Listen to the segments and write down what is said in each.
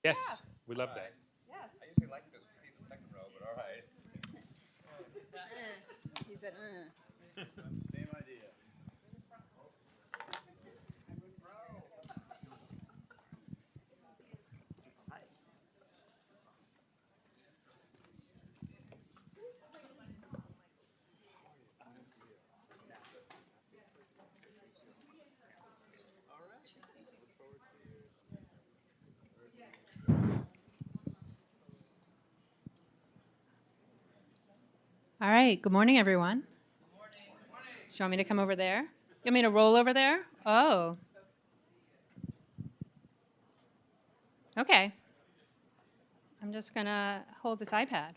Yes, we love that. Yes. I usually like this seat the second row, but all right. He said, Same idea. All right, good morning, everyone. Good morning. Do you want me to come over there? You want me to roll over there? Oh. Okay. I'm just going to hold this iPad.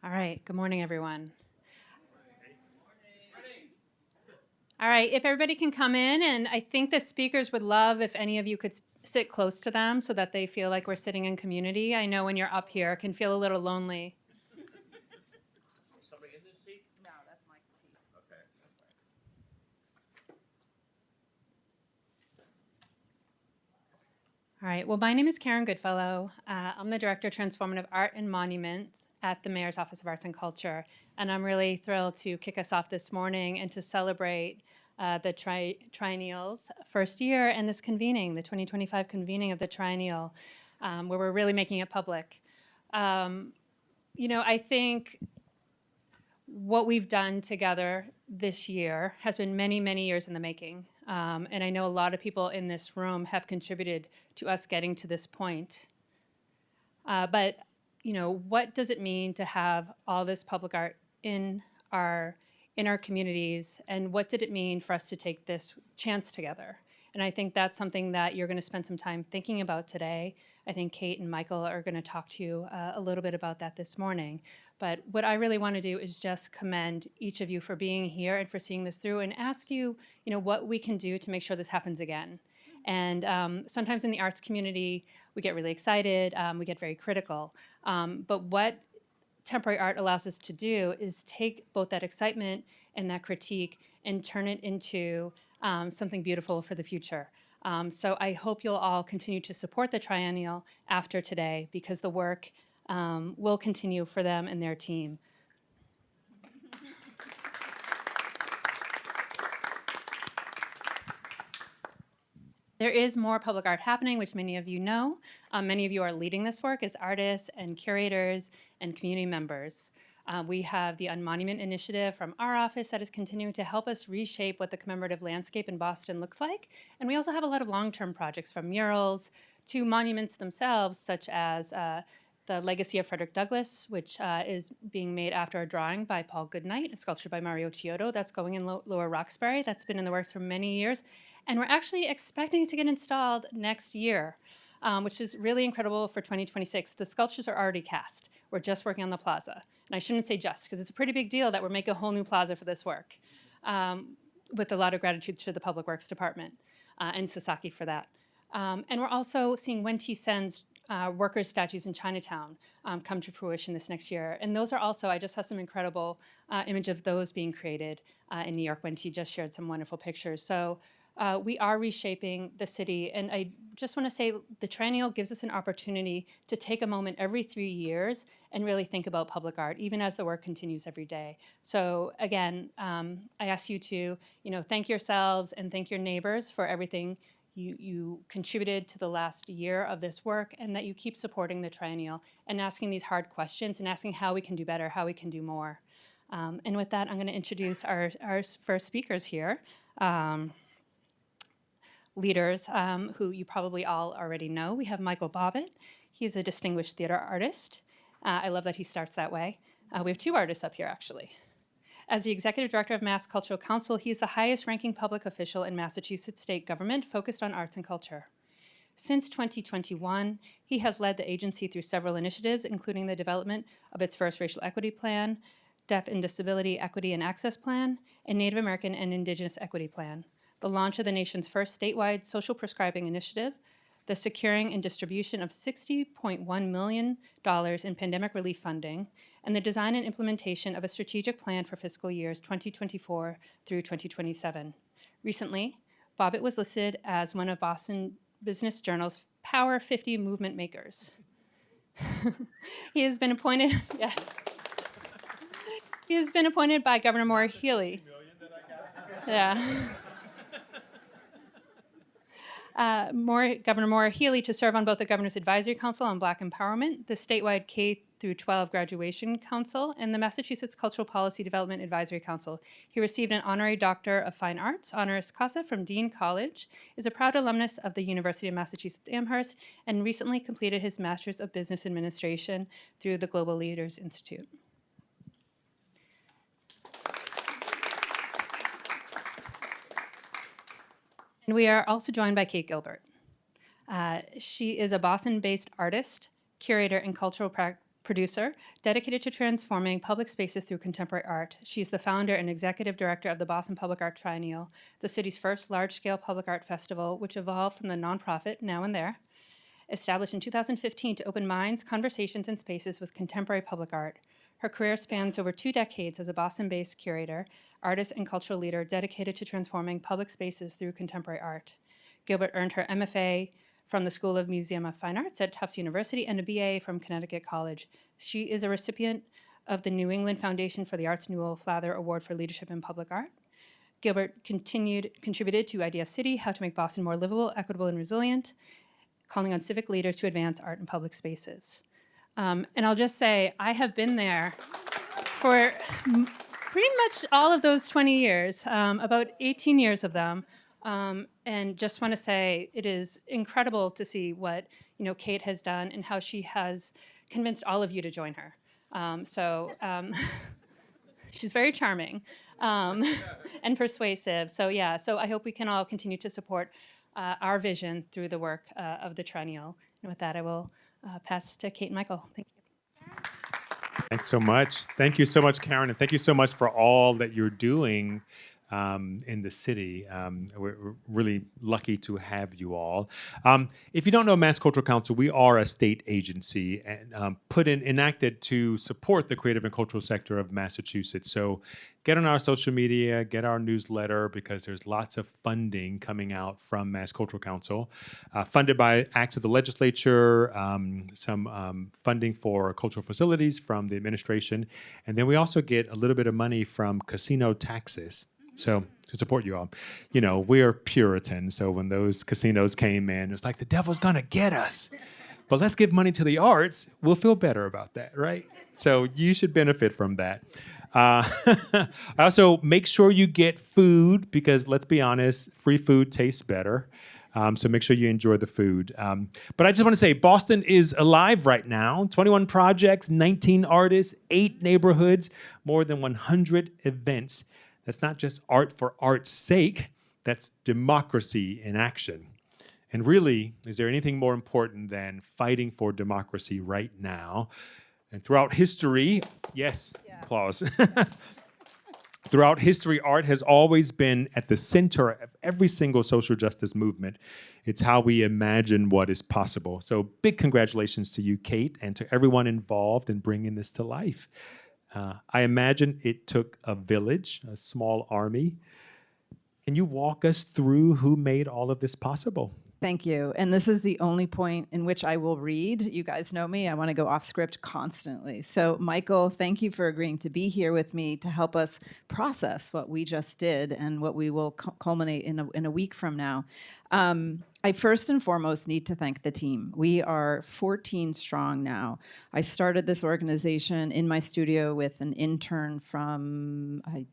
All right, good morning, everyone. All right, if everybody can come in, and I think the speakers would love if any of you could sit close to them so that they feel like we're sitting in community. I know when you're up here, it can feel a little lonely. Somebody in this seat? no, that's my seat. Okay. All right, well, my name is Karin Goodfellow. I'm the Director of Transformative Art and Monuments at the Mayor's Office of Arts and Culture, and I'm really thrilled to kick us off this morning and to celebrate the triennials first year and this convening, the 2025 convening of the triennial, where we're really making it public. I think what we've done together this year has been many, many years in the making. And I know a lot of people in this room have contributed to us getting to this point. But what does it mean to have all this public art in our communities, and what did it mean for us to take this chance together? And I think that's something that you're going to spend some time thinking about today. I think Kate and Michael are going to talk to you a little bit about that this morning. But what I really want to do is just commend each of you for being here and for seeing this through, and ask you, what we can do to make sure this happens again. And sometimes in the arts community, we get really excited, we get very critical. But what temporary art allows us to do is take both that excitement and that critique and turn it into something beautiful for the future. So I hope you'll all continue to support the triennial after today, because the work will continue for them and their team. There is more public art happening, which many of you know. Many of you are leading this work as artists and curators and community members. We have the Unmonument Initiative from our office that is continuing to help us reshape what the commemorative landscape in Boston looks like. And we also have a lot of long-term projects, from murals to monuments themselves, such as the Legacy of Frederick Douglass, which is being made after a drawing by Paul Goodnight, a sculpture by Mario Chiodo. That's going in Lower Roxbury. That's been in the works for many years. And we're actually expecting it to get installed next year, which is really incredible for 2026. The sculptures are already cast. We're just working on the plaza. And I shouldn't say just, because it's a pretty big deal that we're making a whole new plaza for this work, with a lot of gratitude to the Public Works Department and Sasaki for that. And we're also seeing Wen T-Sen's workers' statues in Chinatown come to fruition this next year. And those are also, I just have some incredible image of those being created in New York. Wen T just shared some wonderful pictures. So we are reshaping the city. And I just want to say the triennial gives us an opportunity to take a moment every 3 years and really think about public art, even as the work continues every day. So again, I ask you to thank yourselves and thank your neighbors for everything you contributed to the last year of this work, and that you keep supporting the triennial and asking these hard questions and asking how we can do better, how we can do more. And with that, I'm going to introduce our first speakers here. Leaders who you probably all already know. We have Michael Bobbit. He's a distinguished theater artist. I love that he starts that way. We have two artists up here, actually. As the Executive Director of Mass Cultural Council, he is the highest-ranking public official in Massachusetts state government focused on arts and culture. Since 2021, he has led the agency through several initiatives, including the development of its first racial equity plan, Deaf and Disability Equity and Access Plan, and Native American and Indigenous Equity Plan, the launch of the nation's first statewide social prescribing initiative, the securing and distribution of $60.1 million in pandemic relief funding, and the design and implementation of a strategic plan for fiscal years 2024 through 2027. Recently, Bobbit was listed as one of Boston Business Journal's Power 50 movement makers. He has been appointed, yes. He has been appointed by Governor Maura Healey. Yeah. Governor Maura Healey to serve on both the Governor's Advisory Council on Black Empowerment, the statewide K through 12 Graduation Council, and the Massachusetts Cultural Policy Development Advisory Council. He received an Honorary Doctor of Fine Arts, honoris causa from Dean College, is a proud alumnus of the University of Massachusetts Amherst, and recently completed his Master's of Business Administration through the Global Leaders Institute. And we are also joined by Kate Gilbert. She is a Boston-based artist, curator, and cultural producer dedicated to transforming public spaces through contemporary art. She's the founder and executive director of the Boston Public Art Triennial, the city's first large-scale public art festival, which evolved from the nonprofit Now and There, established in 2015 to open minds, conversations, and spaces with contemporary public art. Her career spans over 2 decades as a Boston-based curator, artist, and cultural leader dedicated to transforming public spaces through contemporary art. Gilbert earned her MFA from the School of Museum of Fine Arts at Tufts University and a BA from Connecticut College. She is a recipient of the New England Foundation for the Arts Newell Flather Award for Leadership in Public Art. Gilbert contributed to Idea City, How to Make Boston More Livable, Equitable, and Resilient, calling on civic leaders to advance art in public spaces. And I'll just say, I have been there for pretty much all of those 20 years, about 18 years of them. And just want to say it is incredible to see what Kate has done and how she has convinced all of you to join her. She's very charming and persuasive. So I hope we can all continue to support our vision through the work of the Triennial. And with that, I will pass to Kate and Michael. Thank you. Thanks so much. Thank you so much, Karin, and thank you so much for all that you're doing in the city. We're really lucky to have you all. If you don't know Mass Cultural Council, we are a state agency and enacted to support the creative and cultural sector of Massachusetts. So get on our social media, get our newsletter, because there's lots of funding coming out from Mass Cultural Council, funded by acts of the legislature, some funding for cultural facilities from the administration, and then we also get a little bit of money from casino taxes. So to support you all, we're Puritan. So when those casinos came in, it's like the devil's gonna get us. But let's give money to the arts. We'll feel better about that, right? So you should benefit from that. Also, make sure you get food because let's be honest, free food tastes better. So make sure you enjoy the food. But I just want to say Boston is alive right now. 21 projects, 19 artists, 8 neighborhoods, more than 100 events. That's not just art for art's sake, that's democracy in action. And really, is there anything more important than fighting for democracy right now? And throughout history, yes, applause. Throughout history, art has always been at the center of every single social justice movement. It's how we imagine what is possible. So big congratulations to you, Kate, and to everyone involved in bringing this to life. I imagine it took a village, a small army. Can you walk us through who made all of this possible? Thank you. And this is the only point in which I will read. You guys know me. I want to go off script constantly. So Michael, thank you for agreeing to be here with me to help us process what we just did and what we will culminate in a week from now. I first and foremost need to thank the team. We are 14 strong now. I started this organization in my studio with an intern from, I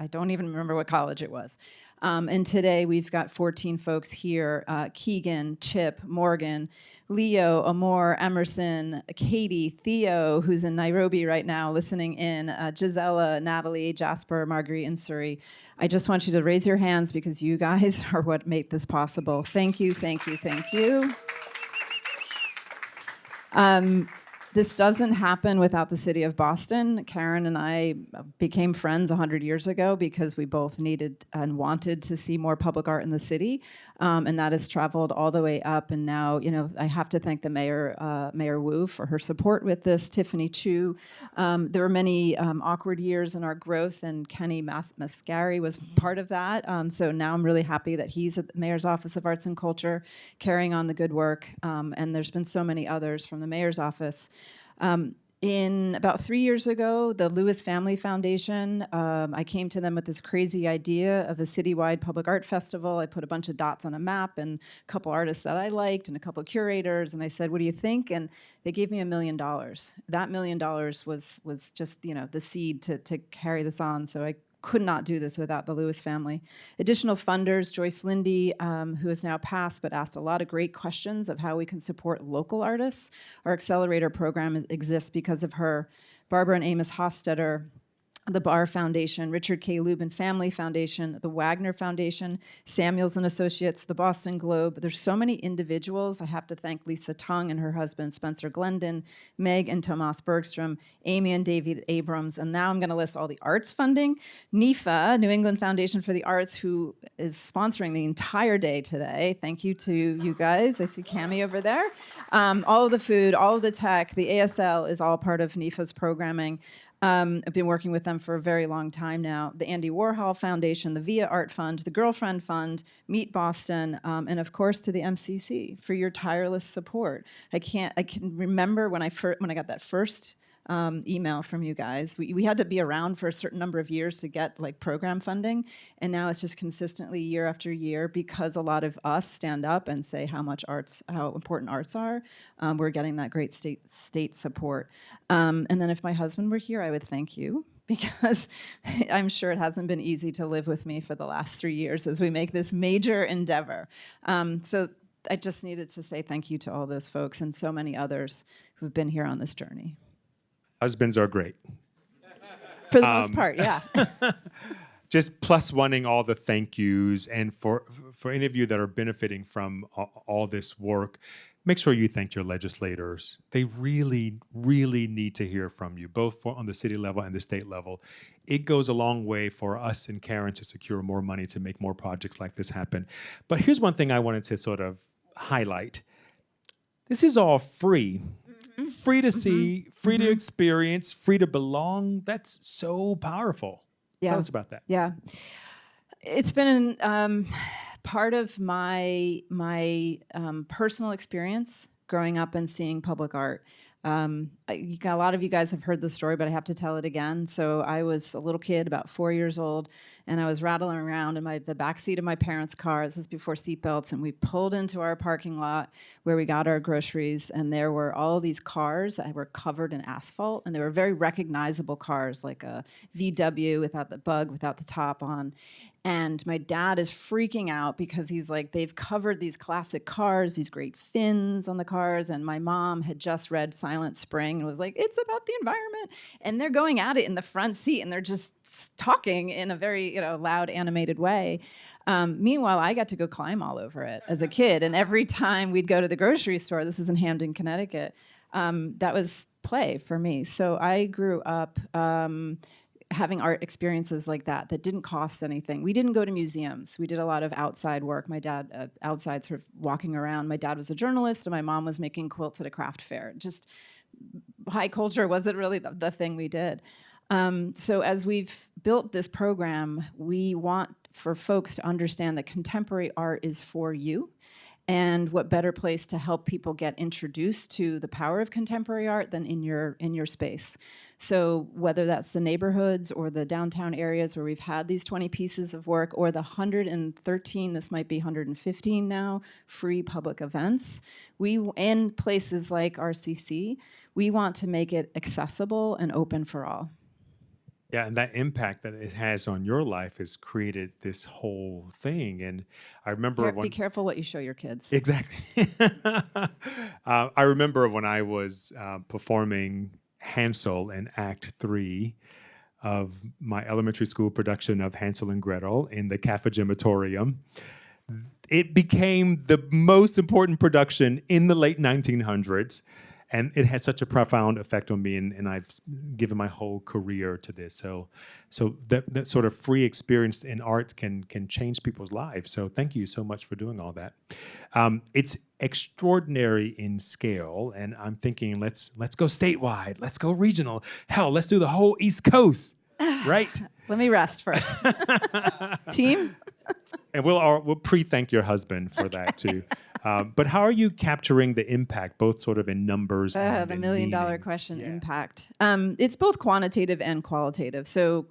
don't even remember what college it was. And today we've got 14 folks here, Keegan, Chip, Morgan, Leo, Amor, Emerson, Katie, Theo, who's in Nairobi right now listening in, Gisela, Natalie, Jasper, Marguerite, and Suri. I just want you to raise your hands because you guys are what made this possible. Thank you, thank you, thank you. This doesn't happen without the city of Boston. Karin and I became friends 100 years ago because we both needed and wanted to see more public art in the city, and that has traveled all the way up. And now, I have to thank the mayor, Mayor Wu, for her support with this. Tiffany Chu. There were many awkward years in our growth, and Kenny Mascari was part of that. So now I'm really happy that he's at the Mayor's Office of Arts and Culture, carrying on the good work. And there's been so many others from the Mayor's Office. In about 3 years ago, the Lewis Family Foundation, I came to them with this crazy idea of a citywide public art festival. I put a bunch of dots on a map and a couple artists that I liked and a couple curators, and I said, what do you think? And they gave me $1 million. That $1 million was just, the seed to carry this on. So I could not do this without the Lewis family. Additional funders, Joyce Lindy, who has now passed but asked a lot of great questions of how we can support local artists. Our accelerator program exists because of her. Barbara and Amos Hofstetter, the Barr Foundation, Richard K. Lubin Family Foundation, the Wagner Foundation, Samuels and Associates, the Boston Globe. There's so many individuals. I have to thank Lisa Tung and her husband, Spencer Glendon, Meg and Tomas Bergstrom, Amy and David Abrams, and now I'm going to list all the arts funding. NEFA, New England Foundation for the Arts, who is sponsoring the entire day today. Thank you to you guys. I see Cami over there. All of the food, all of the tech, the ASL is all part of NEFA's programming. I've been working with them for a very long time now. The Andy Warhol Foundation, the VIA Art Fund, the Girlfriend Fund, Meet Boston, and of course to the MCC for your tireless support. I can remember when I got that first email from you guys. We had to be around for a certain number of years to get program funding, and now it's just consistently year after year because a lot of us stand up and say how important arts are. We're getting that great state support. And then if my husband were here, I would thank you, because I'm sure it hasn't been easy to live with me for the last 3 years as we make this major endeavor. So I just needed to say thank you to all those folks and so many others who've been here on this journey. Husbands are great. For the most part, yeah. Just plus oneing all the thank yous. And for any of you that are benefiting from all this work, make sure you thank your legislators. They really, really need to hear from you, both on the city level and the state level. It goes a long way for us and Karin to secure more money to make more projects like this happen. But here's one thing I wanted to sort of highlight. This is all free. Free to see, free to experience, free to belong. That's so powerful. Yeah. Tell us about that. Yeah. It's been part of my personal experience growing up and seeing public art. A lot of you guys have heard the story, but I have to tell it again. So I was a little kid, about 4 years old, and I was rattling around in the back seat of my parents' car. This was before seatbelts, and we pulled into our parking lot where we got our groceries, and there were all these cars that were covered in asphalt, and they were very recognizable cars, like a VW without the bug, without the top on. And my dad is freaking out because he's like, they've covered these classic cars, these great fins on the cars. And my mom had just read Silent Spring and was like, it's about the environment. And they're going at it in the front seat and they're just talking in a very loud, animated way. Meanwhile, I got to go climb all over it as a kid. And every time we'd go to the grocery store, this is in Hamden, Connecticut, that was play for me. So I grew up having art experiences like that didn't cost anything. We didn't go to museums. We did a lot of outside work. My dad, outside sort of walking around. My dad was a journalist and my mom was making quilts at a craft fair. Just high culture wasn't really the thing we did. So as we've built this program, we want for folks to understand that contemporary art is for you. And what better place to help people get introduced to the power of contemporary art than in your space. So whether that's the neighborhoods or the downtown areas where we've had these 20 pieces of work, or the 113, this might be 115 now, free public events, in places like RCC, we want to make it accessible and open for all. Yeah, and that impact that it has on your life has created this whole thing. And I remember Be careful what you show your kids. Exactly. I remember when I was performing Hansel in Act 3 of my elementary school production of Hansel and Gretel in the Cafegimatorium. It became the most important production in the late 1900s. And it had such a profound effect on me, and I've given my whole career to this. So that sort of free experience in art can change people's lives. So thank you so much for doing all that. It's extraordinary in scale, and I'm thinking let's go statewide, let's go regional. Hell, let's do the whole East Coast, right? Let me rest first. Team? And we'll pre-thank your husband for that too. But how are you capturing the impact, both sort of in numbers and The in million-dollar meaning? question, Yeah. impact. It's both quantitative and qualitative. So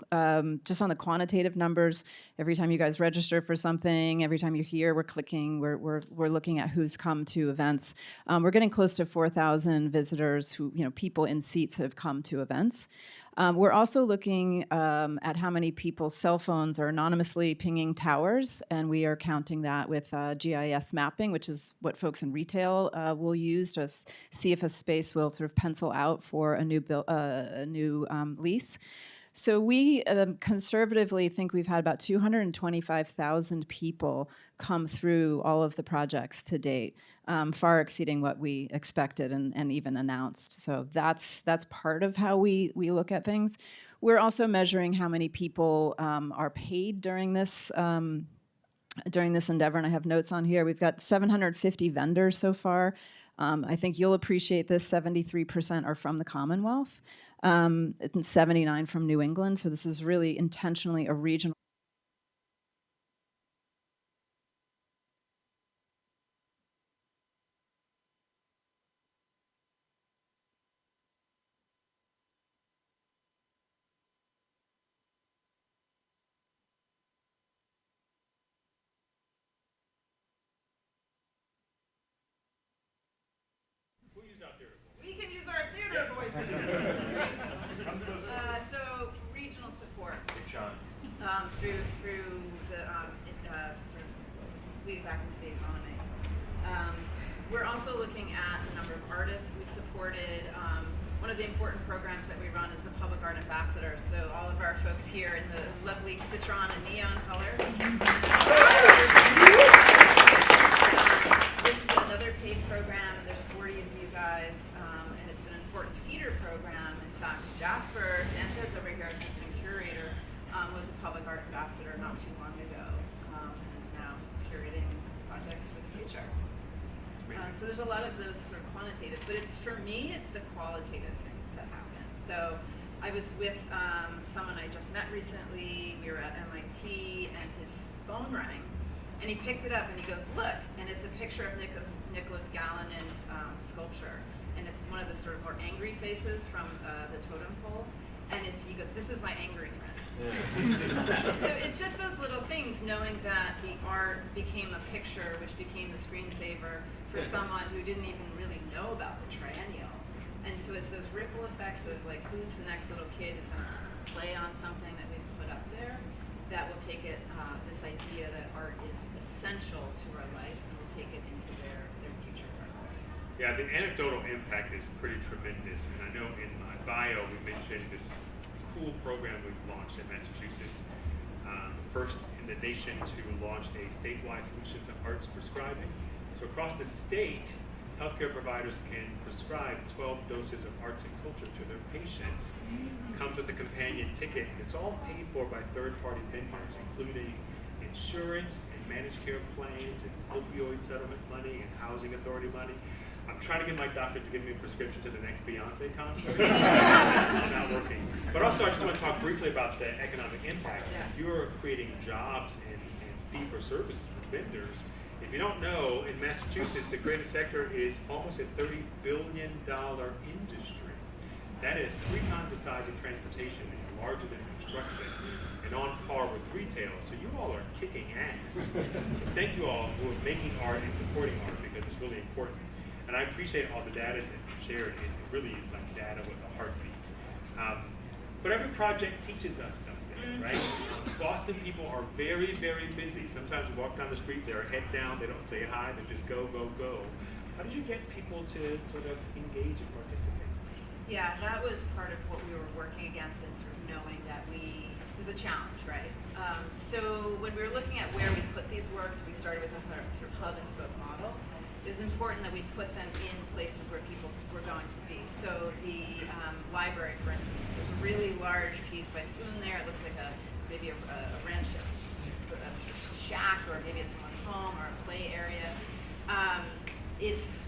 just on the quantitative numbers, every time you guys register for something, every time you're here, we're clicking, we're looking at who's come to events. We're getting close to 4,000 visitors who, people in seats have come to events. We're also looking at how many people's cell phones are anonymously pinging towers, and we are counting that with GIS mapping, which is what folks in retail will use to see if a space will sort of pencil out for a new lease. So we conservatively think we've had about 225,000 people come through all of the projects to date, far exceeding what we expected and even announced. So that's part of how we look at things. We're also measuring how many people are paid during this endeavor, and I have notes on here. We've got 750 vendors so far. I think you'll appreciate this. 73% are from the Commonwealth, and 79 from New England. So this is really intentionally a regional. We can use our theater voices. So regional support through the sort of leading back into the economy. We're also looking at the number of artists we supported. One of the important programs that we run is the Public Art Ambassador. So all of our folks here in the lovely citron and neon colors. This is another paid program. There's 40 of you guys, and it's been an important feeder program. In fact, Jasper Sanchez over here, assistant curator, was a Public Art Ambassador not too long ago, and is now curating projects for the future. So there's a lot of those sort of quantitative, but for me, it's the qualitative things that happen. So I was with someone I just met recently. We were at MIT, and his phone rang. And he picked it up and he goes, look, and it's a picture of Nicholas Gallin's sculpture. And it's one of the sort of more angry faces from the totem pole. And he goes, this is my angry friend. Yeah. So it's just those little things, knowing that the art became a picture, which became the screensaver for someone who didn't even really know about the triennial. And so it's those ripple effects of like, who's the next little kid who's going to play on something that we've put up there that will take it, this idea that art is essential to our life, and will take it into their future work. Yeah, the anecdotal impact is pretty tremendous. And I know in my bio we mentioned this cool program we've launched in Massachusetts. First in the nation to launch a statewide solution to arts prescribing. So across the state, healthcare providers can prescribe 12 doses of arts and culture to their patients. Comes with a companion ticket, and it's all paid for by third-party vendors, including insurance and managed care plans and opioid settlement money and housing authority money. I'm trying to get my doctor to give me a prescription to the next Beyonce concert. It's not working. But also, I just want to talk briefly about the economic impact. Yeah. You're creating jobs and fee-for-service for vendors. If you don't know, in Massachusetts, the creative sector is almost a $30 billion industry. That is 3 times the size of transportation and larger than construction, and on par with retail. So you all are kicking ass. So thank you all for making art and supporting art, because it's really important. And I appreciate all the data that you shared. It really is like data with a heartbeat. But every project teaches us something, right? Boston people are very, very busy. Sometimes you walk down the street, they're head down, they don't say hi, they just go, go, go. How did you get people to sort of engage and participate? Yeah, that was part of what we were working against, and sort of knowing that it was a challenge, right? So when we were looking at where we put these works, we started with a sort of hub and spoke model. was important that we put them in places where people were going to be. So the library, for instance, there's a really large piece by Swoon there. It looks like maybe a ranch, a sort of shack, or maybe it's someone's home or a play area.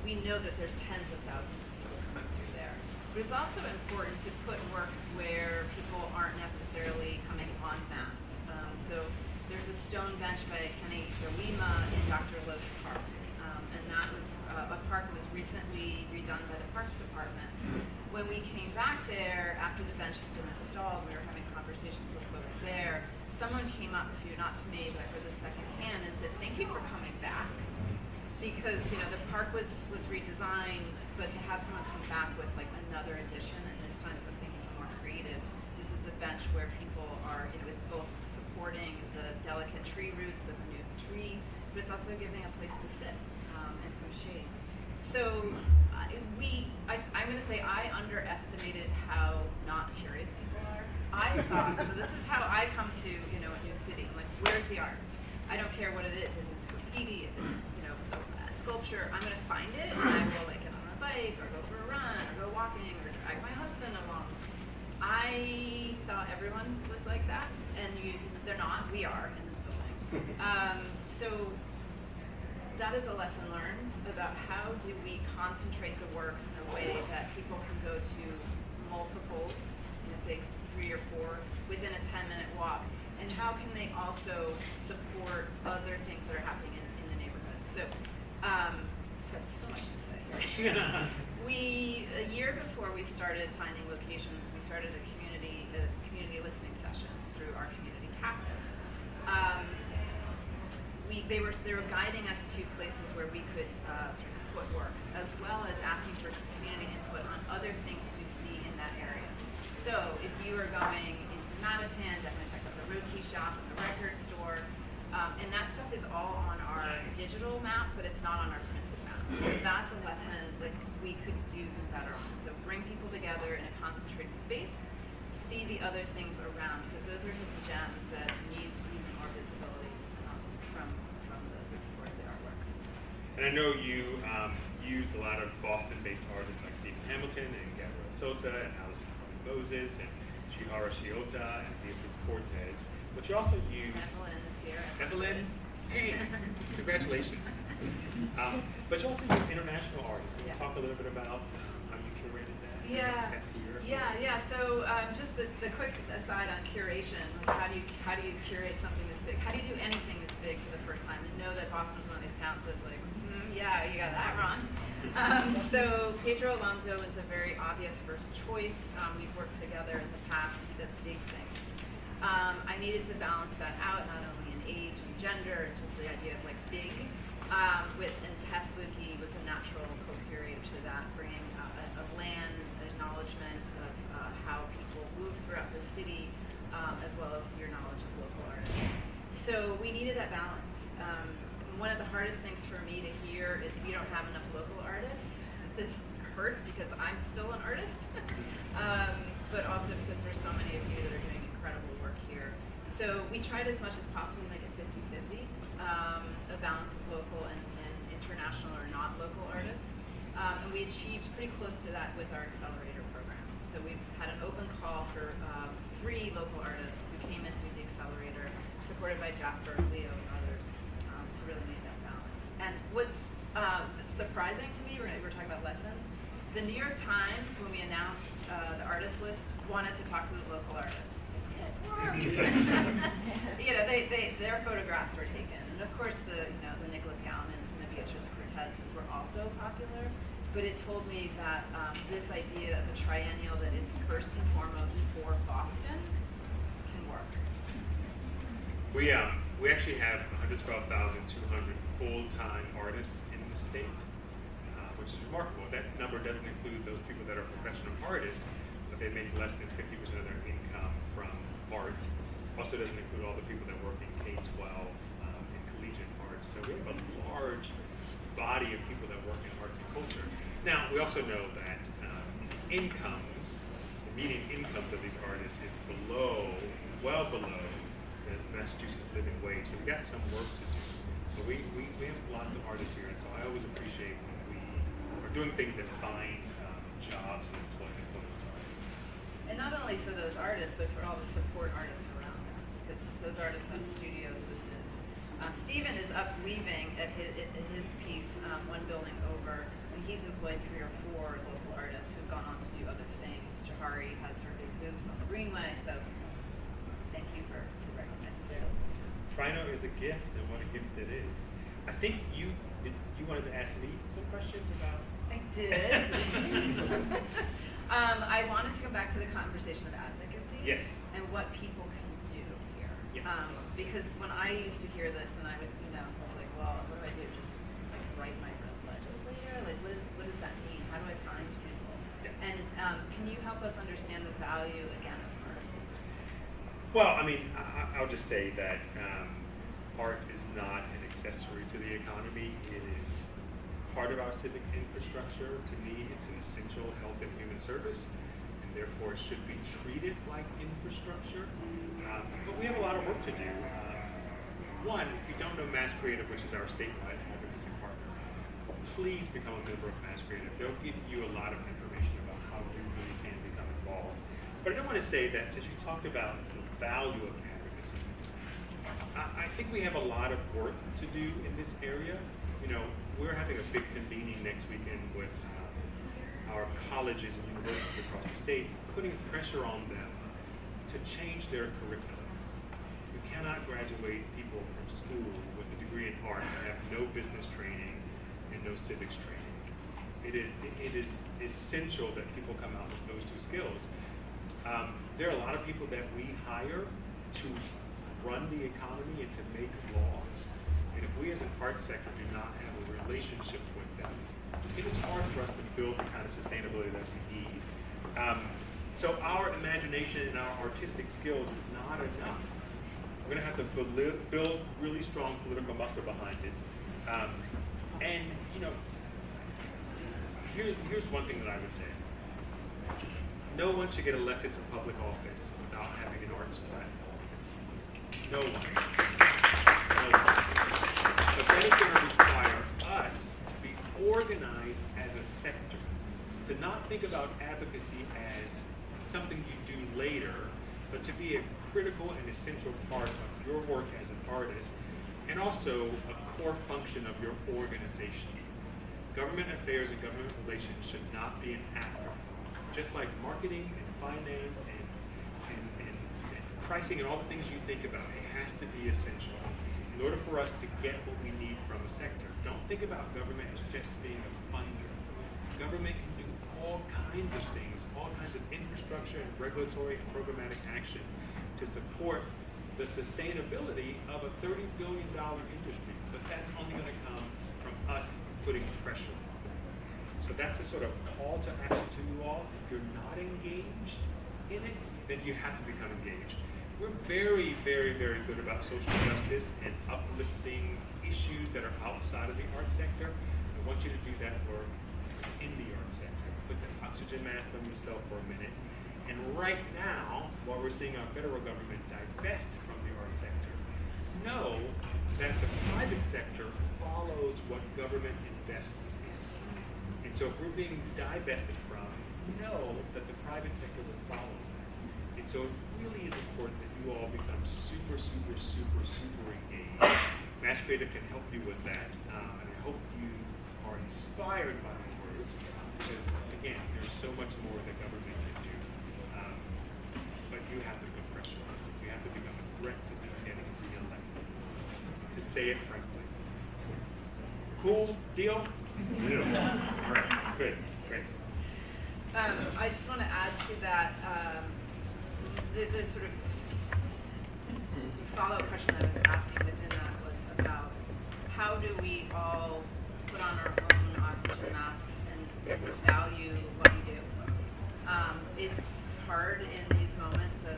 We know that there's tens of thousands of people coming through there. But it's also important to put works where people aren't necessarily coming en masse. So there's a stone bench by Kenny Ichirima in Dr. Loesch Park. And that was a park that was recently redone by the Parks Department. When we came back there, after the bench had been installed, we were having conversations with folks there. Someone came up to, not to me, but I heard this secondhand, and said, "Thank you for coming back." Because the park was redesigned, but to have someone come back with like another addition, and this time something even more creative. This is a bench where people are, it's both supporting the delicate tree roots of a new tree, but it's also giving a place to sit and some shade. So I'm going to say I underestimated how not curious people are. I thought, so this is how I come to a new city. I'm like, where's the art? I don't care what it is. If it's graffiti, if it's sculpture, I'm going to find it, and I will get on a bike, or go for a run, or go walking, or drag my husband along. I thought everyone was like that, and they're not. We are in this building. So that is a lesson learned about how do we concentrate the works in a way that people can go to multiples, say 3 or 4, within a 10-minute walk, and how can they also support other things that are happening in the neighborhood. So that's so much to say here. A year before we started finding locations, we started a community listening sessions through our community captives. They were guiding us to places where we could sort of put works, as well as asking for community input on other things to see in that area. So if you are going into Mattapan, definitely check out the roti shop and the record store. And that stuff is all on our digital map, but it's not on our printed map. So that's a lesson that we could do better on. So bring people together in a concentrated space, see the other things around, because those are hidden gems that need even more visibility from the support of the artwork. And I know you used a lot of Boston-based artists like Stephen Hamilton and Gabriel Sosa and Alison Moses and Chihara Shiota and Beatrice Cortez, but you also use Evelyn. Hey, congratulations. But you also use international artists. Can you talk a little bit about how you curated that? Yeah. So just the quick aside on curation. How do you curate something this big? How do you do anything this big for the first time and know that Boston's one of these towns that's like, yeah, you got that wrong. So Pedro Alonso is a very obvious first choice. We've worked together in the past. He does big things. I needed to balance that out, not only in age and gender, and just the idea of like big. And Tess Lukey was a natural co-curator to that, bringing of land, acknowledgement of how people move throughout the city, as well as your knowledge of local artists. So we needed that balance. One of the hardest things for me to hear is we don't have enough local artists. This hurts because I'm still an artist, but also because there's so many of you that are doing incredible work here. So we tried as much as possible to make it 50-50, a balance of local and international or not local artists. And we achieved pretty close to that with our accelerator program. So we've had an open call for 3 local artists who came in through the accelerator, supported by Jasper, Leo, and others, to really make that balance. And what's surprising to me, we're talking about lessons, the New York Times, when we announced the artist list, wanted to talk to the local artists. Their photographs were taken, and of course the Nicholas Gallinans and the Beatrice Cortezes were also popular. But it told me that this idea of a triennial that is first and foremost for Boston can work. We actually have 112,200 full-time artists in the state, which is remarkable. That number doesn't include those people that are professional artists, but they make less than 50% of their income from art. Also doesn't include all the people that work in K-12 and collegiate arts. So we have a large body of people that work in arts and culture. Now, we also know that incomes, the median incomes of these artists is well below the Massachusetts living wage. So we've got some work to do. But we have lots of artists here, and so I always appreciate when we are doing things that find jobs and employment for those artists. And not only for those artists, but for all the support artists around them, because those artists have studio assistants. Stephen is up weaving at his piece one building over, and he's employed 3 or 4 local artists who've gone on to do other things. Jahari has her big hoops on the Greenway, so thank you for recognizing that. Trino is a gift, and what a gift it is. I think you wanted to ask me some questions about. I did. I wanted to come back to the conversation of advocacy. Yes. And what people can do here. Yeah. Because when I used to hear this, and I would, I was like, well, what do I do? Just like write my legislator? Like, what does that mean? How do I find people? Yeah. And can you help us understand the value again of art? Well, I mean, I'll just say that art is not an accessory to the economy. It is part of our civic infrastructure. To me, it's an essential health and human service, and therefore it should be treated like infrastructure. But we have a lot of work to do. One, if you don't know Mass Creative, which is our statewide advocacy partner, please become a member of Mass Creative. They'll give you a lot of information about how you really can become involved. But I don't want to say that since you talked about the value of advocacy, I think we have a lot of work to do in this area. We're having a big convening next weekend with our colleges and universities across the state, putting pressure on them to change their curriculum. You cannot graduate people from school with a degree in art and have no business training and no civics training. It is essential that people come out with those 2 skills. There are a lot of people that we hire to run the economy and to make laws. And if we as an art sector do not have a relationship with them, it is hard for us to build the kind of sustainability that we need. So our imagination and our artistic skills is not enough. We're going to have to build really strong political muscle behind it. And here's one thing that I would say. No one should get elected to public office without having an arts platform. No one. But that is going to require us to be organized as a sector, to not think about advocacy as something you do later, but to be a critical and essential part of your work as an artist, and also a core function of your organization. Government affairs and government relations should not be an afterthought. Just like marketing and finance and pricing and all the things you think about, it has to be essential in order for us to get what we need from a sector. Don't think about government as just being a funder. Government can do all kinds of things, all kinds of infrastructure and regulatory and programmatic action to support the sustainability of a $30 billion industry. But that's only going to come from us putting pressure on it. So that's a sort of call to action to you all. If you're not engaged in it, then you have to become engaged. We're very, very, very good about social justice and uplifting issues that are outside of the art sector. I want you to do that work in the art sector. Put the oxygen mask on yourself for a minute. And right now, while we're seeing our federal government divest from the art sector, know that the private sector follows what government invests in. And so if we're being divested from, know that the private sector will follow that. And so it really is important that you all become super, super, super, super engaged. Mass Creative can help you with that. And I hope you are inspired by my words, because again, there's so much more that government can do. But you have to put pressure on it. You have to become a threat to them getting re-elected. To say it frankly. Cool deal? Yeah. All right, good, great. I just want to add to that the sort of follow-up question I was asking within that was about how do we all put on our own oxygen masks and value what we do. It's hard in these moments of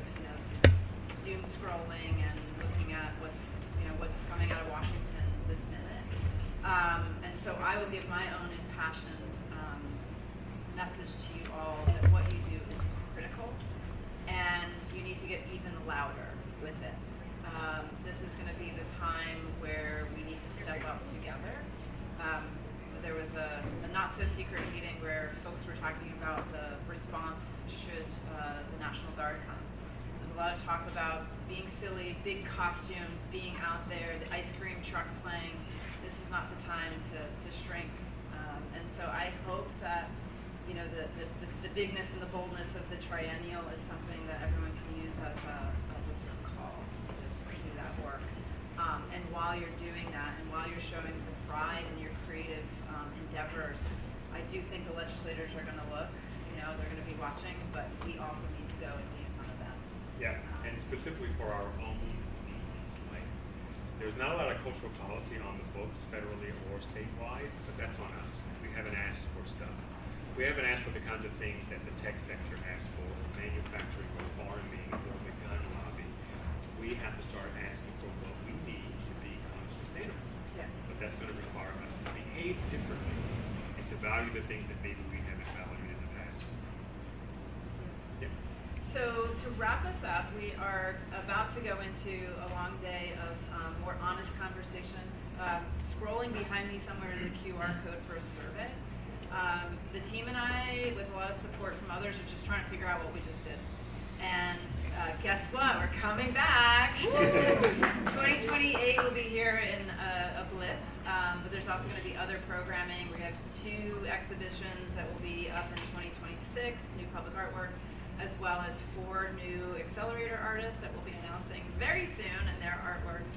doom scrolling and looking at what's coming out of Washington this minute. And so I will give my own impassioned message to you all that what you do is critical, and you need to get even louder with it. this is going to be the time where we need to step up together. There was a not-so-secret meeting where folks were talking about the response should the National Guard come. There's a lot of talk about being silly, big costumes, being out there, the ice cream truck playing. This is not the time to shrink. And so I hope that, you know, the bigness and the boldness of the triennial is something that everyone can use as a sort of call to do that work. And while you're doing that, and while you're showing the pride in your creative endeavors, I do think the legislators are going to look. You know, they're going to be watching, but we also need to go and be in front of them. Yeah, and specifically for our own needs. Like, there's not a lot of cultural policy on the books, federally or statewide, but that's on us. We haven't asked for stuff. We haven't asked for the kinds of things that the tech sector asked for, manufacturing or farming or the gun lobby. We have to start asking for what we need to become sustainable. Yeah. But that's going to require us to behave differently and to value the things that maybe we haven't valued in the past. Yeah. So to wrap us up, we are about to go into a long day of more honest conversations. Scrolling behind me somewhere is a QR code for a survey. The team and I, with a lot of support from others, are just trying to figure out what we just did. And guess what? We're coming back. 2028 will be here in a blip, but there's also going to be other programming. We have 2 exhibitions that will be up in 2026, new public artworks, as well as 4 new accelerator artists that we'll be announcing very soon and their artworks.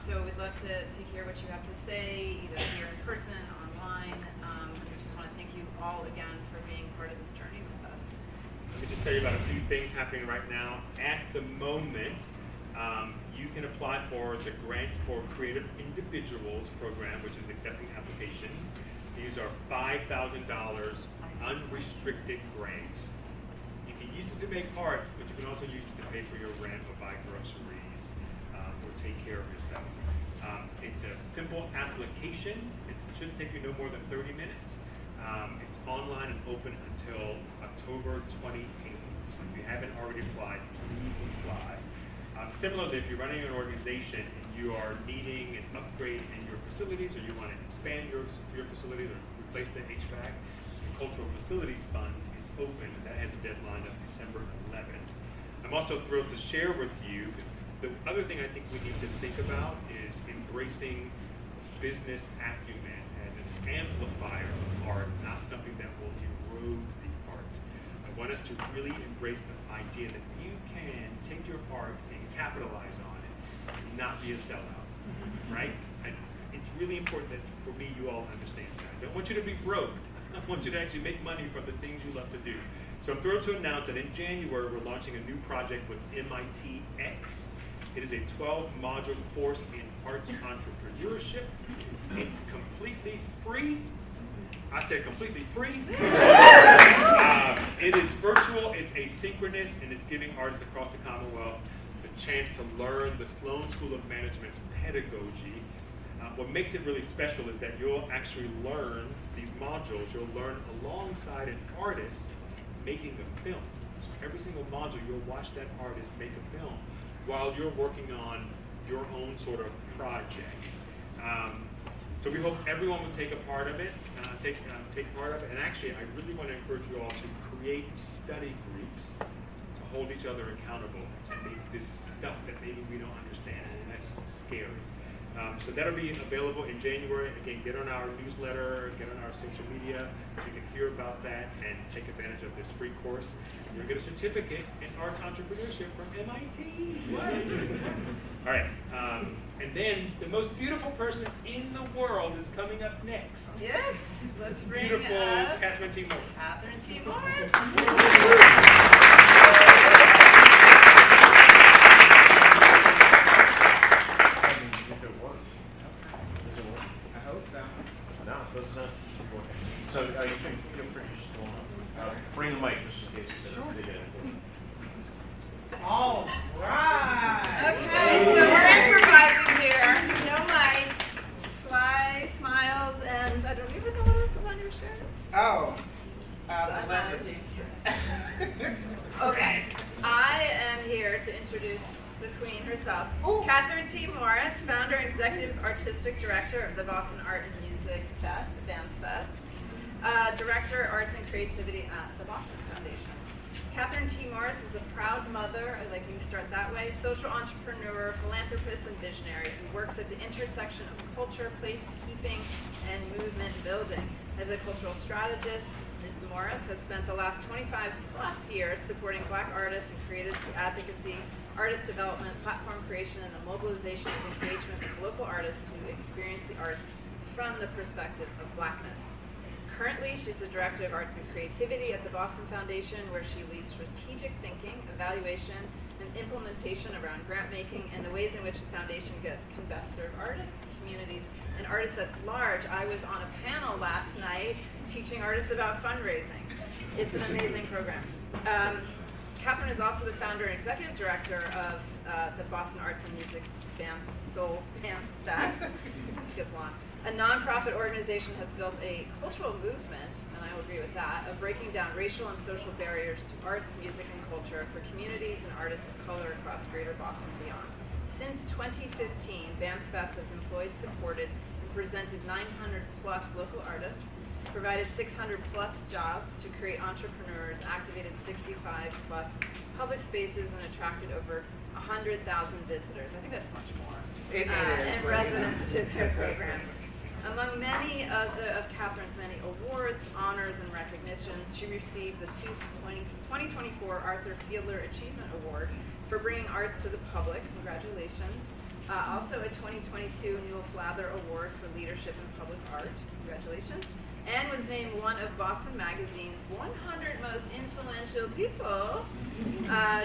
So we'd love to hear what you have to say, either here in person, online. We just want to thank you all again for being part of this journey with us. Let me just tell you about a few things happening right now. At the moment, you can apply for the Grants for Creative Individuals program, which is accepting applications. These are $5,000 unrestricted grants. You can use it to make art, but you can also use it to pay for your rent or buy groceries or take care of yourself. It's a simple application. It shouldn't take you no more than 30 minutes. It's online and open until October 28th. So if you haven't already applied, please apply. Similarly, if you're running an organization and you are needing an upgrade in your facilities, or you want to expand your facilities or replace the HVAC, the Cultural Facilities Fund is open, and that has a deadline of December 11th. I'm also thrilled to share with you the other thing I think we need to think about is embracing business acumen as an amplifier of art, not something that will erode the art. I want us to really embrace the idea that you can take your art and capitalize on it and not be a sellout, right? It's really important that, for me, you all understand that. I don't want you to be broke. I want you to actually make money from the things you love to do. So I'm thrilled to announce that in January, we're launching a new project with MIT X. It is a 12-module course in arts entrepreneurship. It's completely free. I said completely free. It is virtual, it's asynchronous, and it's giving artists across the Commonwealth the chance to learn the Sloan School of Management's pedagogy. What makes it really special is that you'll actually learn these modules. You'll learn alongside an artist making a film. So every single module, you'll watch that artist make a film while you're working on your own sort of project. So we hope everyone will take a part of it, take part of it. And actually, I really want to encourage you all to create study groups to hold each other accountable, to make this stuff that maybe we don't understand, and that's scary. So that'll be available in January. Again, get on our newsletter, get on our social media, so you can hear about that and take advantage of this free course. You'll get a certificate in arts entrepreneurship from MIT. What? All right. And then the most beautiful person in the world is coming up next. Yes, let's bring Beautiful up Catherine T. Morris. Catherine T. Morris. So you can feel free to just go on. Bring the mic just in case they get it. All right. Okay, so we're improvising here. No mics, sly smiles, and I don't even know what else is on your shirt. Oh. So I'm not a James Joyce. Okay, I am here to introduce the queen herself, Catherine T. Morris, founder and executive artistic director of the Boston Art and Music Fest, the BAMS Fest, director, arts and creativity at the Boston Foundation. Catherine T. Morris is a proud mother, I like when you start that way, social entrepreneur, philanthropist, and visionary who works at the intersection of culture, placekeeping, and movement building. As a cultural strategist, Ms. Morris has spent the last 25 plus years supporting Black artists and creatives through advocacy, artist development, platform creation, and the mobilization and engagement of local artists to experience the arts from the perspective of Blackness. Currently, she's the Director of Arts and Creativity at the Boston Foundation, where she leads strategic thinking, evaluation, and implementation around grant making and the ways in which the foundation can best serve artists, communities, and artists at large. I was on a panel last night teaching artists about fundraising. It's an amazing program. Catherine is also the founder and executive director of the Boston Arts and Music's BAMS Fest. This gets long. A nonprofit organization has built a cultural movement, and I will agree with that, of breaking down racial and social barriers to arts, music, and culture for communities and artists of color across Greater Boston and beyond. Since 2015, BAMS Fest has employed, supported, and presented 900 plus local artists, provided 600 plus jobs to create entrepreneurs, activated 65 plus public spaces, and attracted over 100,000 visitors. I think that's much more. And residents to their program. Among many of Catherine's many awards, honors, and recognitions, she received the 2024 Arthur Fiedler Achievement Award for bringing arts to the public. Congratulations. Also a 2022 Newell Flather Award for Leadership in Public Art. Congratulations. And was named one of Boston Magazine's 100 most influential people.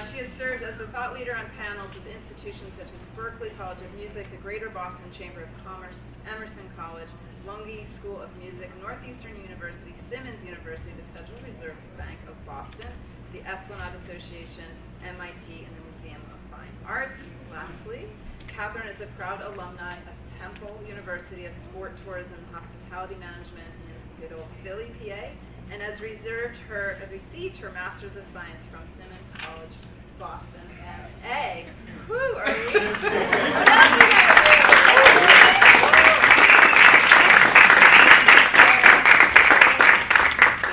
She has served as the thought leader on panels with institutions such as Berklee College of Music, the Greater Boston Chamber of Commerce, Emerson College, Lungi School of Music, Northeastern University, Simmons University, the Federal Reserve Bank of Boston, the Esplanade Association, MIT, and the Museum of Fine Arts. Lastly, Catherine is a proud alumni of Temple University of Sport, Tourism, and Hospitality Management in good old Philly, PA, and has received her Master's of Science from Simmons College, Boston, MA. Woo, are we? What else you gonna do?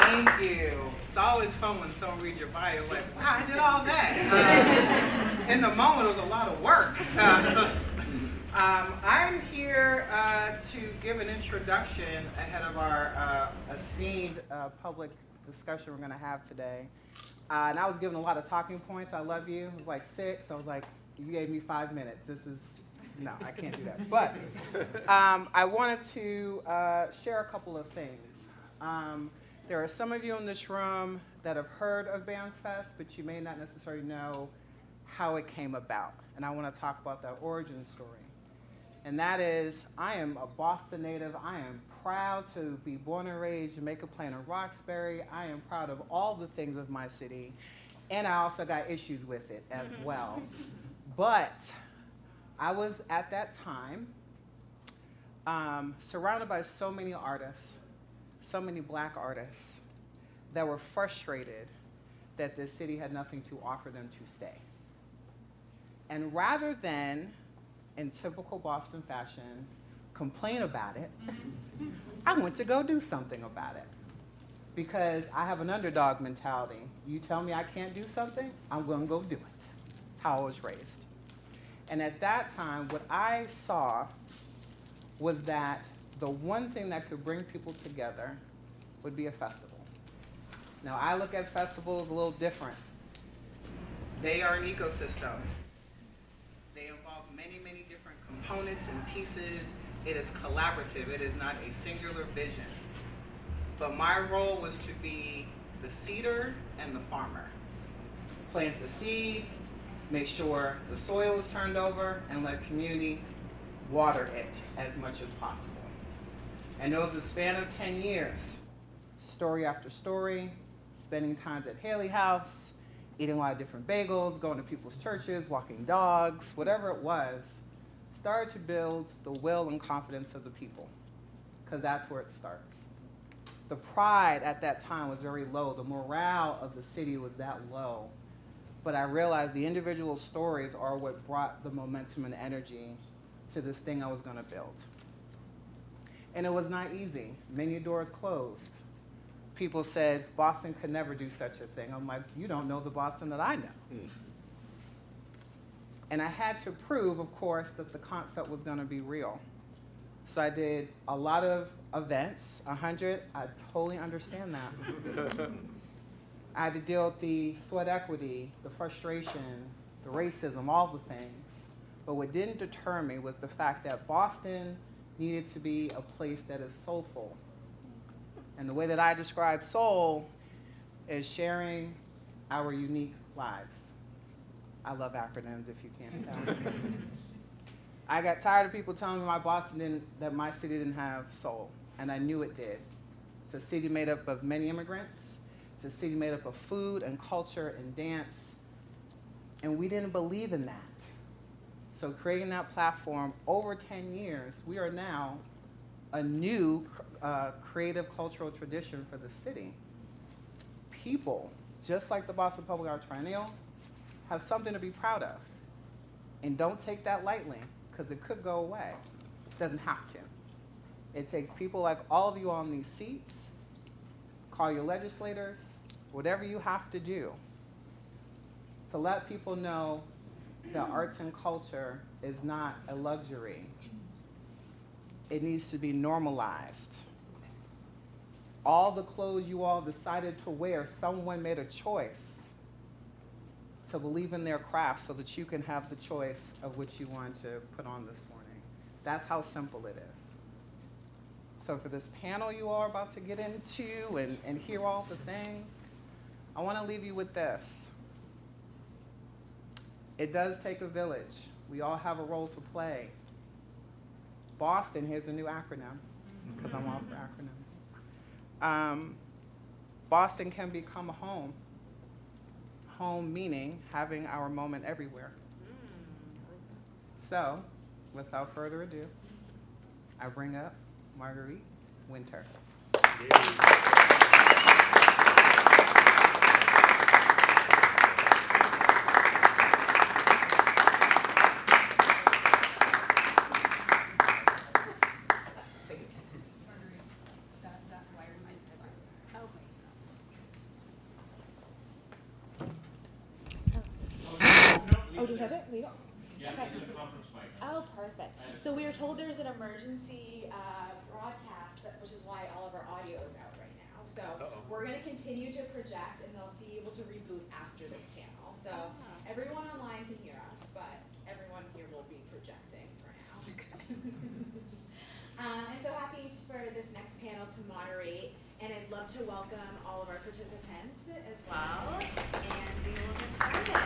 Thank you. It's always fun when someone reads your bio, like, wow, I did all that. In the moment, it was a lot of work. I'm here to give an introduction ahead of our esteemed public discussion we're going to have today. And I was given a lot of talking points. I love you. It was like 6. I was like, you gave me 5 minutes. No, I can't do that. But I wanted to share a couple of things. There are some of you in this room that have heard of BAMS Fest, but you may not necessarily know how it came about. And I want to talk about that origin story. And that is, I am a Boston native. I am proud to be born and raised Jamaica Plain and Roxbury. I am proud of all the things of my city. And I also got issues with it as well. But I was at that time surrounded by so many artists, so many Black artists that were frustrated that this city had nothing to offer them to stay. And rather than, in typical Boston fashion, complain about it, I went to go do something about it. Because I have an underdog mentality. You tell me I can't do something, I'm gonna go do it. That's how I was raised. And at that time, what I saw was that the one thing that could bring people together would be a festival. Now, I look at festivals a little different. They are an ecosystem. They involve many, many different components and pieces. It is collaborative. It is not a singular vision. But my role was to be the seeder and the farmer. Plant the seed, make sure the soil is turned over, and let community water it as much as possible. And over the span of 10 years, story after story, spending times at Haley House, eating a lot of different bagels, going to people's churches, walking dogs, whatever it was, started to build the will and confidence of the people, because that's where it starts. The pride at that time was very low. The morale of the city was that low But I realized the individual stories are what brought the momentum and energy to this thing I was going to build. And it was not easy. Many doors closed. People said, Boston could never do such a thing. I'm like, you don't know the Boston that I know. And I had to prove, of course, that the concept was going to be real. So I did a lot of events, 100. I totally understand that. I had to deal with the sweat equity, the frustration, the racism, all the things. But what didn't deter me was the fact that Boston needed to be a place that is soulful. And the way that I describe soul is sharing our unique lives. I love acronyms, if you can't tell. I got tired of people telling me that my city didn't have soul, and I knew it did. It's a city made up of many immigrants. It's a city made up of food and culture and dance, and we didn't believe in that. So creating that platform over 10 years, we are now a new creative cultural tradition for the city. People, just like the Boston Public Art Triennial, have something to be proud of. And don't take that lightly, because it could go away. It doesn't have to. It takes people like all of you on these seats, call your legislators, whatever you have to do, to let people know that arts and culture is not a luxury. It needs to be normalized. All the clothes you all decided to wear, someone made a choice to believe in their craft so that you can have the choice of which you want to put on this morning. That's how simple it is. So for this panel you all are about to get into and hear all the things, I want to leave you with this. It does take a village. We all have a role to play. Boston, here's a new acronym, because I'm all for acronyms. Boston can become a home. Home meaning having our moment everywhere. So, without further ado, I bring up Marguerite Winter. Oh, do we have it? We don't. Yeah, Okay. it's a conference mic. Oh, perfect. So we were told there's an emergency broadcast, which is why all of our audio is out right now. So we're going to continue to project, and they'll be able to reboot after this panel. So everyone online can hear us, but everyone here will be projecting for now. I'm so happy for this next panel to moderate, and I'd love to welcome all of our participants as well, and we will get started.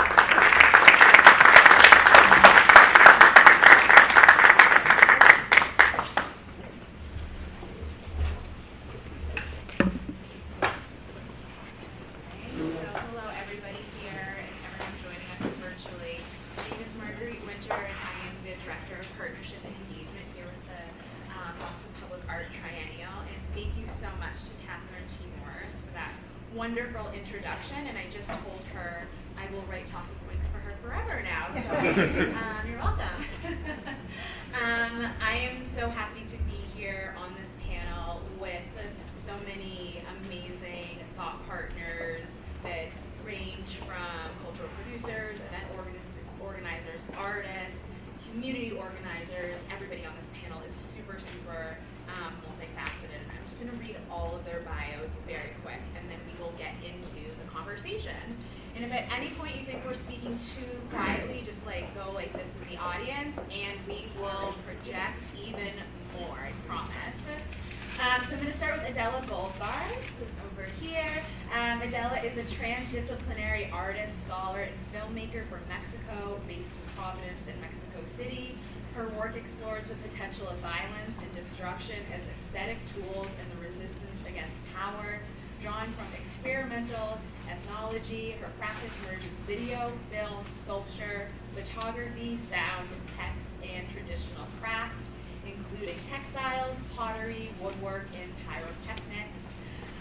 Wonderful introduction, and I just told her I will write talking points for her forever now, so you're welcome. I am so happy to be here on this panel with so many amazing thought partners that range from cultural producers, event organizers, artists, community organizers. Everybody on this panel is super multifaceted, and I'm just going to read all of their bios very quick, and then we will get into the conversation. And if at any point you think we're speaking too quietly, just go like this in the audience, and we will project even more, I promise. So I'm going to start with Adela Goldbar, who's over here. Adela is a transdisciplinary artist, scholar, and filmmaker from Mexico, based in Providence and Mexico City. Her work explores the potential of violence and destruction as aesthetic tools in the resistance against power. Drawn from experimental ethnology, her practice merges video, film, sculpture, photography, sound, text, and traditional craft, including textiles, pottery, woodwork, and pyrotechnics.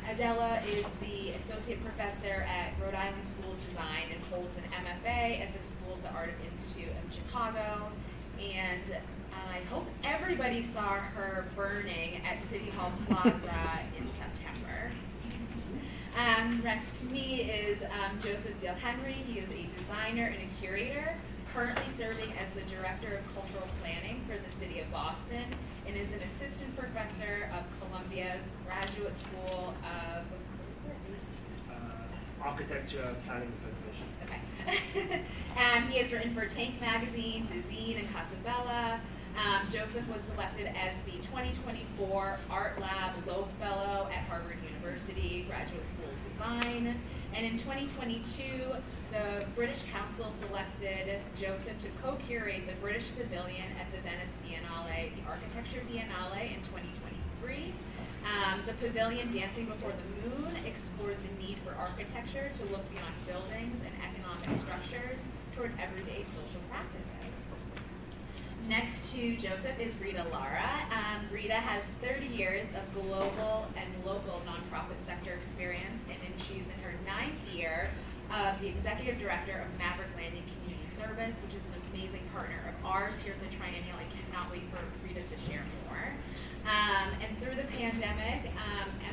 Adela is the associate professor at Rhode Island School of Design and holds an MFA at the School of the Art Institute of Chicago. And I hope everybody saw her burning at City Hall Plaza in September. Next to me is Joseph Zeal Henry. He is a designer and a curator, currently serving as the Director of Cultural Planning for the City of Boston, and is an assistant professor of Columbia's Graduate School of Architecture, Planning, and Preservation. Okay. He has written for Tank Magazine, Dezeen, and Casabella. Joseph was selected as the 2024 Art Lab Loeb Fellow at Harvard University Graduate School of Design. And in 2022, the British Council selected Joseph to co-curate the British Pavilion at the Venice Biennale, the Architecture Biennale in 2023. The pavilion, Dancing Before the Moon, explored the need for architecture to look beyond buildings and economic structures toward everyday social practices. Next to Joseph is Rita Lara. Rita has 30 years of global and local nonprofit sector experience, and she's in her 9th year of the executive director of Maverick Landing Community Service, which is an amazing partner of ours here at the Triennial. I cannot wait for Rita to share more. And through the pandemic,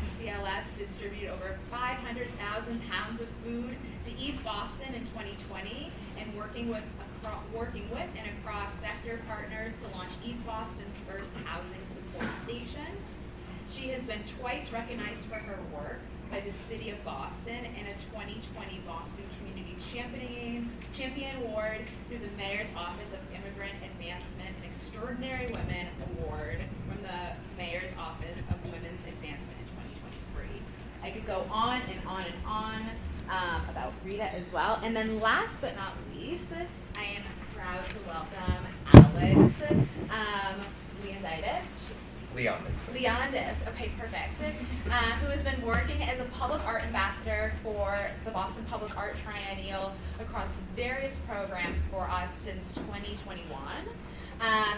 MCLS distributed over 500,000 pounds of food to East Boston in 2020, and working with and across sector partners to launch East Boston's first housing support station. She has been twice recognized for her work by the City of Boston and a 2020 Boston Community Champion Award through the Mayor's Office of Immigrant Advancement and Extraordinary Women Award from the Mayor's Office of Women's Advancement in 2023. I could go on and on and on about Rita as well. And then last but not least, I am proud to welcome Alex Leondis, okay, perfect, who has been working as a public art ambassador for the Boston Public Art Triennial across various programs for us since 2021.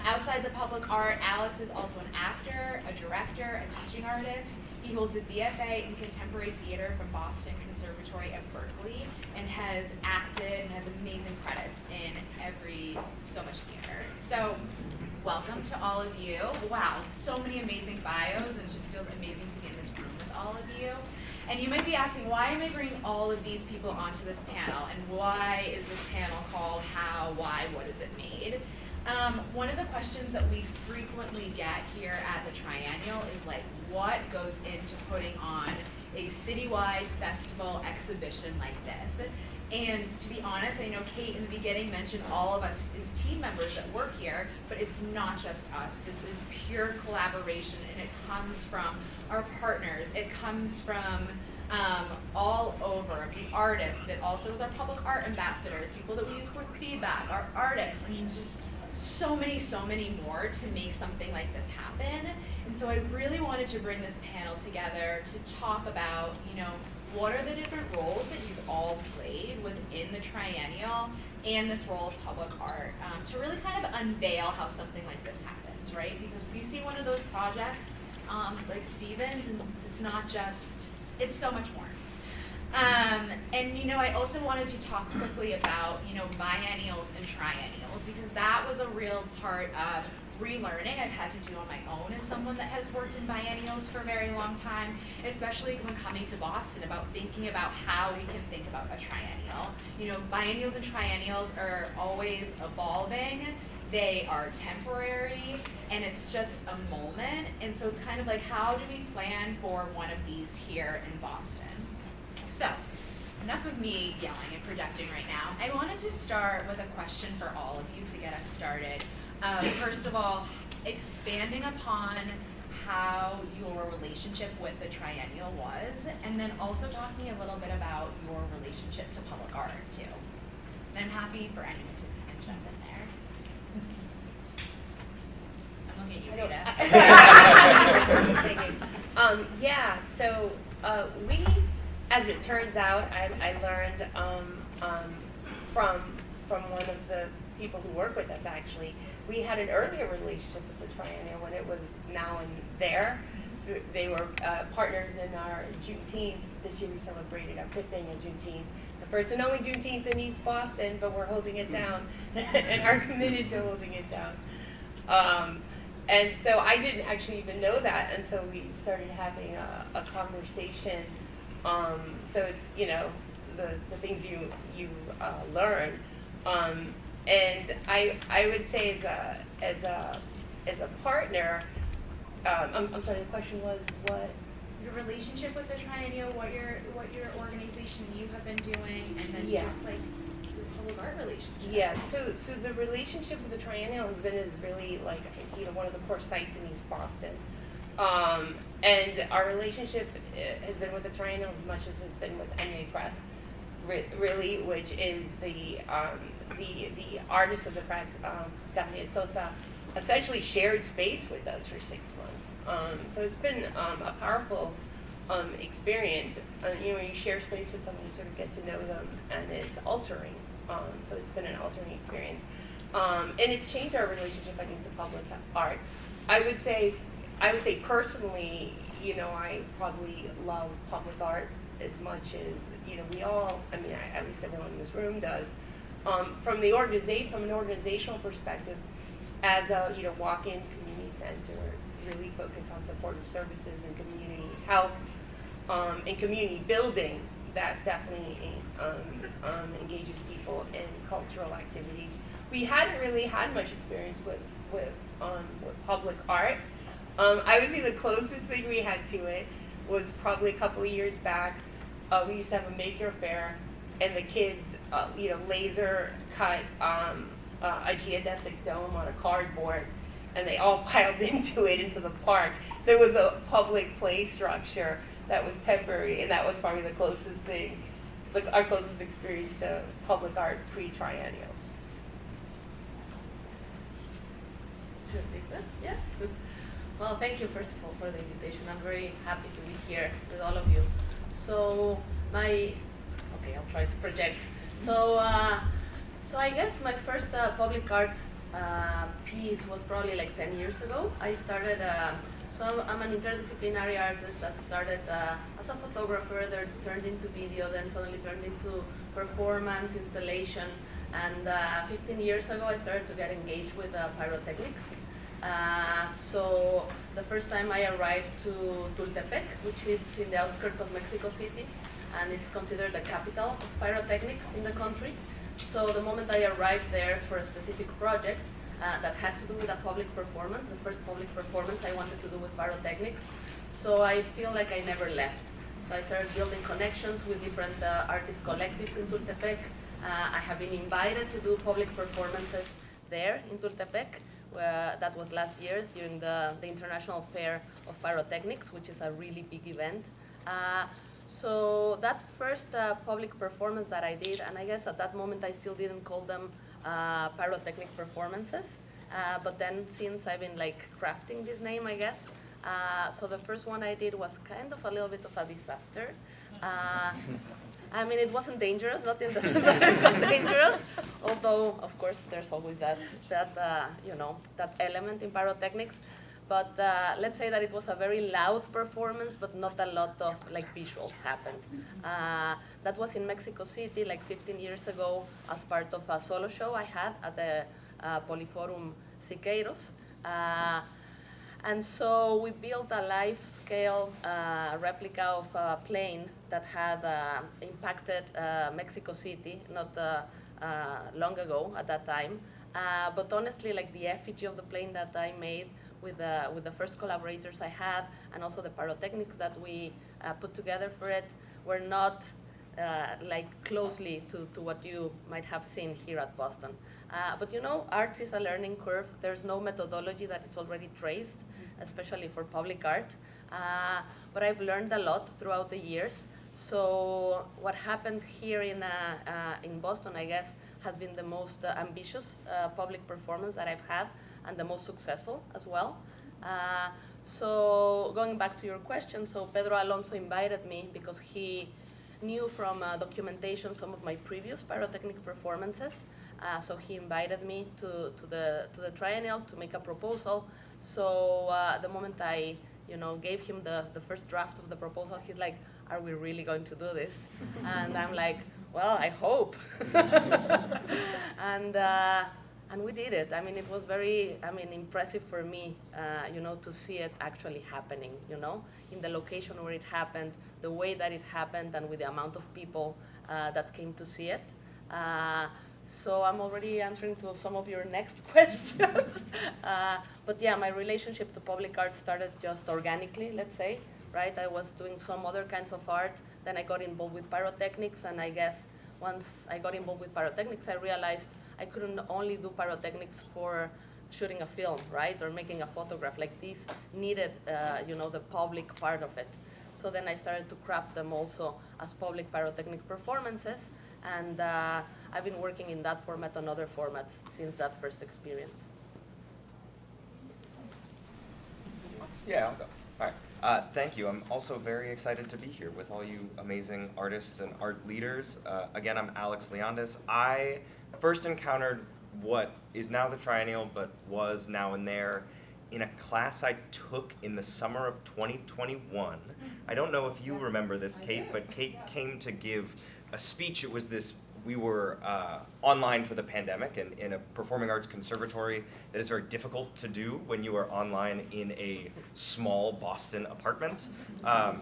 Outside the public art, Alex is also an actor, a director, a teaching artist. He holds a BFA in Contemporary Theater from Boston Conservatory at Berkeley, and has acted and has amazing credits in so much theater. So, welcome to all of you. Wow, so many amazing bios, and it just feels amazing to be in this room with all of you. And you might be asking, why am I bringing all of these people onto this panel, and why is this panel called How, Why, What Is It Made? One of the questions that we frequently get here at the Triennial is like, what goes into putting on a citywide festival exhibition like this? And to be honest, I know Kate in the beginning mentioned all of us as team members that work here, but it's not just us. This is pure collaboration, and it comes from our partners. It comes from all over, the artists. It also is our public art ambassadors, people that we use for feedback, our artists, and just so many more to make something like this happen. And so I really wanted to bring this panel together to talk about, what are the different roles that you've all played within the Triennial and this role of public art, to really kind of unveil how something like this happens, right? Because when you see one of those projects like Stevens, and it's not just, it's so much more. And I also wanted to talk quickly about, biennials and triennials, because that was a real part of relearning I've had to do on my own as someone that has worked in biennials for a very long time, especially when coming to Boston, about thinking about how we can think about a triennial. Biennials and triennials are always evolving. They are temporary, and it's just a moment. And so it's kind of like, how do we plan for one of these here in Boston? So, enough of me yelling and projecting right now. I wanted to start with a question for all of you to get us started. First of all, expanding upon how your relationship with the Triennial was, and then also talking a little bit about your relationship to public art, too. And I'm happy for anyone to kind of jump in there. I'm looking at you, Rita. We, as it turns out, I learned from one of the people who work with us, actually. We had an earlier relationship with the Triennial when it was now and there. they were partners in our Juneteenth. This year we celebrated our 5th annual Juneteenth. The first and only Juneteenth in East Boston, but we're holding it down and are committed to holding it down. And so I didn't actually even know that until we started having a conversation. So it's, you know, the things you learn. And I would say as a partner, I'm sorry, the question was what? Your relationship with the triennial, what your organization you have been doing, and then Yeah. just like your public art relationship. Yeah, so the relationship with the triennial is really like, you know, one of the core sites in East Boston. And our relationship has been with the triennial as much as it's been with NA Press, really, which is the artist of the press, Gabriel Sosa, essentially shared space with us for 6 months. So it's been a powerful experience. You know, you share space with someone, you sort of get to know them, and it's altering. So it's been an altering experience. And it's changed our relationship, I think, to public art. I would say personally, you know, I probably love public art as much as, you know, we all, I mean, at least everyone in this room does. From an organizational perspective, as a, you know, walk-in community center, really focus on supportive services and community help, and community building, that definitely engages people in cultural activities. We hadn't really had much experience with public art. I would say the closest thing we had to it was probably a couple of years back. We used to have a maker fair, and the kids, you know, laser cut a geodesic dome on a cardboard, and they all piled into the park. So it was a public play structure that was temporary, and that was probably the closest thing, our closest experience to public art pre-triennial. Should I take that? Yeah. Well, thank you first of all for the invitation. I'm very happy to be here with all of you. So okay, I'll try to project. So I guess my first public art piece was probably like 10 years ago. I started, so I'm an interdisciplinary artist that started as a photographer, then turned into video, then suddenly turned into performance, installation, and 15 years ago I started to get engaged with pyrotechnics. So the first time I arrived to Tultepec, which is in the outskirts of Mexico City, and it's considered the capital of pyrotechnics in the country. So the moment I arrived there for a specific project that had to do with a public performance, the first public performance I wanted to do with pyrotechnics, so I feel like I never left. So I started building connections with different artist collectives in Tultepec. I have been invited to do public performances there in Tultepec. That was last year during the International Fair of Pyrotechnics, which is a really big event. So that first public performance that I did, and I guess at that moment I still didn't call them pyrotechnic performances, but then since I've been like crafting this name, I guess. So the first one I did was kind of a little bit of a disaster. I mean, it wasn't dangerous, not in the sense that it was dangerous, although, of course, there's always that you know, that element in pyrotechnics. But let's say that it was a very loud performance, but not a lot of like visuals happened. That was in Mexico City, like 15 years ago, as part of a solo show I had at the Poliforum Siqueiros. And so we built a life-scale replica of a plane that had impacted Mexico City not long ago at that time. But honestly, like the effigy of the plane that I made with the first collaborators I had, and also the pyrotechnics that we put together for it, were not like closely to what you might have seen here at Boston. But you know, art is a learning curve. There's no methodology that is already traced, especially for public art. But I've learned a lot throughout the years. So what happened here in Boston, I guess, has been the most ambitious public performance that I've had, and the most successful as well. So going back to your question, so Pedro Alonso invited me because he knew from documentation some of my previous pyrotechnic performances. So he invited me to the triennial to make a proposal. So the moment I gave him the first draft of the proposal. He's like, are we really going to do this? And I'm like, well, I hope. And we did it. I mean, it was very, impressive for me, to see it actually happening, in the location where it happened, the way that it happened, and with the amount of people that came to see it. So I'm already answering to some of your next questions. But yeah, my relationship to public art started just organically, let's say, right? I was doing some other kinds of art, then I got involved with pyrotechnics, and I guess once I got involved with pyrotechnics, I realized I couldn't only do pyrotechnics for shooting a film, right, or making a photograph. Like, these needed, the public part of it. So then I started to craft them also as public pyrotechnic performances, and I've been working in that format and other formats since that first experience. Yeah, I'll go. All right. Thank you. I'm also very excited to be here with all you amazing artists and art leaders. Again, I'm Alex Leondis. I first encountered what is now the Triennial, but was Now and There, in a class I took in the summer of 2021. I don't know if you remember this, Kate, but Kate came to give a speech. It was this, we were online for the pandemic and in a performing arts conservatory that is very difficult to do when you are online in a small Boston apartment.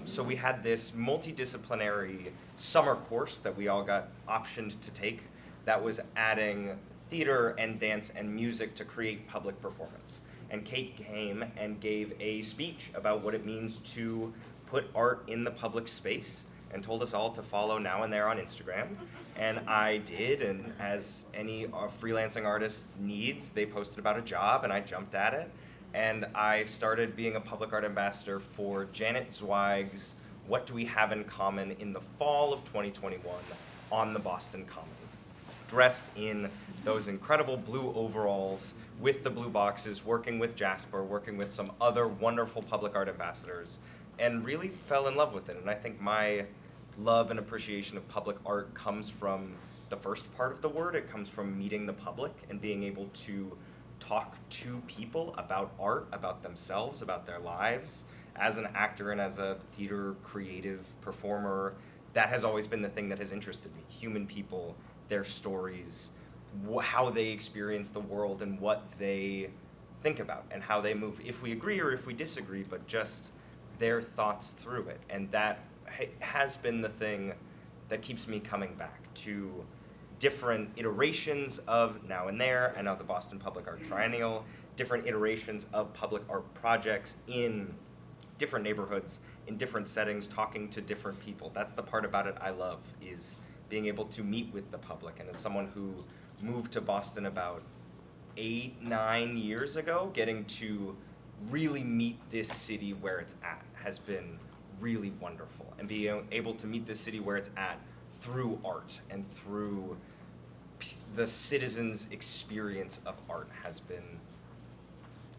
So we had this multidisciplinary summer course that we all got optioned to take that was adding theater and dance and music to create public performance. And Kate came and gave a speech about what it means to put art in the public space and told us all to follow Now and There on Instagram. And I did, and as any freelancing artist needs, they posted about a job and I jumped at it. And I started being a public art ambassador for Janet Zweig's What Do We Have in Common in the fall of 2021 on the Boston Common, dressed in those incredible blue overalls with the blue boxes, working with Jasper, working with some other wonderful public art ambassadors, and really fell in love with it. And I think my love and appreciation of public art comes from the first part of the word. It comes from meeting the public and being able to talk to people about art, about themselves, about their lives. As an actor and as a theater creative performer, that has always been the thing that has interested me. Human people, their stories, how they experience the world and what they think about and how they move, if we agree or if we disagree, but just their thoughts through it. And that has been the thing that keeps me coming back to different iterations of Now and There and now the Boston Public Art Triennial, different iterations of public art projects in different neighborhoods, in different settings, talking to different people. That's the part about it I love, is being able to meet with the public. And as someone who moved to Boston about 8-9 years ago, getting to really meet this city where it's at has been really wonderful. And being able to meet this city where it's at through art and through the citizens' experience of art has been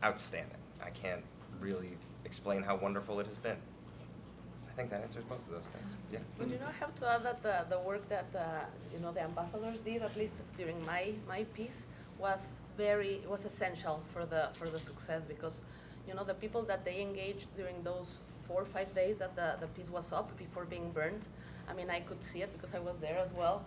outstanding. I can't really explain how wonderful it has been. I think that answers both of those things. Yeah. But I have to add that the work that the ambassadors did, at least during my piece, was essential for the success, because the people that they engaged during those 4 or 5 days that the piece was up before being burned. I mean, I could see it because I was there as well.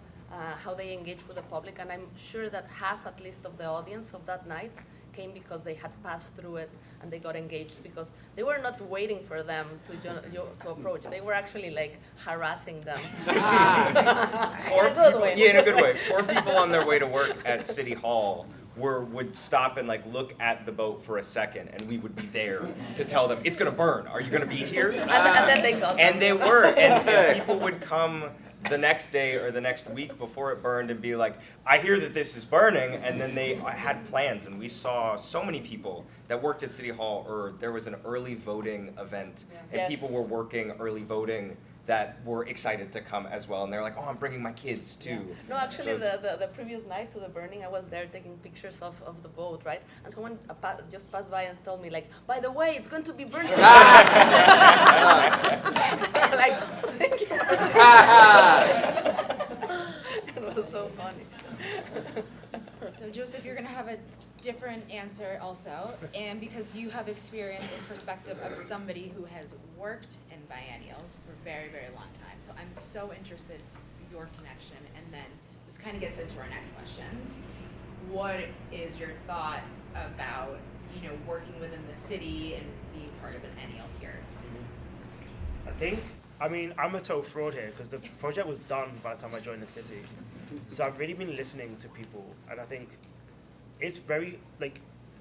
How they engaged with the public, and I'm sure that half at least of the audience of that night came because they had passed through it and they got engaged, because they were not waiting for them to approach. They were actually like harassing them. In a good way. Yeah, in a good way. Poor people on their way to work at City Hall would stop and like look at the boat for a second, and we would be there to tell them it's gonna burn. Are you gonna be here? And then they got. And they were, and people would come the next day or the next week before it burned and be like, I hear that this is burning, and then they had plans, and we saw so many people that worked at City Hall, or there was an early voting event, and Yes. people were working early voting that were excited to come as well, and they're like, oh, I'm bringing my kids too. No, actually, So the previous night to the burning, I was there taking pictures of the boat, right? And someone just passed by and told me, like, by the way, it's going to be burnt. Like, thank you. It was so funny. So Joseph, you're going to have a different answer also, and because you have experience and perspective of somebody who has worked in biennials for a very, very long time. So I'm so interested in your connection, and then this kind of gets into our next questions. What is your thought about, working within the city and being part of an ennial here? I'm a total fraud here because the project was done by the time I joined the city. So I've really been listening to people, and I think it's very,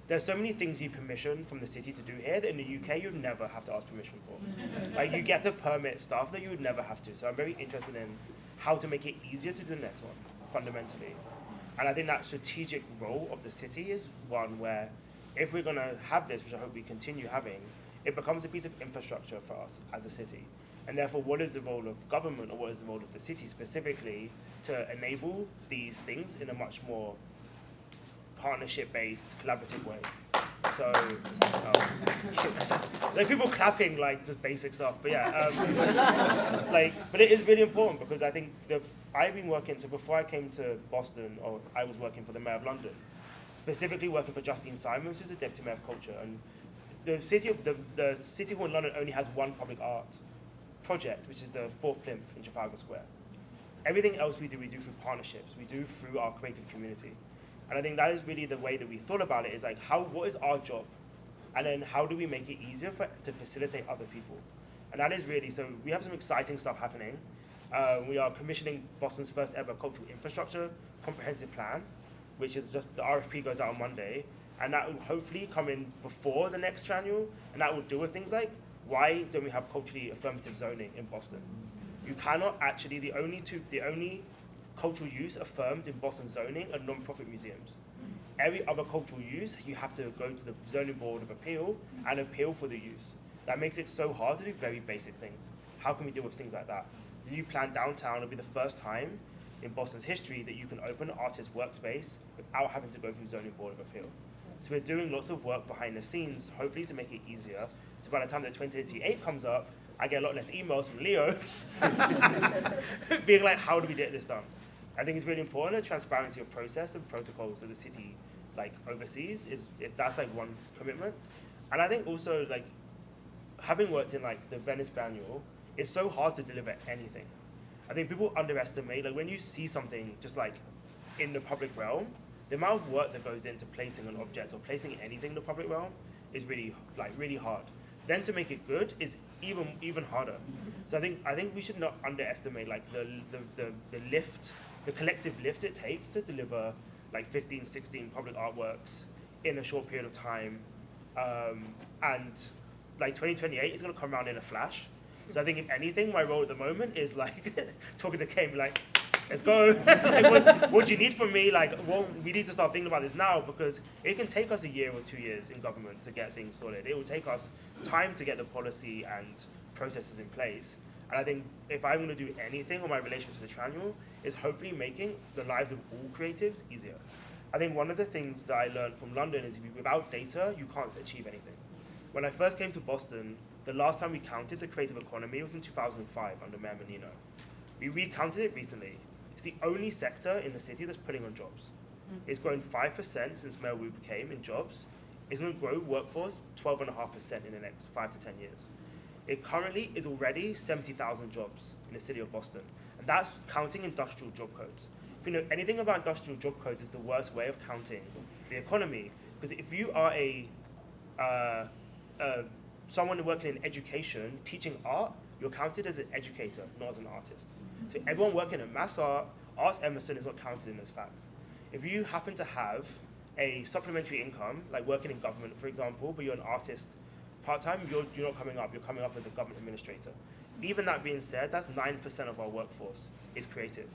there's so many things you permission from the city to do here that in the UK you'd never have to ask permission for. You get to permit stuff that you would never have to. So I'm very interested in how to make it easier to do the next one, fundamentally. And I think that strategic role of the city is one where if we're going to have this, which I hope we continue having, it becomes a piece of infrastructure for us as a city. And therefore, what is the role of government, or what is the role of the city specifically to enable these things in a much more partnership-based, collaborative way? So, people clapping, just basic stuff, but yeah, but it is really important because I think I've been working, so before I came to Boston, or I was working for the Mayor of London, specifically working for Justine Simons, who's the Deputy Mayor of Culture, and the City Hall in London only has one public art project, which is the 4th plinth in Trafalgar Square. Everything else we do through partnerships, we do through our creative community. And I think that is really the way that we thought about it, is what is our job? And then how do we make it easier to facilitate other people? And that is really, so we have some exciting stuff happening. We are commissioning Boston's first ever cultural infrastructure comprehensive plan, which is just, the RFP goes out on Monday, and that will hopefully come in before the next triennial, and that will deal with things like, why don't we have culturally affirmative zoning in Boston? You cannot actually, the only cultural use affirmed in Boston zoning are non-profit museums. Every other cultural use, you have to go to the zoning board of appeal and appeal for the use. That makes it so hard to do very basic things. How can we deal with things like that? The new plan downtown will be the first time in Boston's history that you can open an artist workspace without having to go through zoning board of appeal. So we're doing lots of work behind the scenes, hopefully to make it easier. So by the time the 2028 comes up, I get a lot less emails from Leo being like, how do we get this done? I think it's really important, the transparency of process and protocols that the city oversees that's one commitment. And I think also having worked in the Venice Biennial, it's so hard to deliver anything. I think people underestimate, when you see something just in the public realm, the amount of work that goes into placing an object or placing anything in the public realm is really really hard. Then to make it good is even harder. So I think we should not underestimate the lift, the collective lift it takes to deliver 15, 16 public artworks in a short period of time. And 2028 is going to come around in a flash. So I think if anything, my role at the moment is talking to Kate, let's go. What do you need from me? We need to start thinking about this now, because it can take us a year or 2 years in government to get things sorted. It will take us time to get the policy and processes in place. And I think if I'm going to do anything on my relations to the triennial, is hopefully making the lives of all creatives easier. I think one of the things that I learned from London is without data, you can't achieve anything. When I first came to Boston, the last time we counted the creative economy was in 2005 under Mayor Menino. We recounted it recently. It's the only sector in the city that's putting on jobs. It's grown 5% since Mayor Wu came in jobs. It's going to grow workforce 12.5% in the next 5 to 10 years. It currently is already 70,000 jobs in the city of Boston. And that's counting industrial job codes. If you know anything about industrial job codes, it's the worst way of counting the economy. Because if you are someone working in education, teaching art, you're counted as an educator, not as an artist. So everyone working in mass art, Arts Emerson is not counted in those facts. If you happen to have a supplementary income, like working in government, for example, but you're an artist part-time, you're not coming up, you're coming up as a government administrator. Even that being said, that's 9% of our workforce is creative.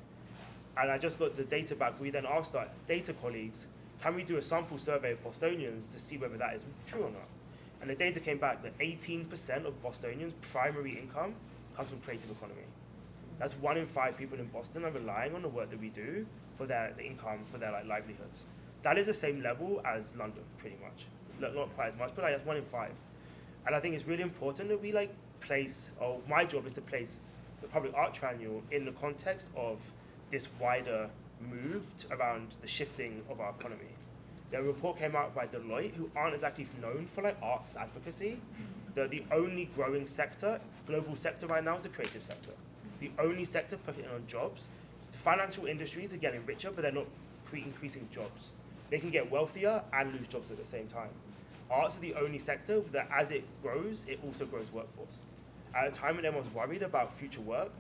And I just got the data back. We then asked our data colleagues, can we do a sample survey of Bostonians to see whether that is true or not? And the data came back that 18% of Bostonians' primary income comes from creative economy. That's 1 in 5 people in Boston are relying on the work that we do for their income, for their livelihoods. That is the same level as London, pretty much. Not quite as much, but that's 1 in 5. And I think it's really important that we place, or my job is to place the Public Art Triennial in the context of this wider moved around the shifting of our economy. A report came out by Deloitte, who aren't exactly known for like arts advocacy. The only growing sector, global sector right now is the creative sector. The only sector putting on jobs. The financial industries are getting richer, but they're not increasing jobs. They can get wealthier and lose jobs at the same time. Arts are the only sector that as it grows, it also grows workforce. At a time when everyone's worried about future work,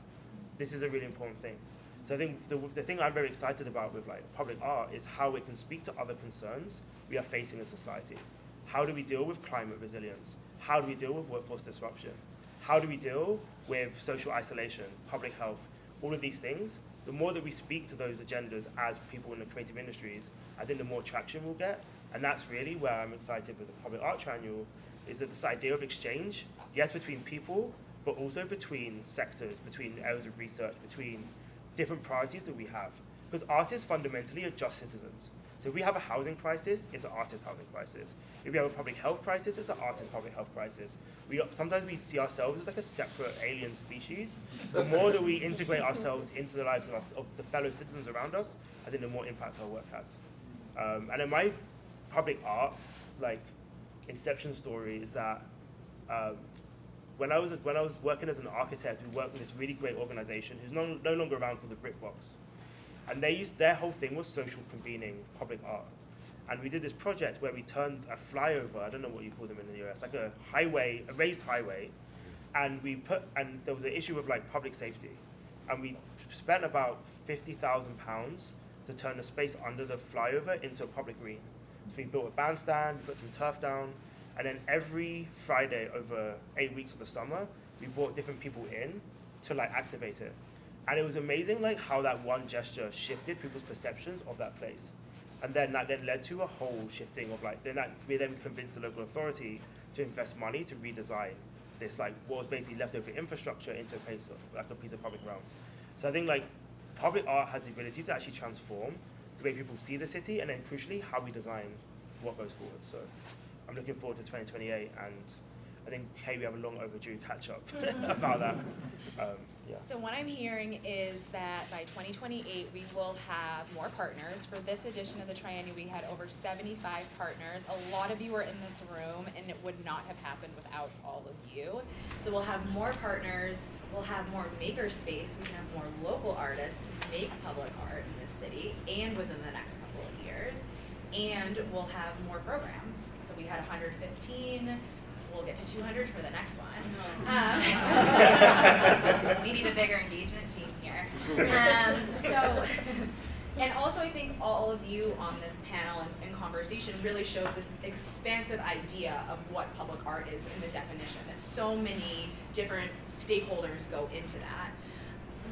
this is a really important thing. So I think the thing I'm very excited about with like public art is how it can speak to other concerns we are facing as society. How do we deal with climate resilience? How do we deal with workforce disruption? How do we deal with social isolation, public health, all of these things? The more that we speak to those agendas as people in the creative industries, I think the more traction we'll get. And that's really where I'm excited with the Public Art Triennial, is that this idea of exchange, yes, between people, but also between sectors, between areas of research, between different priorities that we have. Because artists fundamentally are just citizens. So if we have a housing crisis, it's an artist housing crisis. If we have a public health crisis, it's an artist public health crisis. Sometimes we see ourselves as like a separate alien species. The more that we integrate ourselves into the lives of the fellow citizens around us, I think the more impact our work has. And in my public art, like, inception story is that when I was working as an architect, we worked with this really great organization who's no longer around, called the BrickBox. And their whole thing was social convening public art. And we did this project where we turned a flyover, I don't know what you call them in the US, like a raised highway, and there was an issue of like public safety. And we spent about £50,000 to turn the space under the flyover into a public green. So we built a bandstand, put some turf down, and then every Friday over 8 weeks of the summer, we brought different people in to like activate it. And it was amazing like how that one gesture shifted people's perceptions of that place. And then that then led to a whole shifting of like, we then convinced the local authority to invest money to redesign this like what was basically leftover infrastructure into a piece of public realm. So I think like public art has the ability to actually transform the way people see the city, and then crucially how we design what goes forward. So I'm looking forward to 2028, and I think, hey, we have a long overdue catch up about that. Yeah. So what I'm hearing is that by 2028, we will have more partners. For this edition of the Triennial, we had over 75 partners. A lot of you are in this room, and it would not have happened without all of you. So we'll have more partners, we'll have more maker space, we can have more local artists to make public art in this city and within the next couple of years. And we'll have more programs. So we had 115. We'll get to 200 for the next one. We need a bigger engagement team here. And also I think all of you on this panel and conversation really shows this expansive idea of what public art is in the definition, that so many different stakeholders go into that.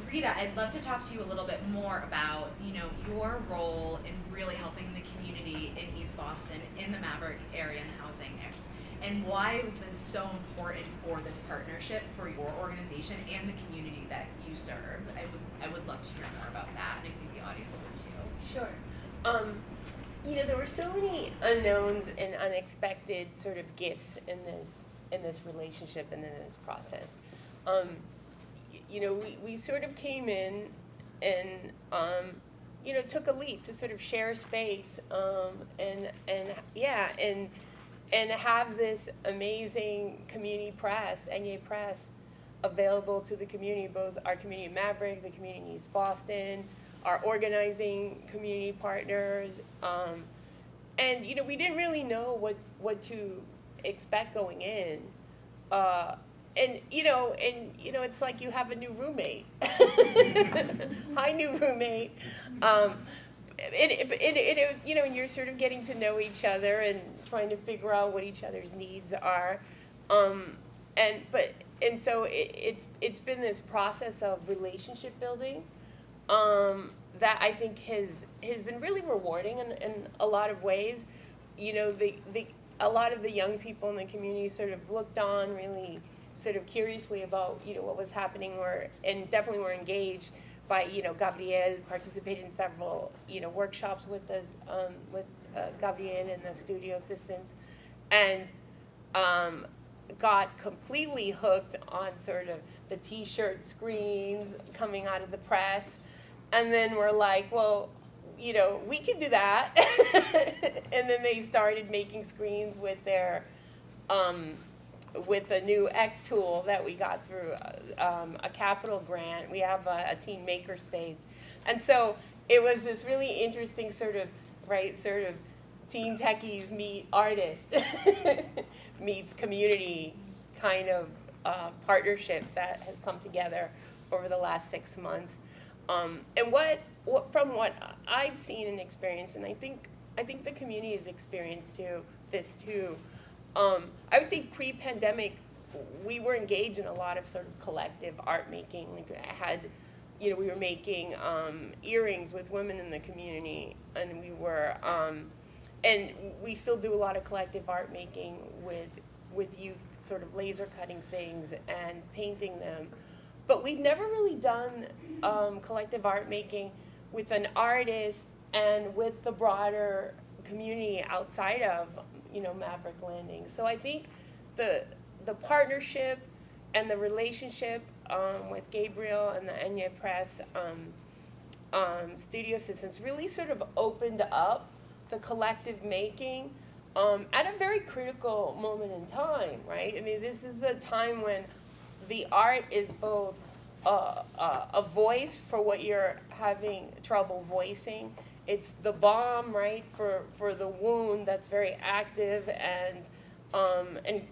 Rita, I'd love to talk to you a little bit more about, your role in really helping the community in East Boston, in the Maverick area and the housing area, and why it has been so important for this partnership for your organization and the community that you serve. I would love to hear more about that, and I think the audience would too. Sure. There were so many unknowns and unexpected sort of gifts in this relationship and in this process. We sort of came in and took a leap to sort of share space and have this amazing community press, NYA Press, available to the community, both our community in Maverick, the community in East Boston, our organizing community partners. And we didn't really know what to expect going in. It's like you have a new roommate. Hi, new roommate. And you're sort of getting to know each other and trying to figure out what each other's needs are. So it's been this process of relationship building that I think has been really rewarding in a lot of ways. A lot of the young people in the community sort of looked on really sort of curiously about what was happening, and definitely were engaged by Gabrielle, participated in several workshops with Gabrielle and the studio assistants, and got completely hooked on sort of the T-shirt screens coming out of the press, and then we're like, well, we can do that. And then they started making screens with their, with a new X tool that we got through a capital grant. We have a teen maker space. And so it was this really interesting sort of teen techies meet artists meets community kind of partnership that has come together over the last 6 months. And what from what I've seen and experienced, and I think the community has experienced this too. I would say pre-pandemic, we were engaged in a lot of sort of collective art making. Like I had, we were making earrings with women in the community, and we were, and we still do a lot of collective art making with youth, sort of laser cutting things and painting them. But we've never really done collective art making with an artist and with the broader community outside of, Maverick Landing. So I think the partnership and the relationship with Gabriel and the Enya Press studio assistants really sort of opened up the collective making at a very critical moment in time, right? I mean, this is a time when the art is both a voice for what you're having trouble voicing. It's the balm, right, for the wound that's very active, and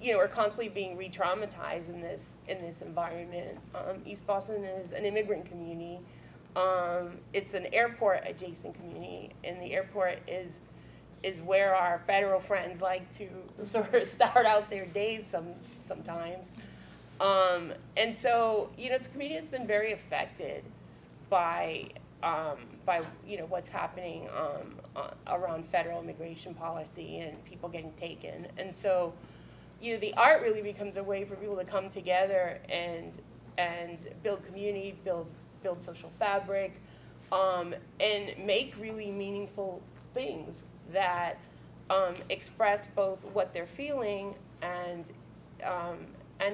we're constantly being re-traumatized in this environment. East Boston is an immigrant community. It's an airport adjacent community, and the airport is where our federal friends like to sort of start out their days sometimes. And so, it's a community that's been very affected by what's happening around federal immigration policy and people getting taken. And so, the art really becomes a way for people to come together and build community, build social fabric, and make really meaningful things that express both what they're feeling and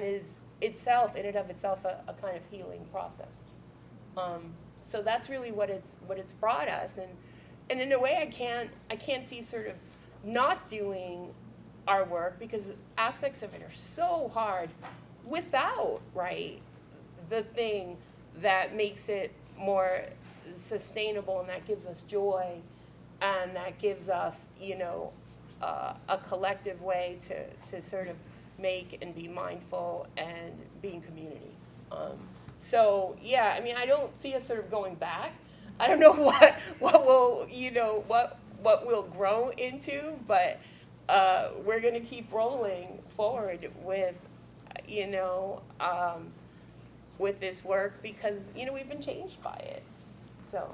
is itself, in and of itself, a kind of healing process. So that's really what it's brought us, and in a way I can't see sort of not doing our work, because aspects of it are so hard without, right, the thing that makes it more sustainable and that gives us joy and that gives us, a collective way to sort of make and be mindful and be in community. So yeah, I mean, I don't see us sort of going back. I don't know what will, what we'll grow into, but we're gonna keep rolling forward with, with this work, because, we've been changed by it. So,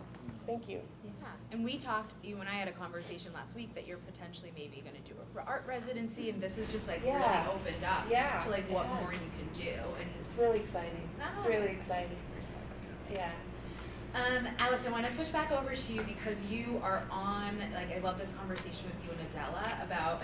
thank you. Yeah, and we talked, you and I had a conversation last week that you're potentially maybe going to do a art residency, and this is just like really opened up to like what more you can do. And it's really exciting. It's really exciting. Yeah. Alex, I want to switch back over to you, because you are on, like, I love this conversation with you and Adela about,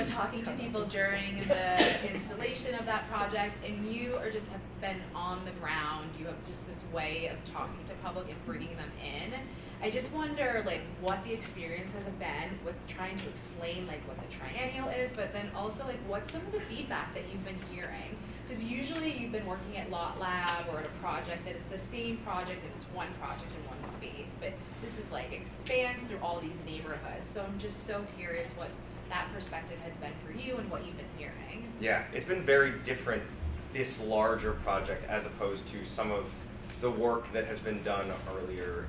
talking to people during the installation of that project, and you are just have been on the ground. You have just this way of talking to public and bringing them in. I just wonder, like, what the experience has been with trying to explain, like, what the triennial is, but then also, like, what's some of the feedback that you've been hearing? Because usually you've been working at Lot Lab or at a project that it's the same project and it's one project in one space, but this is like expands through all these neighborhoods. So I'm just so curious what that perspective has been for you and what you've been hearing. Yeah, it's been very different, this larger project, as opposed to some of the work that has been done earlier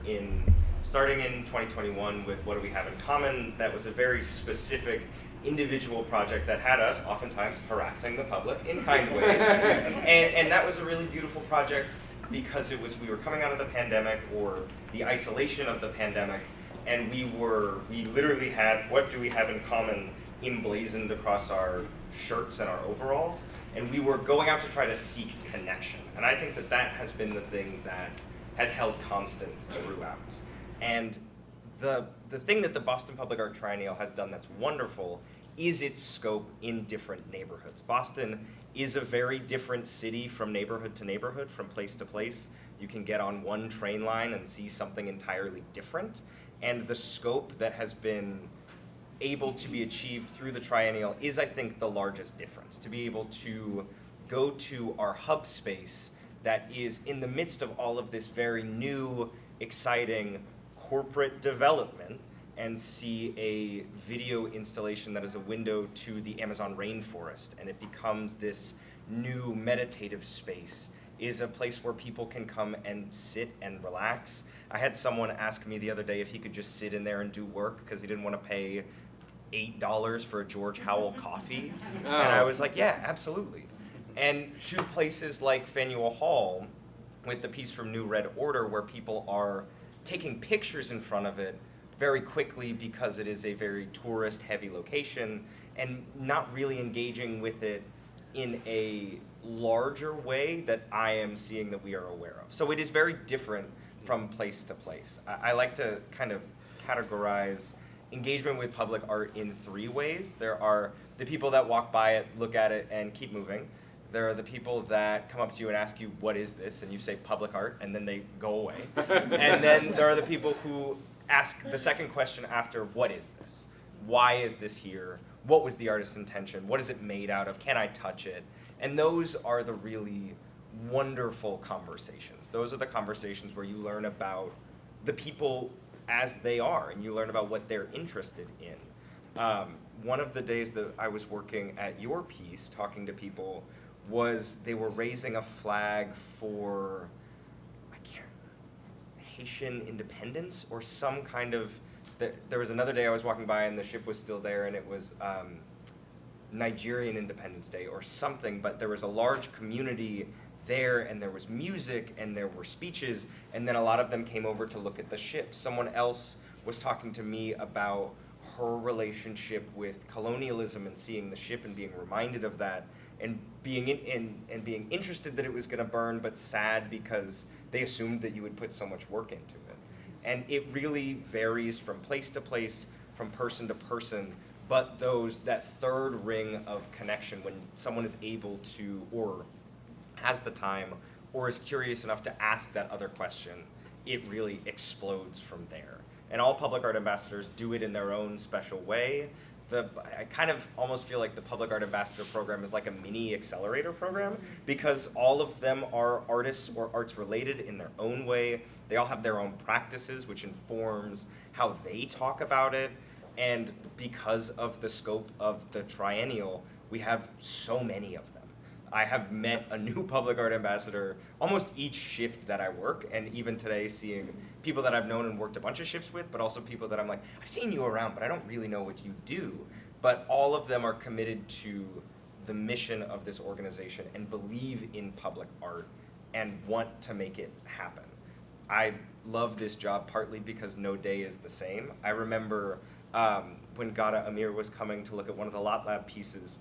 starting in 2021 with What Do We Have in Common. That was a very specific individual project that had us oftentimes harassing the public in kind ways. and that was a really beautiful project, because we were coming out of the pandemic, or the isolation of the pandemic, and we literally had What Do We Have in Common emblazoned across our shirts and our overalls, and we were going out to try to seek connection. And I think that has been the thing that has held constant throughout. And the thing that the Boston Public Art Triennial has done that's wonderful is its scope in different neighborhoods. Boston is a very different city from neighborhood to neighborhood, from place to place. You can get on one train line and see something entirely different. And the scope that has been able to be achieved through the triennial is, I think, the largest difference. To be able to go to our hub space that is in the midst of all of this very new, exciting corporate development and see a video installation that is a window to the Amazon rainforest, and it becomes this new meditative space, is a place where people can come and sit and relax. I had someone ask me the other day if he could just sit in there and do work because he didn't want to pay $8 for a George Howell coffee. And I was like, yeah, absolutely. And to places like Faneuil Hall, with the piece from New Red Order, where people are taking pictures in front of it very quickly because it is a very tourist-heavy location, and not really engaging with it in a larger way that I am seeing that we are aware of. So it is very different from place to place. I like to kind of categorize engagement with public art in three ways. There are the people that walk by it, look at it, and keep moving. There are the people that come up to you and ask you, what is this? And you say public art, and then they go away. And then there are the people who ask the second question after, what is this? Why is this here? What was the artist's intention? What is it made out of? Can I touch it? And those are the really wonderful conversations. Those are the conversations where you learn about the people as they are, and you learn about what they're interested in. One of the days that I was working at your piece, talking to people, was they were raising a flag for, Haitian independence or some kind of, there was another day I was walking by and the ship was still there, and it was Nigerian Independence Day or something, but there was a large community there, and there was music and there were speeches, and then a lot of them came over to look at the ship. Someone else was talking to me about her relationship with colonialism and seeing the ship and being reminded of that, and being being interested that it was going to burn, but sad because they assumed that you would put so much work into it. And it really varies from place to place, from person to person, but that third ring of connection, when someone is able to, or has the time, or is curious enough to ask that other question, it really explodes from there. And all public art ambassadors do it in their own special way. I kind of almost feel like the Public Art Ambassador program is like a mini accelerator program, because all of them are artists or arts related in their own way. They all have their own practices, which informs how they talk about it. And because of the scope of the triennial, we have so many of them. I have met a new public art ambassador almost each shift that I work, and even today seeing people that I've known and worked a bunch of shifts with, but also people that I'm like, I've seen you around, but I don't really know what you do. But all of them are committed to the mission of this organization and believe in public art and want to make it happen. I love this job partly because no day is the same. I remember when Gada Amir was coming to look at one of the Lot Lab pieces,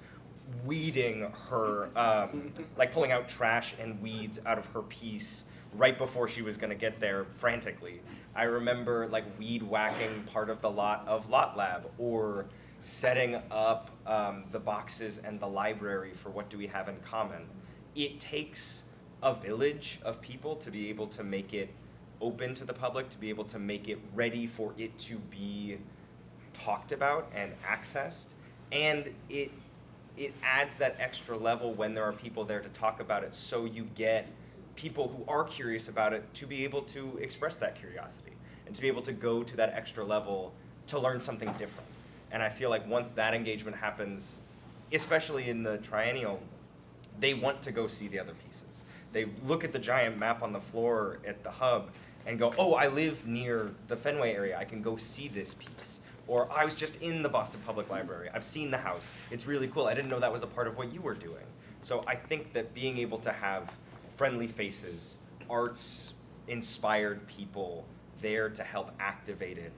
weeding her, like pulling out trash and weeds out of her piece right before she was gonna get there frantically. I remember like weed whacking part of the lot of Lot Lab, or setting up the boxes and the library for what do we have in common. It takes a village of people to be able to make it open to the public, to be able to make it ready for it to be talked about and accessed, and it adds that extra level when there are people there to talk about it, so you get people who are curious about it to be able to express that curiosity and to be able to go to that extra level to learn something different. And I feel like once that engagement happens, especially in the triennial, they want to go see the other pieces. They look at the giant map on the floor at the hub and go, oh, I live near the Fenway area, I can go see this piece. Or I was just in the Boston Public Library, I've seen the house, it's really cool, I didn't know that was a part of what you were doing. So I think that being able to have friendly faces, arts-inspired people there to help activate it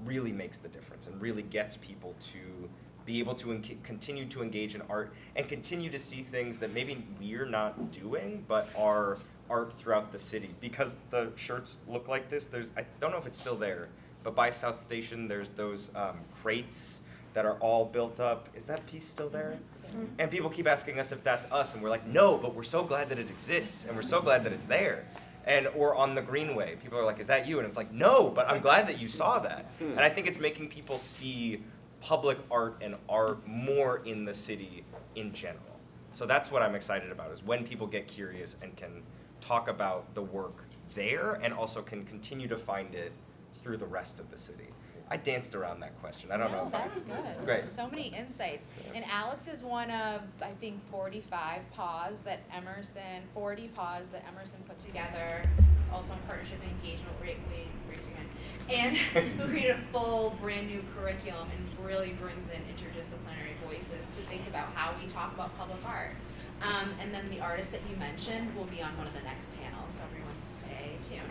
really makes the difference and really gets people to be able to continue to engage in art and continue to see things that maybe we're not doing but are art throughout the city. Because the shirts look like this, I don't know if it's still there, but by South Station there's those crates that are all built up. Is that piece still there? Mm-hmm. And people keep asking us if that's us, and we're like, no, but we're so glad that it exists, and we're so glad that it's there. or on the Greenway. People are like, is that you? And it's like, no, but I'm glad that you saw that. And I think it's making people see public art and art more in the city in general. So that's what I'm excited about, is when people get curious and can talk about the work there and also can continue to find it through the rest of the city. I danced around that question. I don't know if That's good. Great. So many insights. And Alex is one of, I think, 45 paws that Emerson, 40 paws that Emerson put together. It's also in partnership and engagement with and who created a full brand new curriculum and really brings in interdisciplinary voices to think about how we talk about public art. And then the artist that you mentioned will be on one of the next panels, so everyone stay tuned.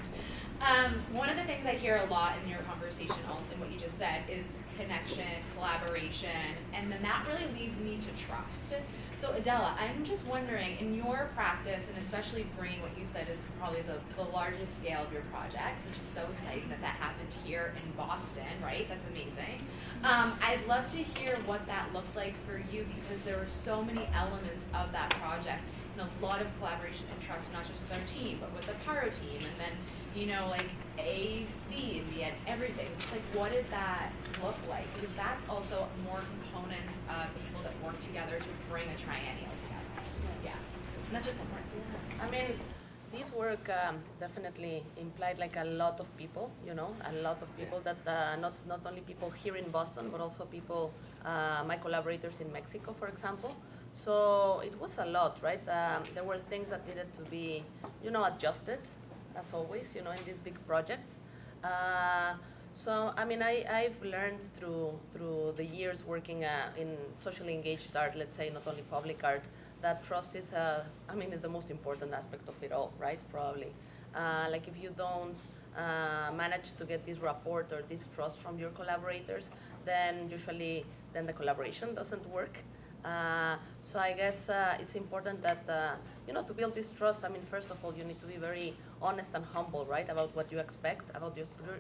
One of the things I hear a lot in your conversation, in what you just said, is connection, collaboration, and then that really leads me to trust. So Adela, I'm just wondering, in your practice, and especially bringing what you said is probably the largest scale of your project, which is so exciting that that happened here in Boston, right? That's amazing. I'd love to hear what that looked like for you, because there were so many elements of that project, and a lot of collaboration and trust, not just with our team, but with the Paro team, and then, you know, like A, B, and we had everything. Just like, what did that look like? Because that's also more components of people that work together to bring a triennial together. Yeah, and that's just one part. I mean, this work definitely implied like a lot of people, you know, a lot of people that not only people here in Boston, but also people, my collaborators in Mexico, for example. So it was a lot, right? There were things that needed to be, you know, adjusted, as always, you know, in these big projects. So, I mean, I've learned through the years working in socially engaged art, let's say, not only public art, that trust is, is the most important aspect of it all, right? Probably. Like if you don't manage to get this rapport or this trust from your collaborators, then usually the collaboration doesn't work. So I guess it's important that, to build this trust, I mean, first of all, you need to be very honest and humble, right, about what you expect, about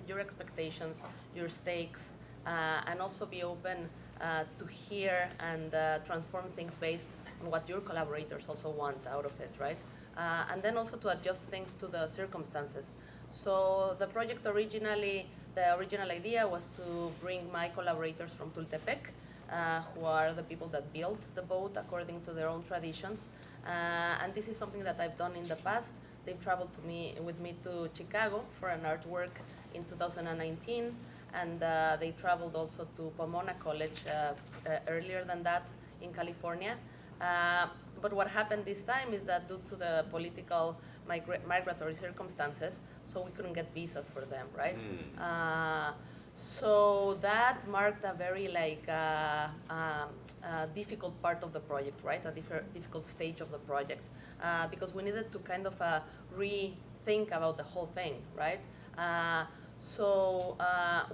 your expectations, your stakes, and also be open to hear and transform things based on what your collaborators also want out of it, right? And then also to adjust things to the circumstances. So the project originally, the original idea was to bring my collaborators from Tultepec, who are the people that built the boat according to their own traditions. And this is something that I've done in the past. They've traveled with me to Chicago for an artwork in 2019, and they traveled also to Pomona College earlier than that in California. But what happened this time is that due to the political migratory circumstances, so we couldn't get visas for them, right? So that marked a very difficult part of the project, right? A difficult stage of the project, because we needed to kind of rethink about the whole thing, right? So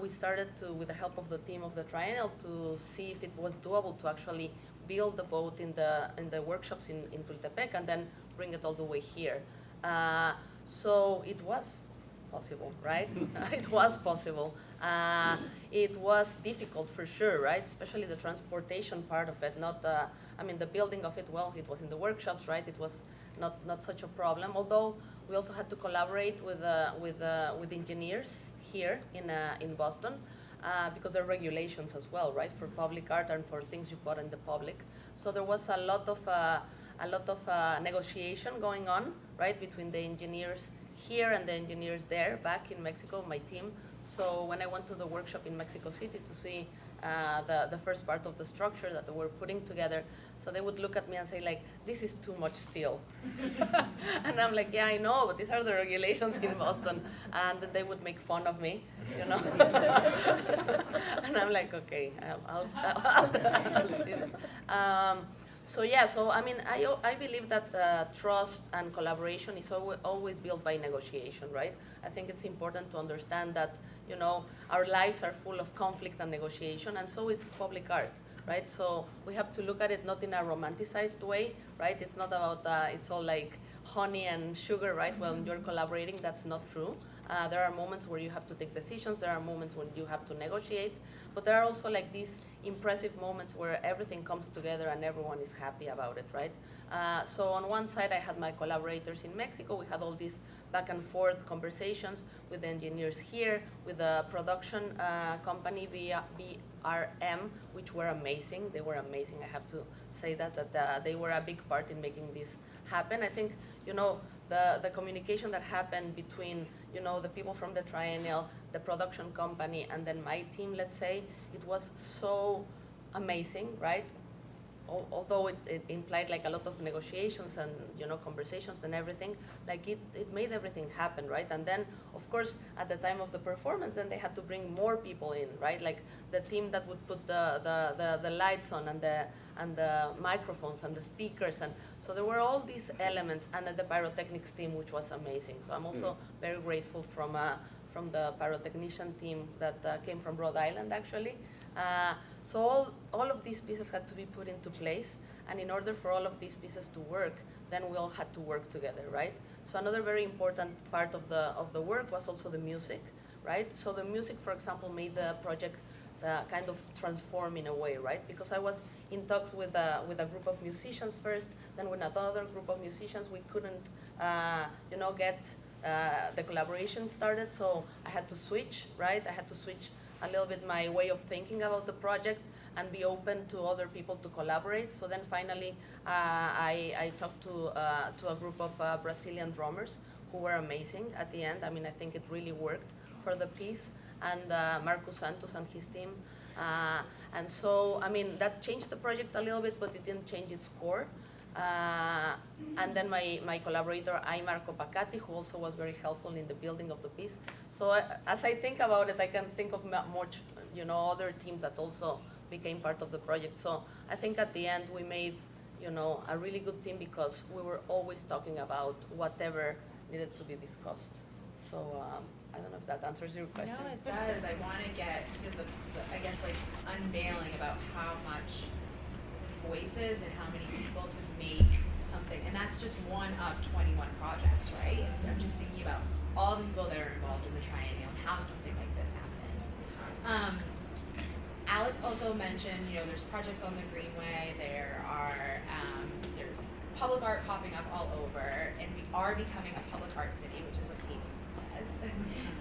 we started to, with the help of the team of the Triennial, to see if it was doable to actually build the boat in the workshops in Tultepec and then bring it all the way here. So it was possible, right? It was possible. It was difficult for sure, right? Especially the transportation part of it. Not, the building of it. Well, it was in the workshops, right? It was not such a problem. Although we also had to collaborate with engineers here in Boston, because there are regulations as well, right? For public art and for things you put in the public. So there was a lot of negotiation going on, right, between the engineers here and the engineers there, back in Mexico, my team. So when I went to the workshop in Mexico City to see the first part of the structure that they were putting together, so they would look at me and say, like, this is too much steel. And I'm like, yeah, I know, but these are the regulations in Boston. And then they would make fun of me, you know. And I'm like, okay, I'll see this. So yeah, I believe that trust and collaboration is always built by negotiation, right? I think it's important to understand that, our lives are full of conflict and negotiation, and so is public art, right? So we have to look at it not in a romanticized way, right? It's not about, it's all like honey and sugar, right? When you're collaborating, that's not true. There are moments where you have to take decisions. There are moments when you have to negotiate. But there are also like these impressive moments where everything comes together and everyone is happy about it, right? So on one side, I had my collaborators in Mexico. We had all these back and forth conversations with the engineers here, with the production company BRM, which were amazing. They were amazing. I have to say that they were a big part in making this happen. I think, you know, the communication that happened between, you know, the people from the Triennial, the production company, and then my team, let's say, it was so amazing, right? Although it implied like a lot of negotiations and, you know, conversations and everything, like it made everything happen, right? And then, of course, at the time of the performance, then they had to bring more people in, right? Like the team that would put the lights on and the microphones and the speakers, and so there were all these elements, and then the pyrotechnics team, which was amazing. So I'm also very grateful from the pyrotechnician team that came from Rhode Island, actually. So all of these pieces had to be put into place, and in order for all of these pieces to work, then we all had to work together, right? So another very important part of the work was also the music, right? So the music, for example, made the project kind of transform in a way, right? Because I was in talks with a group of musicians first, then with another group of musicians, we couldn't, you know, get the collaboration started, so I had to switch, right? I had to switch a little bit my way of thinking about the project and be open to other people to collaborate. So then finally, I talked to a group of Brazilian drummers who were amazing at the end. I mean, I think it really worked for the piece. And Marcos Santos and his team. And so, I mean, that changed the project a little bit, but it didn't change its core. And then my collaborator, Aymar Copacati, who also was very helpful in the building of the piece. So as I think about it, I can think of more, you know, other teams that also became part of the project. So I think at the end we made, you know, a really good team because we were always talking about whatever needed to be discussed. So I don't know if that answers your question. No, it does. I want to get to the I guess, like unveiling about how much voices and how many people to make something, and that's just one of 21 projects, right? And I'm just thinking about all the people that are involved in the Triennial and how something like this happens. Alex also mentioned, you know, there's projects on the Greenway, there's public art popping up all over, and we are becoming a public art city, which is what Kate says.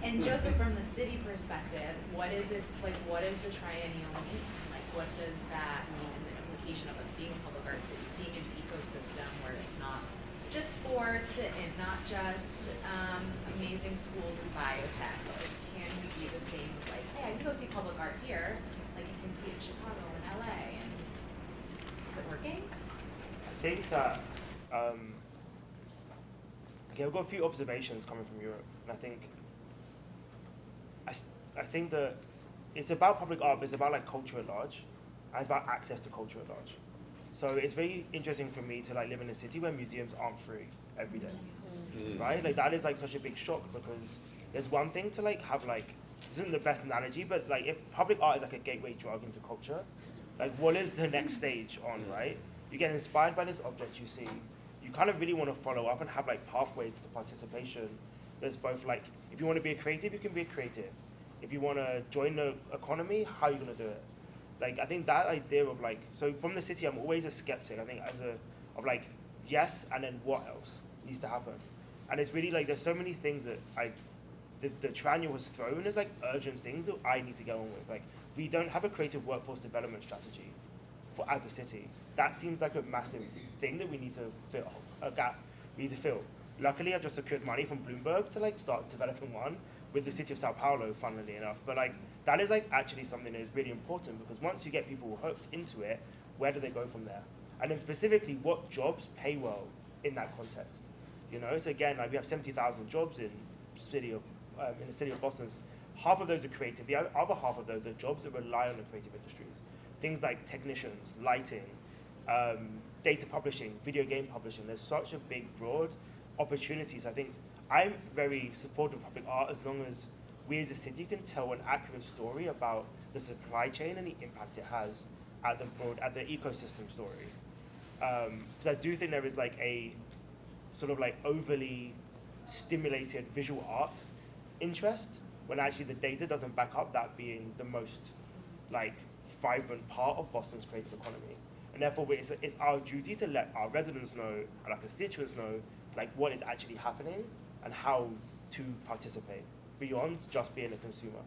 And Joseph, from the city perspective, what is this, like, what does the Triennial mean? Like, what does that mean in the implication of us being a public art city, being an ecosystem where it's not just sports and not just amazing schools and biotech, but like, can we be the same, like, hey, I can go see public art here, like you can see it in Chicago and LA, and is it working? I think that, okay, I've got a few observations coming from Europe, and I think that it's about public art, but it's about like culture at large, and it's about access to culture at large. So it's very interesting for me to like live in a city where museums aren't free every day, right? Like that is like such a big shock because there's one thing to like have like, this isn't the best analogy, but like if public art is like a gateway drug into culture, like what is the next stage on, right? You get inspired by this object you see, you kind of really want to follow up and have like pathways to participation. There's both like, if you want to be a creative, you can be a creative. If you want to join the economy, how are you going to do it? Like, I think that idea of like, so from the city, I'm always a skeptic, I think, of like, yes, and then what else needs to happen? And it's really like, there's so many things that the Triennial has thrown as like urgent things that I need to get on with. Like, we don't have a creative workforce development strategy as a city. That seems like a massive thing that we need to fill, a gap we need to fill. Luckily, I've just secured money from Bloomberg to like start developing one with the city of Sao Paulo, funnily enough. But like, that is like actually something that is really important because once you get people hooked into it, where do they go from there? And then specifically, what jobs pay well in that context? You know, so again, like we have 70,000 jobs in the city of Boston. Half of those are creative. The other half of those are jobs that rely on the creative industries. Things like technicians, lighting, data publishing, video game publishing. There's such a big, broad opportunities. I think I'm very supportive of public art as long as we as a city can tell an accurate story about the supply chain and the impact it has at the ecosystem story. Because I do think there is like a sort of like overly stimulated visual art interest when actually the data doesn't back up that being the most like vibrant part of Boston's creative economy. And therefore, it's our duty to let our residents know and our constituents know like what is actually happening and how to participate beyond just being a consumer.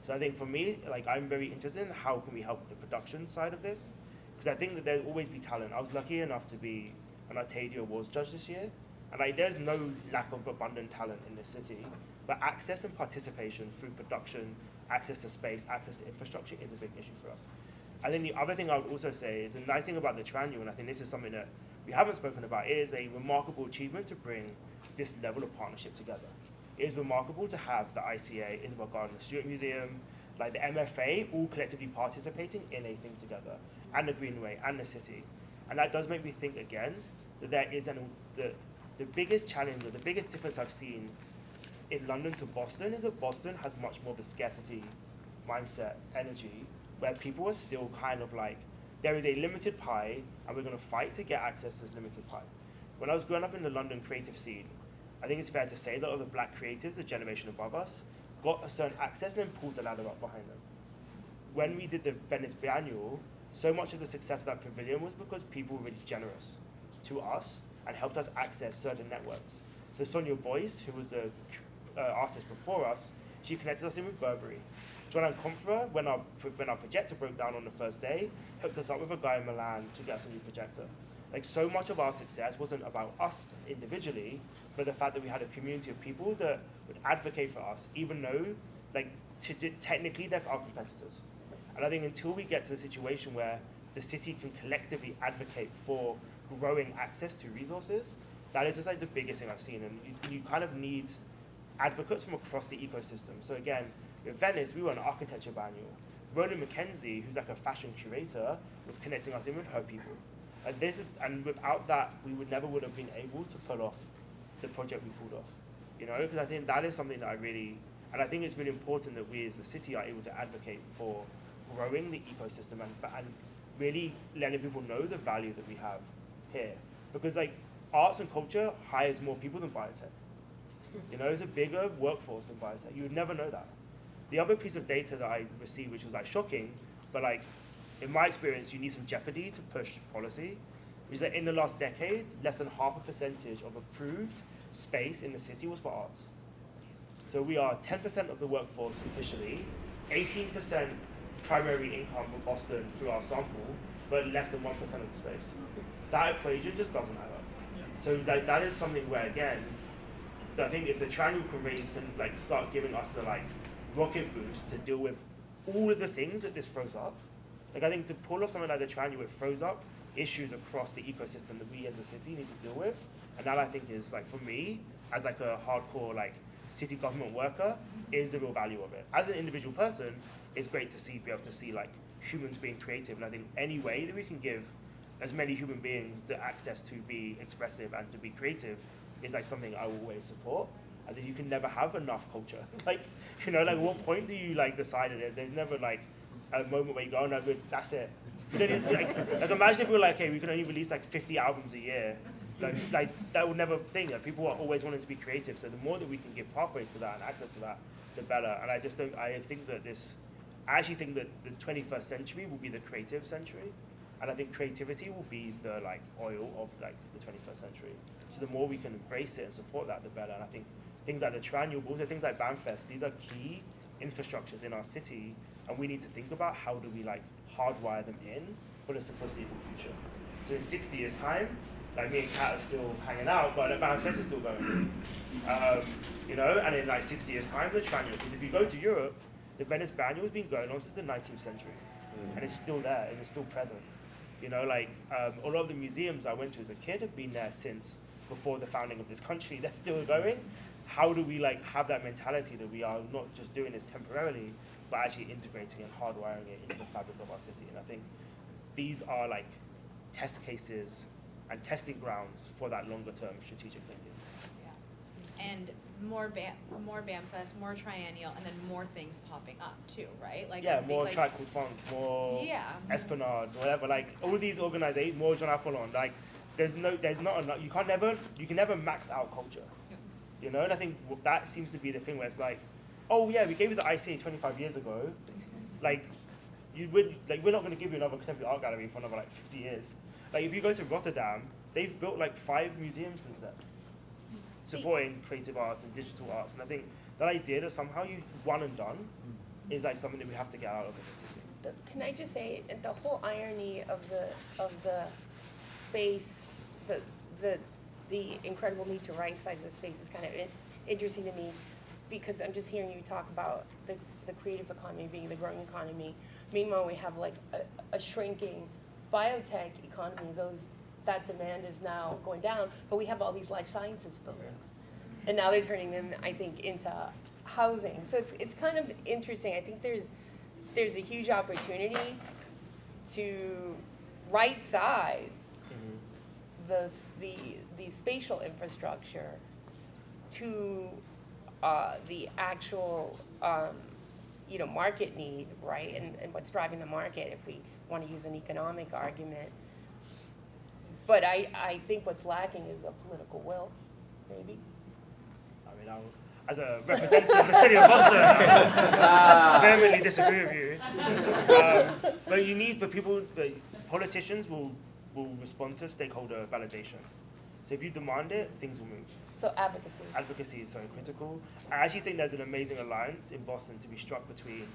So I think for me, like I'm very interested in how can we help the production side of this, because I think that there'll always be talent. I was lucky enough to be an Artadia Awards judge this year, and like there's no lack of abundant talent in this city, but access and participation through production, access to space, access to infrastructure is a big issue for us. I think the other thing I would also say is the nice thing about the Triennial, and I think this is something that we haven't spoken about, it is a remarkable achievement to bring this level of partnership together. It is remarkable to have the ICA, Isabel Gardner Stewart Museum, like the MFA, all collectively participating in a thing together, and the Greenway, and the city. And that does make me think again that there is the biggest challenge, or the biggest difference I've seen in London to Boston is that Boston has much more of a scarcity mindset, energy, where people are still kind of like, there is a limited pie, and we're gonna fight to get access to this limited pie. When I was growing up in the London creative scene, I think it's fair to say that other black creatives, the generation above us, got a certain access and then pulled the ladder up behind them. When we did the Venice Biennial, so much of the success of that pavilion was because people were really generous to us and helped us access certain networks. So Sonia Boyce, who was the artist before us, she connected us in with Burberry. Joanne Comfort, when our projector broke down on the first day, hooked us up with a guy in Milan to get us a new projector. Like, so much of our success wasn't about us individually, but the fact that we had a community of people that would advocate for us, even though, like, technically they're our competitors. And I think until we get to the situation where the city can collectively advocate for growing access to resources, that is just like the biggest thing I've seen. And you kind of need advocates from across the ecosystem. So again, with Venice, we were an architecture biennial. Ronan McKenzie, who's like a fashion curator, was connecting us in with her people. And without that, we would never have been able to pull off the project we pulled off. You know, because I think that is something that I think it's really important that we as a city are able to advocate for growing the ecosystem and really letting people know the value that we have here. Because like arts and culture hires more people than biotech. You know, it's a bigger workforce than biotech. You would never know that. The other piece of data that I received, which was like shocking, but like in my experience, you need some jeopardy to push policy, is that in the last decade, less than 0.5% of approved space in the city was for arts. So we are 10% of the workforce officially, 18% primary income for Boston through our sample, but less than 1% of the space. That equation just doesn't add up. So that is something where, again, I think if the Triennial can like start giving us the like rocket boost to deal with all of the things that this throws up, like I think to pull off something like the Triennial, it throws up issues across the ecosystem that we as a city need to deal with. And that I think is like, for me, as like a hardcore like city government worker, is the real value of it. As an individual person, it's great to be able to see like humans being creative. And I think any way that we can give as many human beings the access to be expressive and to be creative is like something I will always support. And that you can never have enough culture. Like, you know, like what point do you like decide it? There's never like a moment where you go, oh no, good, that's it. Like imagine if we were like, okay, we can only release like 50 albums a year. Like that would never think. Like, people are always wanting to be creative. So the more that we can give pathways to that and access to that, the better. And I actually think that the 21st century will be the creative century. And I think creativity will be the like oil of like the 21st century. So the more we can embrace it and support that, the better. And I think things like the Triennial, but also things like BAMFest, these are key infrastructures in our city, and we need to think about how do we like hardwire them in for the foreseeable future. So in 60 years' time, like me and Kat are still hanging out, but the BAMFest is still going. You know, and in like 60 years' time, the Triennial, because if you go to Europe, the Venice Biennial has been going on since the 19th century, and it's still there, and it's still present. You know, like a lot of the museums I went to as a kid have been there since before the founding of this country. They're still going. How do we like have that mentality that we are not just doing this temporarily, but actually integrating and hardwiring it into the fabric of our city? And I think these are like test cases and testing grounds for that longer term strategic thinking. Yeah. And more BAMs, more Triennial, and then more things popping up too, right? Like yeah, more Tribe Called Funk, more Esplanade, whatever. Like all these organizations, more John Apollon. Like there's not enough. You can never max out culture. you know? And I think that seems to be the thing where it's like, oh yeah, we gave you the ICA 25 years ago. Like, we're not going to give you another contemporary art gallery for another like 50 years. Like, if you go to Rotterdam, they've built like 5 museums since then, supporting creative arts and digital arts. And I think that idea that somehow you one and done is like something that we have to get out of the city. Can I just say, the whole irony of the space, the incredible need to right-size the space is kind of interesting to me, because I'm just hearing you talk about the creative economy being the growing economy. Meanwhile, we have like a shrinking biotech economy. That demand is now going down, but we have all these life sciences buildings, and now they're turning them, I think, into housing. So it's kind of interesting. I think there's a huge opportunity to right-size the spatial infrastructure to the actual market need, right? And what's driving the market, if we want to use an economic argument. But I think what's lacking is a political will, maybe. I mean, as a representative of the city of Boston, I vehemently disagree with you. But politicians will respond to stakeholder validation. So if you demand it, things will move. So advocacy. Advocacy is so critical. I actually think there's an amazing alliance in Boston to be struck between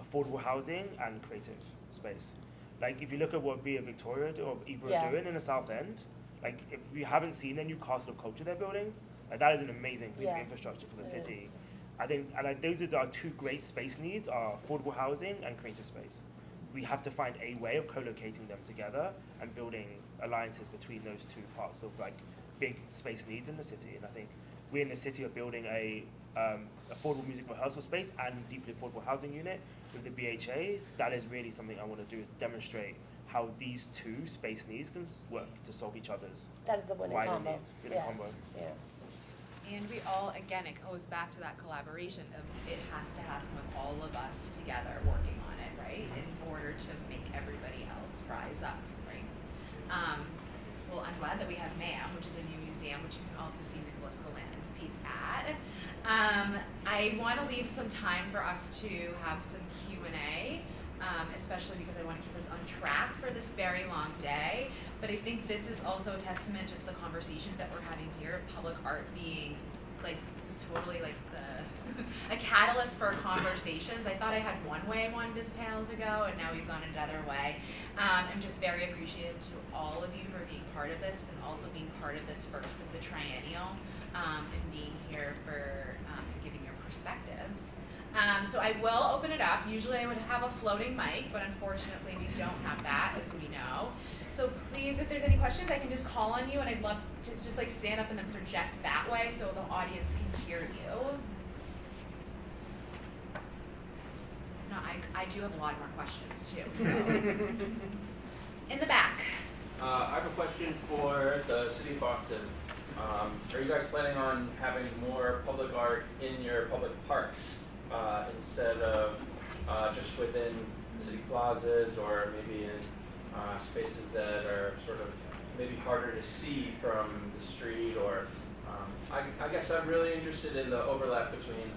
affordable housing and creative space. Like, if you look at what Via Victoria or Ibra are doing in the South End, like, if you haven't seen the new castle of culture they're building, like, that is an amazing piece of infrastructure for the city. I think, and those are our 2 great space needs, are affordable housing and creative space. We have to find a way of co-locating them together and building alliances between those 2 parts of like big space needs in the city. And I think we in the city are building a affordable music rehearsal space and deeply affordable housing unit with the BHA. That is really something I want to do, is demonstrate how these 2 space needs can work to solve each other's that is a winning wider combo. needs. Combo. Yeah. And we all, again, it goes back to that collaboration of it has to happen with all of us together working on it, right? In order to make everybody else rise up, right? Well, I'm glad that we have MAM, which is a new museum, which you can also see Nicholas Galan's piece at. I want to leave some time for us to have some Q&A, especially because I want to keep us on track for this very long day. But I think this is also a testament, just the conversations that we're having here, public art being, like, this is totally like a catalyst for conversations. I thought I had one way I wanted this panel to go, and now we've gone another way. I'm just very appreciative to all of you for being part of this, and also being part of this first of the triennial, and being here for giving your perspectives. So I will open it up. Usually I would have a floating mic, but unfortunately we don't have that, as we know. So please, if there's any questions, I can just call on you, and I'd love to just like stand up and then project that way so the audience can hear you. No, I do have a lot more questions too. So. In the back. I have a question for the City of Boston. Are you guys planning on having more public art in your public parks instead of just within city plazas, or maybe in spaces that are sort of maybe harder to see from the street? Or I guess I'm really interested in the overlap between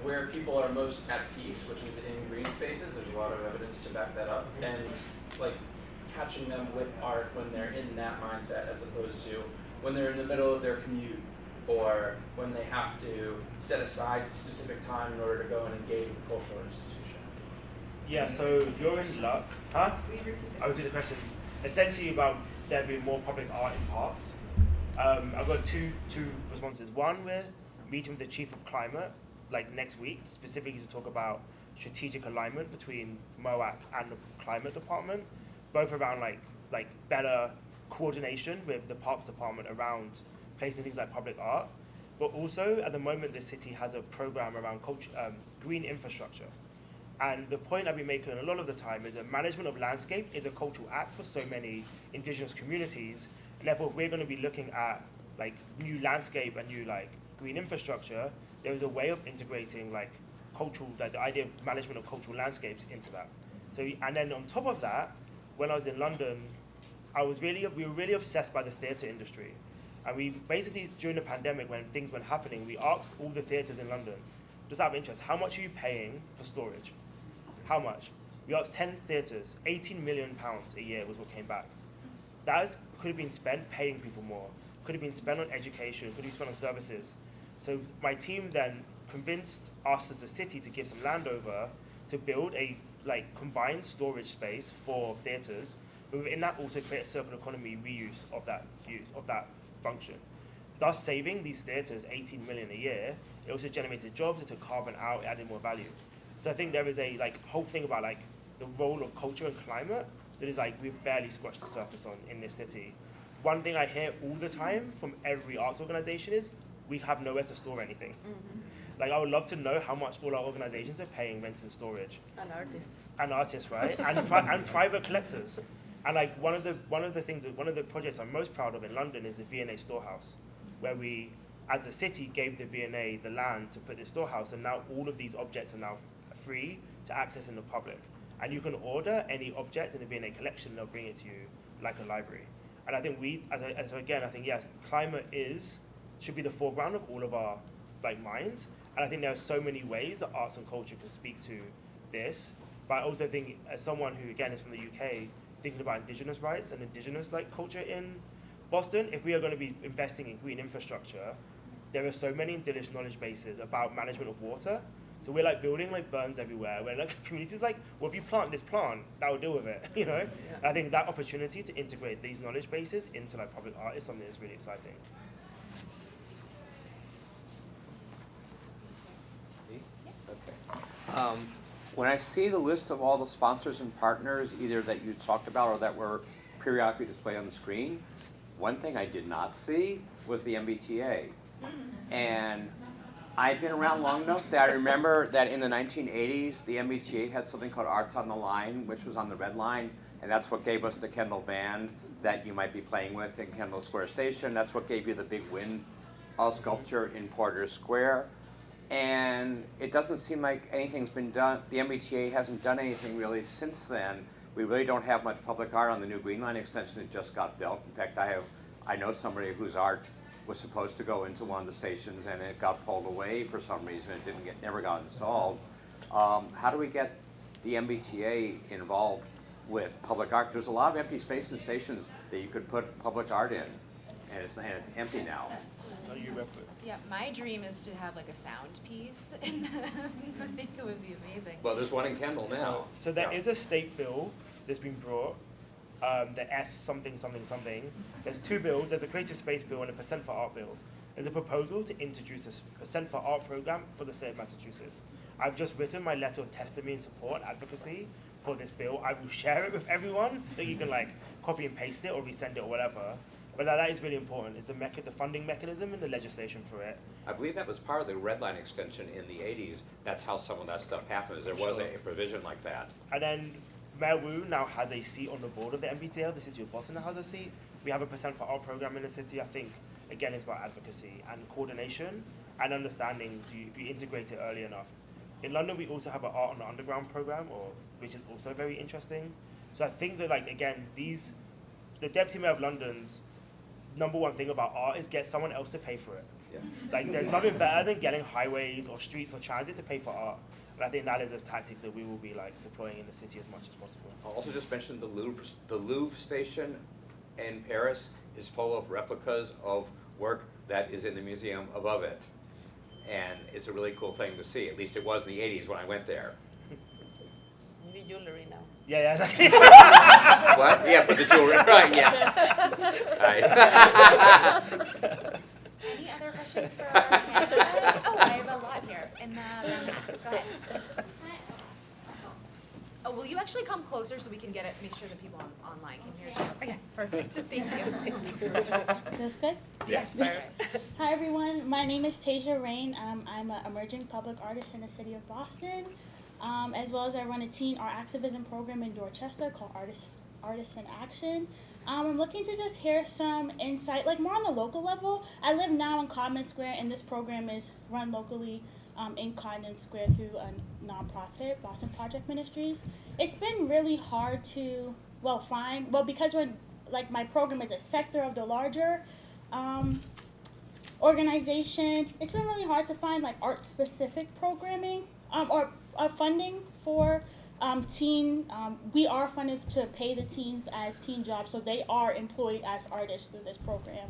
where people are most at peace, which is in green spaces. There's a lot of evidence to back that up, and like catching them with art when they're in that mindset, as opposed to when they're in the middle of their commute, or when they have to set aside specific time in order to go and engage with a cultural institution. Yeah, so you're in luck. Huh? I'll repeat the question. Essentially about there being more public art in parks. I've got two responses. One, we're meeting with the Chief of Climate, like next week, specifically to talk about strategic alignment between MOAC and the Climate Department, both around like better coordination with the Parks Department around placing things like public art. But also, at the moment, the city has a program around green infrastructure. And the point that we make a lot of the time is that management of landscape is a cultural act for so many indigenous communities. And therefore, we're going to be looking at like new landscape and new like green infrastructure. There is a way of integrating like cultural, like the idea of management of cultural landscapes into that. So, and then on top of that, when I was in London, we were really obsessed by the theatre industry. And we basically, during the pandemic, when things were happening, we asked all the theatres in London, just out of interest, how much are you paying for storage? How much? We asked 10 theatres, £18 million a year was what came back. That could have been spent paying people more, could have been spent on education, could have been spent on services. So my team then convinced us as a city to give some land over to build a combined storage space for theatres, but within that also create a circular economy reuse of that function, thus saving these theatres 18 million a year. It also generated jobs, it took carbon out, it added more value. So I think there is a whole thing about the role of culture and climate that is we've barely scratched the surface on in this city. One thing I hear all the time from every arts organization is we have nowhere to store anything. Mm-hmm. I would love to know how much all our organizations are paying rent and storage. And artists. And artists, right? and private collectors. And one of the projects I'm most proud of in London is the V&A Storehouse, where we, as a city, gave the V&A the land to put this storehouse, and now all of these objects are now free to access in the public. And you can order any object in the V&A collection, and they'll bring it to you like a library. And I think I think yes, climate should be the foreground of all of our minds. And I think there are so many ways that arts and culture can speak to this. But I also think, as someone who again is from the UK, thinking about indigenous rights and indigenous culture in Boston, if we are going to be investing in green infrastructure, there are so many indigenous knowledge bases about management of water. So we're building burns everywhere, where communities well, if you plant this plant, that will deal with it, you know? Yeah. And I think that opportunity to integrate these knowledge bases into public art is something that's really exciting. Okay. When I see the list of all the sponsors and partners, either that you talked about or that were periodically displayed on the screen, one thing I did not see was the MBTA. And I've been around long enough that I remember that in the 1980s, the MBTA had something called Arts on the Line, which was on the Red Line, and that's what gave us the Kendall Band that you might be playing with in Kendall Square Station. That's what gave you the big wind sculpture in Porter Square. And it doesn't seem like anything's been done. The MBTA hasn't done anything really since then. We really don't have much public art on the new Green Line extension that just got built. In fact, I know somebody whose art was supposed to go into one of the stations and it got pulled away for some reason. It never got installed. How do we get the MBTA involved with public art? There's a lot of empty space in stations that you could put public art in, and it's empty now. Yeah, my dream is to have a sound piece, and I think it would be amazing. Well, there's one in Kendall now. So there is a state bill that's been brought, the S something something something. There's two bills. There's a creative space bill and a percent for art bill. There's a proposal to introduce a percent for art program for the state of Massachusetts. I've just written my letter of testimony and support advocacy for this bill. I will share it with everyone, so you can copy and paste it or resend it or whatever. But that is really important. It's the funding mechanism and the legislation for it. I believe that was part of the Red Line extension in the 80s. That's how some of that stuff happens. There was a provision like that. And then Mayor Wu now has a seat on the board of the MBTA. The city of Boston now has a seat. We have a percent for art program in the city. I think, again, it's about advocacy and coordination and understanding if you integrate it early enough. In London, we also have an Art on the Underground program, which is also very interesting. So I think that, again, the Deputy Mayor of London's number one thing about art is get someone else to pay for it. Yeah. There's nothing better than getting highways or streets or transit to pay for art. And I think that is a tactic that we will be deploying in the city as much as possible. I'll also just mention the Louvre station in Paris is full of replicas of work that is in the museum above it. And it's a really cool thing to see. At least it was in the 80s when I went there. Maybe jewelry now. Yeah, exactly. What? Yeah, put the jewelry, right, yeah. Right. Any other questions for our panelists? Oh, I have a lot here. And go ahead. Oh, will you actually come closer so we can make sure the people online can hear you? Okay, perfect. Thank you. Is this good? Yes, perfect. Hi, everyone. My name is Tasia Rain. I'm an emerging public artist in the city of Boston, as well as I run a teen art activism program in Dorchester called Artists in Action. I'm looking to just hear some insight, more on the local level. I live now in Common Square, and this program is run locally in Common Square through a nonprofit, Boston Project Ministries. It's been really hard to, find, because my program is a sector of the larger organization, it's been really hard to find like art-specific programming or funding for teen. We are funded to pay the teens as teen jobs, so they are employed as artists through this program.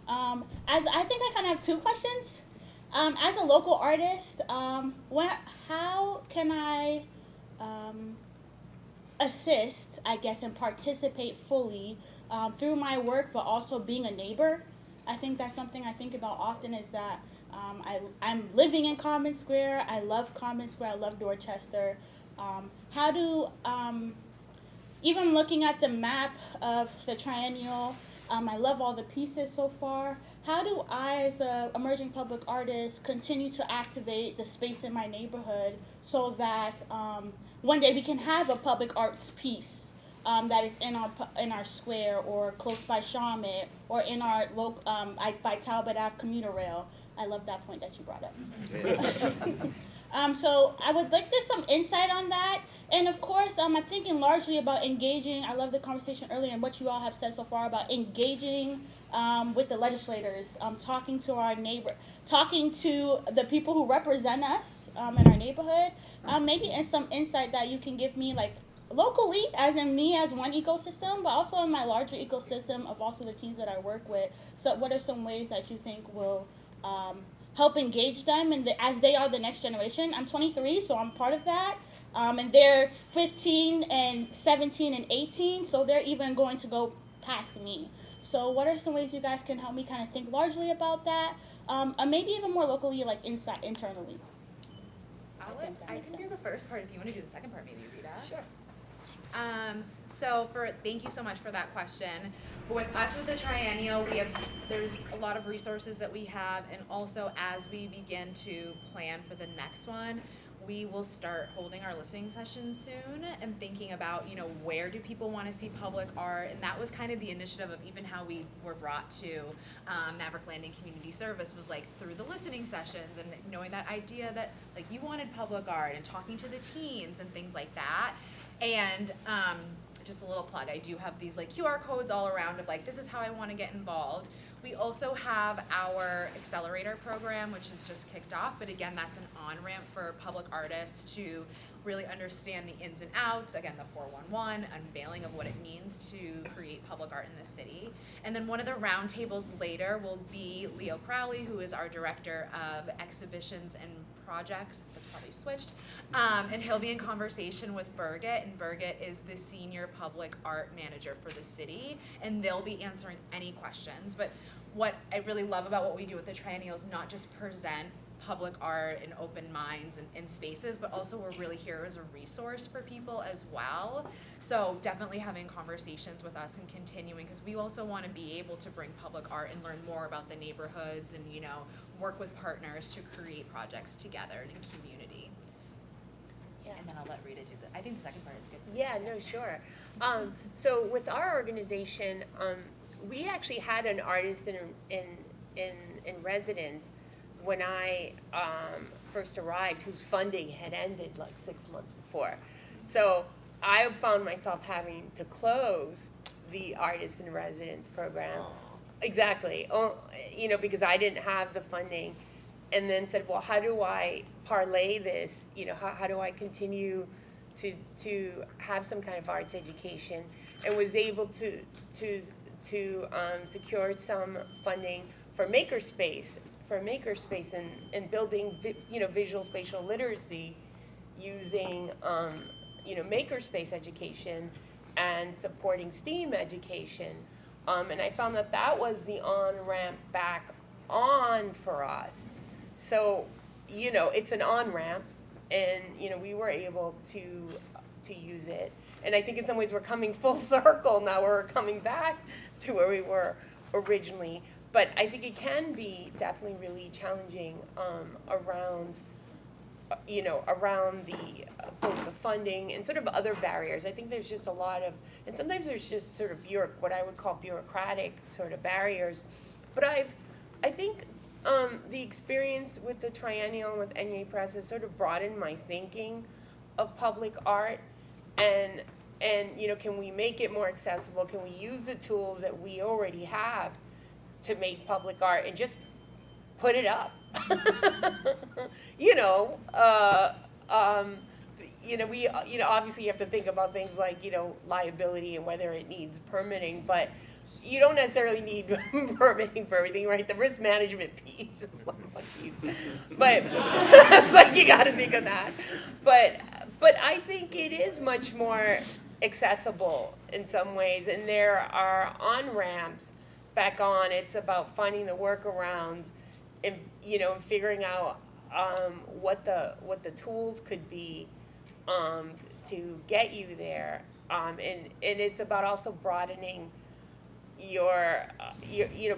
As I think I kind of have two questions. As a local artist, how can I assist, I guess, and participate fully through my work, but also being a neighbor? I think that's something I think about often is that I'm living in Common Square. I love Common Square. I love Dorchester. How do, even looking at the map of the triennial, I love all the pieces so far. How do I, as an emerging public artist, continue to activate the space in my neighborhood so that one day we can have a public arts piece that is in our square or close by Shawmut or in our local by Talbot Ave commuter rail? I love that point that you brought up. So I would like just some insight on that. And of course, I'm thinking largely about engaging. I love the conversation earlier and what you all have said so far about engaging with the legislators, talking to our neighbor, talking to the people who represent us in our neighborhood. Maybe in some insight that you can give me, like locally, as in me as one ecosystem, but also in my larger ecosystem of also the teams that I work with. So what are some ways that you think will help engage them and as they are the next generation? I'm 23, so I'm part of that. And they're 15 and 17 and 18, so they're even going to go past me. So what are some ways you guys can help me kind of think largely about that? And maybe even more locally, like internally. I can do the first part if you want to do the second part, maybe, Rita. Sure. Thank you so much for that question. With us with the triennial, there's a lot of resources that we have, and also as we begin to plan for the next one, we will start holding our listening sessions soon and thinking about, where do people want to see public art? And that was kind of the initiative of even how we were brought to Maverick Landing Community Service, was like through the listening sessions and knowing that idea that like you wanted public art and talking to the teens and things like that. And just a little plug, I do have these like QR codes all around of like, this is how I want to get involved. We also have our accelerator program, which has just kicked off, but again, that's an on-ramp for public artists to really understand the ins and outs, again, the 411, unveiling of what it means to create public art in the city. And then one of the roundtables later will be Leo Crowley, who is our director of exhibitions and projects, that's probably switched, and he'll be in conversation with Birgit, and Birgit is the senior public art manager for the city, and they'll be answering any questions. But what I really love about what we do with the triennial is not just present public art and open minds and spaces, but also we're really here as a resource for people as well. So definitely having conversations with us and continuing, because we also want to be able to bring public art and learn more about the neighborhoods and work with partners to create projects together and in community. Yeah. And then I'll let Rita do I think the second part is good. Yeah, no, sure. So with our organization, we actually had an artist in residence when I first arrived, whose funding had ended like 6 months before. So I found myself having to close the artist in residence program. Exactly. Because I didn't have the funding, and then said, well, how do I parlay this? How do I continue to have some kind of arts education? And was able to secure some funding for makerspace and building visual spatial literacy using makerspace education and supporting STEAM education. And I found that was the on-ramp back on for us. So, it's an on-ramp, and, we were able to use it. And I think in some ways we're coming full circle now. We're coming back to where we were originally. But I think it can be definitely really challenging around both the funding and sort of other barriers. I think there's just a lot of, and sometimes there's just sort of what I would call bureaucratic sort of barriers. But I think the experience with the Triennial and with NEA Press has sort of broadened my thinking of public art, and can we make it more accessible? Can we use the tools that we already have to make public art and just put it up. You know, we obviously you have to think about things like, liability and whether it needs permitting, but you don't necessarily need permitting for everything, right? The risk management piece is like one piece, but it's like you got to think of that. But I think it is much more accessible in some ways, and there are on-ramps back on. It's about finding the workarounds and figuring out what the tools could be to get you there, and it's about also broadening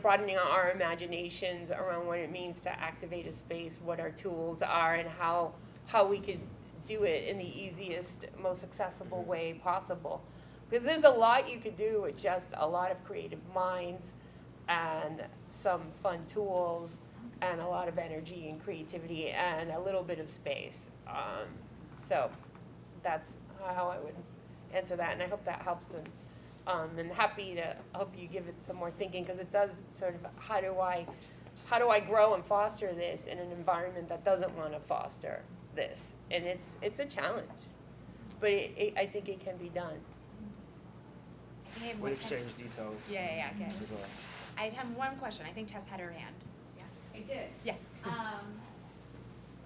broadening our imaginations around what it means to activate a space, what our tools are, and how we could do it in the easiest, most accessible way possible. Because there's a lot you could do with just a lot of creative minds and some fun tools and a lot of energy and creativity and a little bit of space. So that's how I would answer that, and I hope that helps. And happy to help you give it some more thinking, because it does sort of, how do I grow and foster this in an environment that doesn't want to foster this? And it's a challenge, but I think it can be done. We'll exchange details. Yeah, okay. As well. I have one question. I think Tess had her hand. Yeah. I did. Yeah.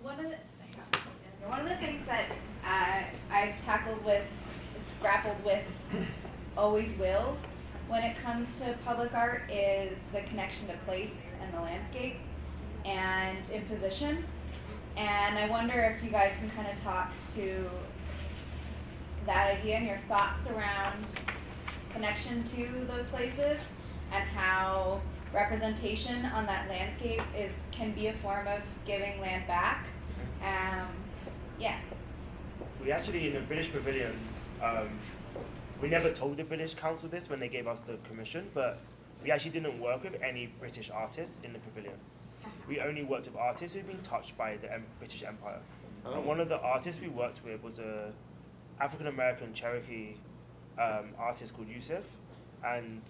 One of the things that I've grappled with, always will, when it comes to public art, is the connection to place and the landscape and imposition. And I wonder if you guys can kind of talk to that idea and your thoughts around connection to those places and how representation on that landscape can be a form of giving land back. Yeah. We actually, in the British Pavilion, we never told the British Council this when they gave us the commission, but we actually didn't work with any British artists in the pavilion. We only worked with artists who'd been touched by the British Empire. And one of the artists we worked with was a African-American Cherokee artist called Yusuf, and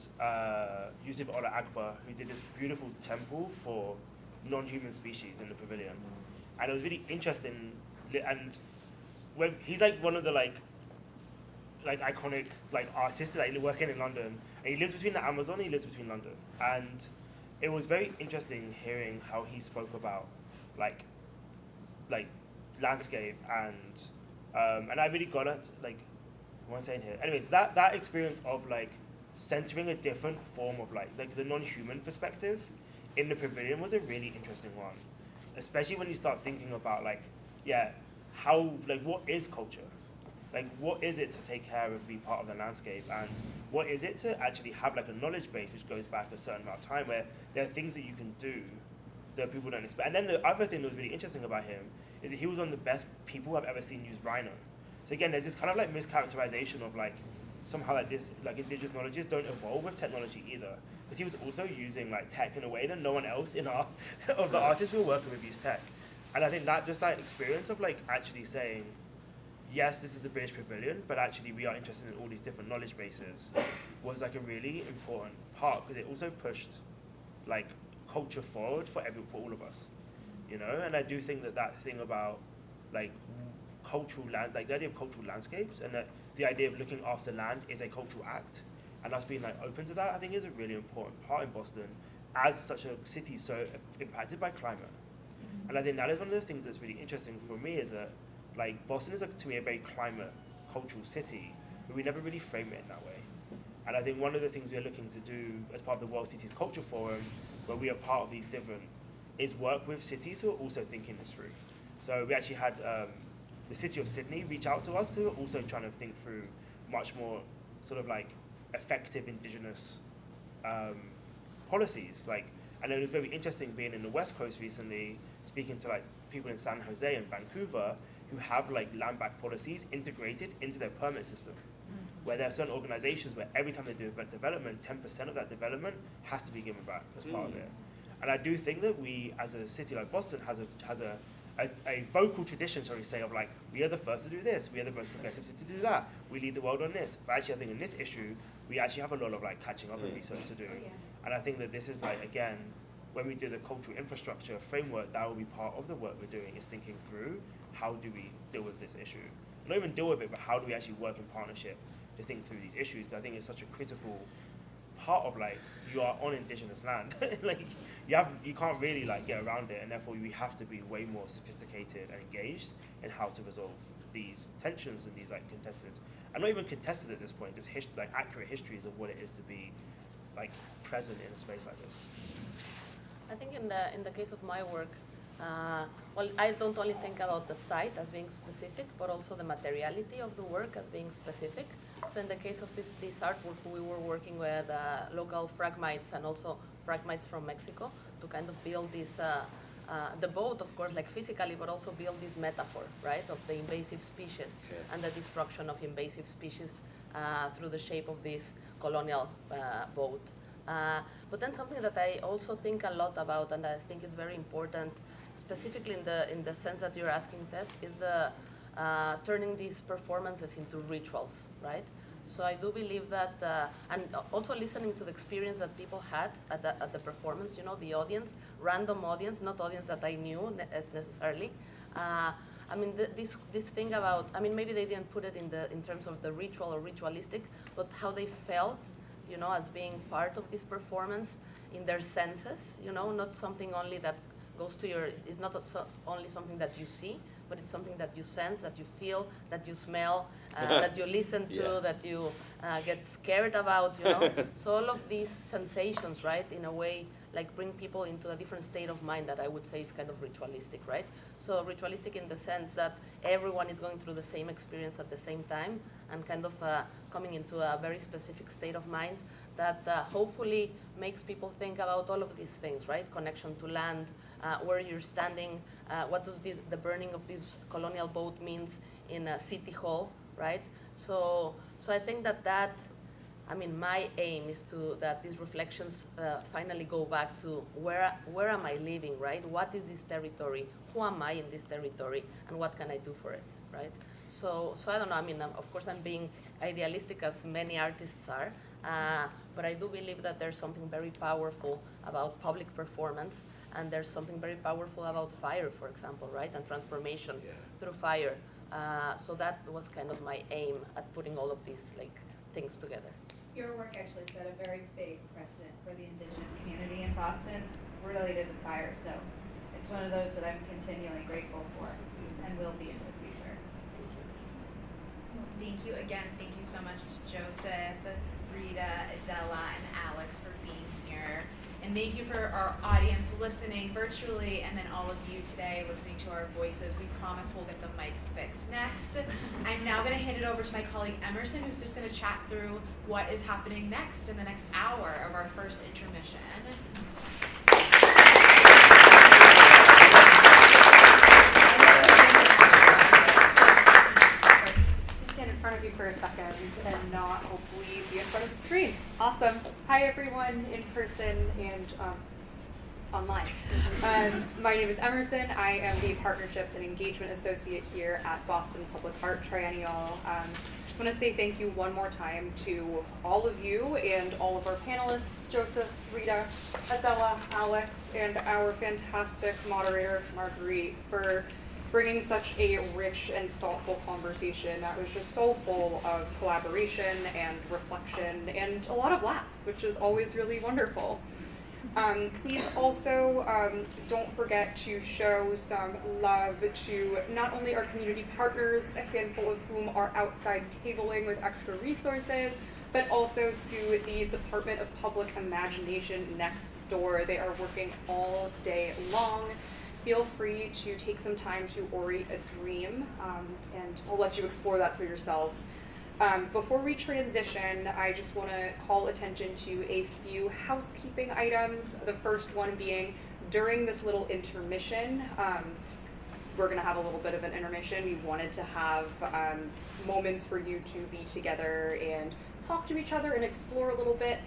Yusuf Ola Akbar, who did this beautiful temple for non-human species in the pavilion. And it was really interesting, and when he's like one of the like iconic artists working in London, and he lives between the Amazon, he lives between London, and it was very interesting hearing how he spoke about like landscape and I really got it, what am I saying here? Anyways, that experience of centering a different form of the non-human perspective in the pavilion was a really interesting one, especially when you start thinking about how what is culture? What is it to take care of, be part of the landscape, and what is it to actually have a knowledge base which goes back a certain amount of time, where there are things that you can do that people don't expect. And then the other thing that was really interesting about him is that he was one of the best people I've ever seen use Rhino. So again, there's this kind of mischaracterization of somehow this indigenous knowledges don't evolve with technology either, because he was also using tech in a way that no one else in our of the artists we were working with used tech. And I think that just that experience of actually saying, yes, this is the British Pavilion, but actually we are interested in all these different knowledge bases, was a really important part, because it also pushed culture forward for all of us, And I do think that thing about cultural land, the idea of cultural landscapes, and that the idea of looking after land is a cultural act, and us being open to that, I think is a really important part in Boston, as such a city so impacted by climate. And I think that is one of the things that's really interesting for me, is that Boston is, to me, a very climate cultural city, but we never really frame it in that way. And I think one of the things we're looking to do as part of the World Cities Culture Forum, where we are part of these different, is work with cities who are also thinking this through. So we actually had the city of Sydney reach out to us, because we're also trying to think through much more sort of effective indigenous policies. And it was very interesting being in the West Coast recently, speaking to people in San Jose and Vancouver who have land back policies integrated into their permit system, where there are certain organizations where every time they do a development, 10% of that development has to be given back as part of it. And I do think that we, as a city like Boston, has a vocal tradition, shall we say, of like, we are the first to do this, we are the most progressive city to do that, we lead the world on this. But actually, I think in this issue, we actually have a lot of like catching up and research to do. And I think that this is like, again, when we do the cultural infrastructure framework, that will be part of the work we're doing, is thinking through how do we deal with this issue. Not even deal with it, but how do we actually work in partnership to think through these issues. I think it's such a critical part of like, you are on indigenous land. Like you can't really like get around it, and therefore we have to be way more sophisticated and engaged in how to resolve these tensions and these like contested, and not even contested at this point, just like accurate histories of what it is to be like present in a space like this. I think in the case of my work, well, I don't only think about the site as being specific, but also the materiality of the work as being specific. So in the case of this artwork, we were working with local phragmites and also phragmites from Mexico to kind of build this, the boat, of course, like physically, but also build this metaphor, right, of the invasive species and the destruction of invasive species through the shape of this colonial boat. But then something that I also think a lot about, and I think is very important, specifically in the sense that you're asking, Tess, is turning these performances into rituals, right? So I do believe that, and also listening to the experience that people had at the performance, you know, the audience, random audience, not audience that I knew necessarily. I mean, this thing about, I mean, maybe they didn't put it in terms of the ritual or ritualistic, but how they felt, you know, as being part of this performance in their senses, you know, not something only that goes to your, it's not only something that you see, but it's something that you sense, that you feel, that you smell, that you listen to, that you get scared about, you know. So all of these sensations, right, in a way, like bring people into a different state of mind that I would say is kind of ritualistic, right? So ritualistic in the sense that everyone is going through the same experience at the same time and kind of coming into a very specific state of mind that hopefully makes people think about all of these things, right? Connection to land, where you're standing, what does the burning of this colonial boat means in a city hall, right? So I think that I mean, my aim is that these reflections finally go back to where am I living, right? What is this territory? Who am I in this territory? And what can I do for it, right? So I don't know, I mean, of course I'm being idealistic as many artists are, but I do believe that there's something very powerful about public performance, and there's something very powerful about fire, for example, right? And transformation through fire. So that was kind of my aim at putting all of these like things together. Your work actually set a very big precedent for the indigenous community in Boston related to fire, so it's one of those that I'm continually grateful for and will be in the future. Thank you again. Thank you so much to Joseph, Rita, Adela, and Alex for being here. And thank you for our audience listening virtually, and then all of you today listening to our voices. We promise we'll get the mics fixed next. I'm now going to hand it over to my colleague Emerson, who's just going to chat through what is happening next in the next hour of our first intermission. Stand in front of you for a second and not hopefully be in front of the screen. Awesome. Hi everyone in person and online. My name is Emerson. I am the Partnerships and Engagement Associate here at Boston Public Art Triennial. Just want to say thank you one more time to all of you and all of our panelists, Joseph, Rita, Adela, Alex, and our fantastic moderator, Marguerite, for bringing such a rich and thoughtful conversation that was just so full of collaboration and reflection and a lot of laughs, which is always really wonderful. Please also don't forget to show some love to not only our community partners, a handful of whom are outside tabling with extra resources, but also to the Department of Public Imagination next door. They are working all day long. Feel free to take some time to orate a dream, and I'll let you explore that for yourselves. Before we transition, I just want to call attention to a few housekeeping items. The first one being, during this little intermission, we're going to have a little bit of an intermission. We wanted to have moments for you to be together and talk to each other and explore a little bit.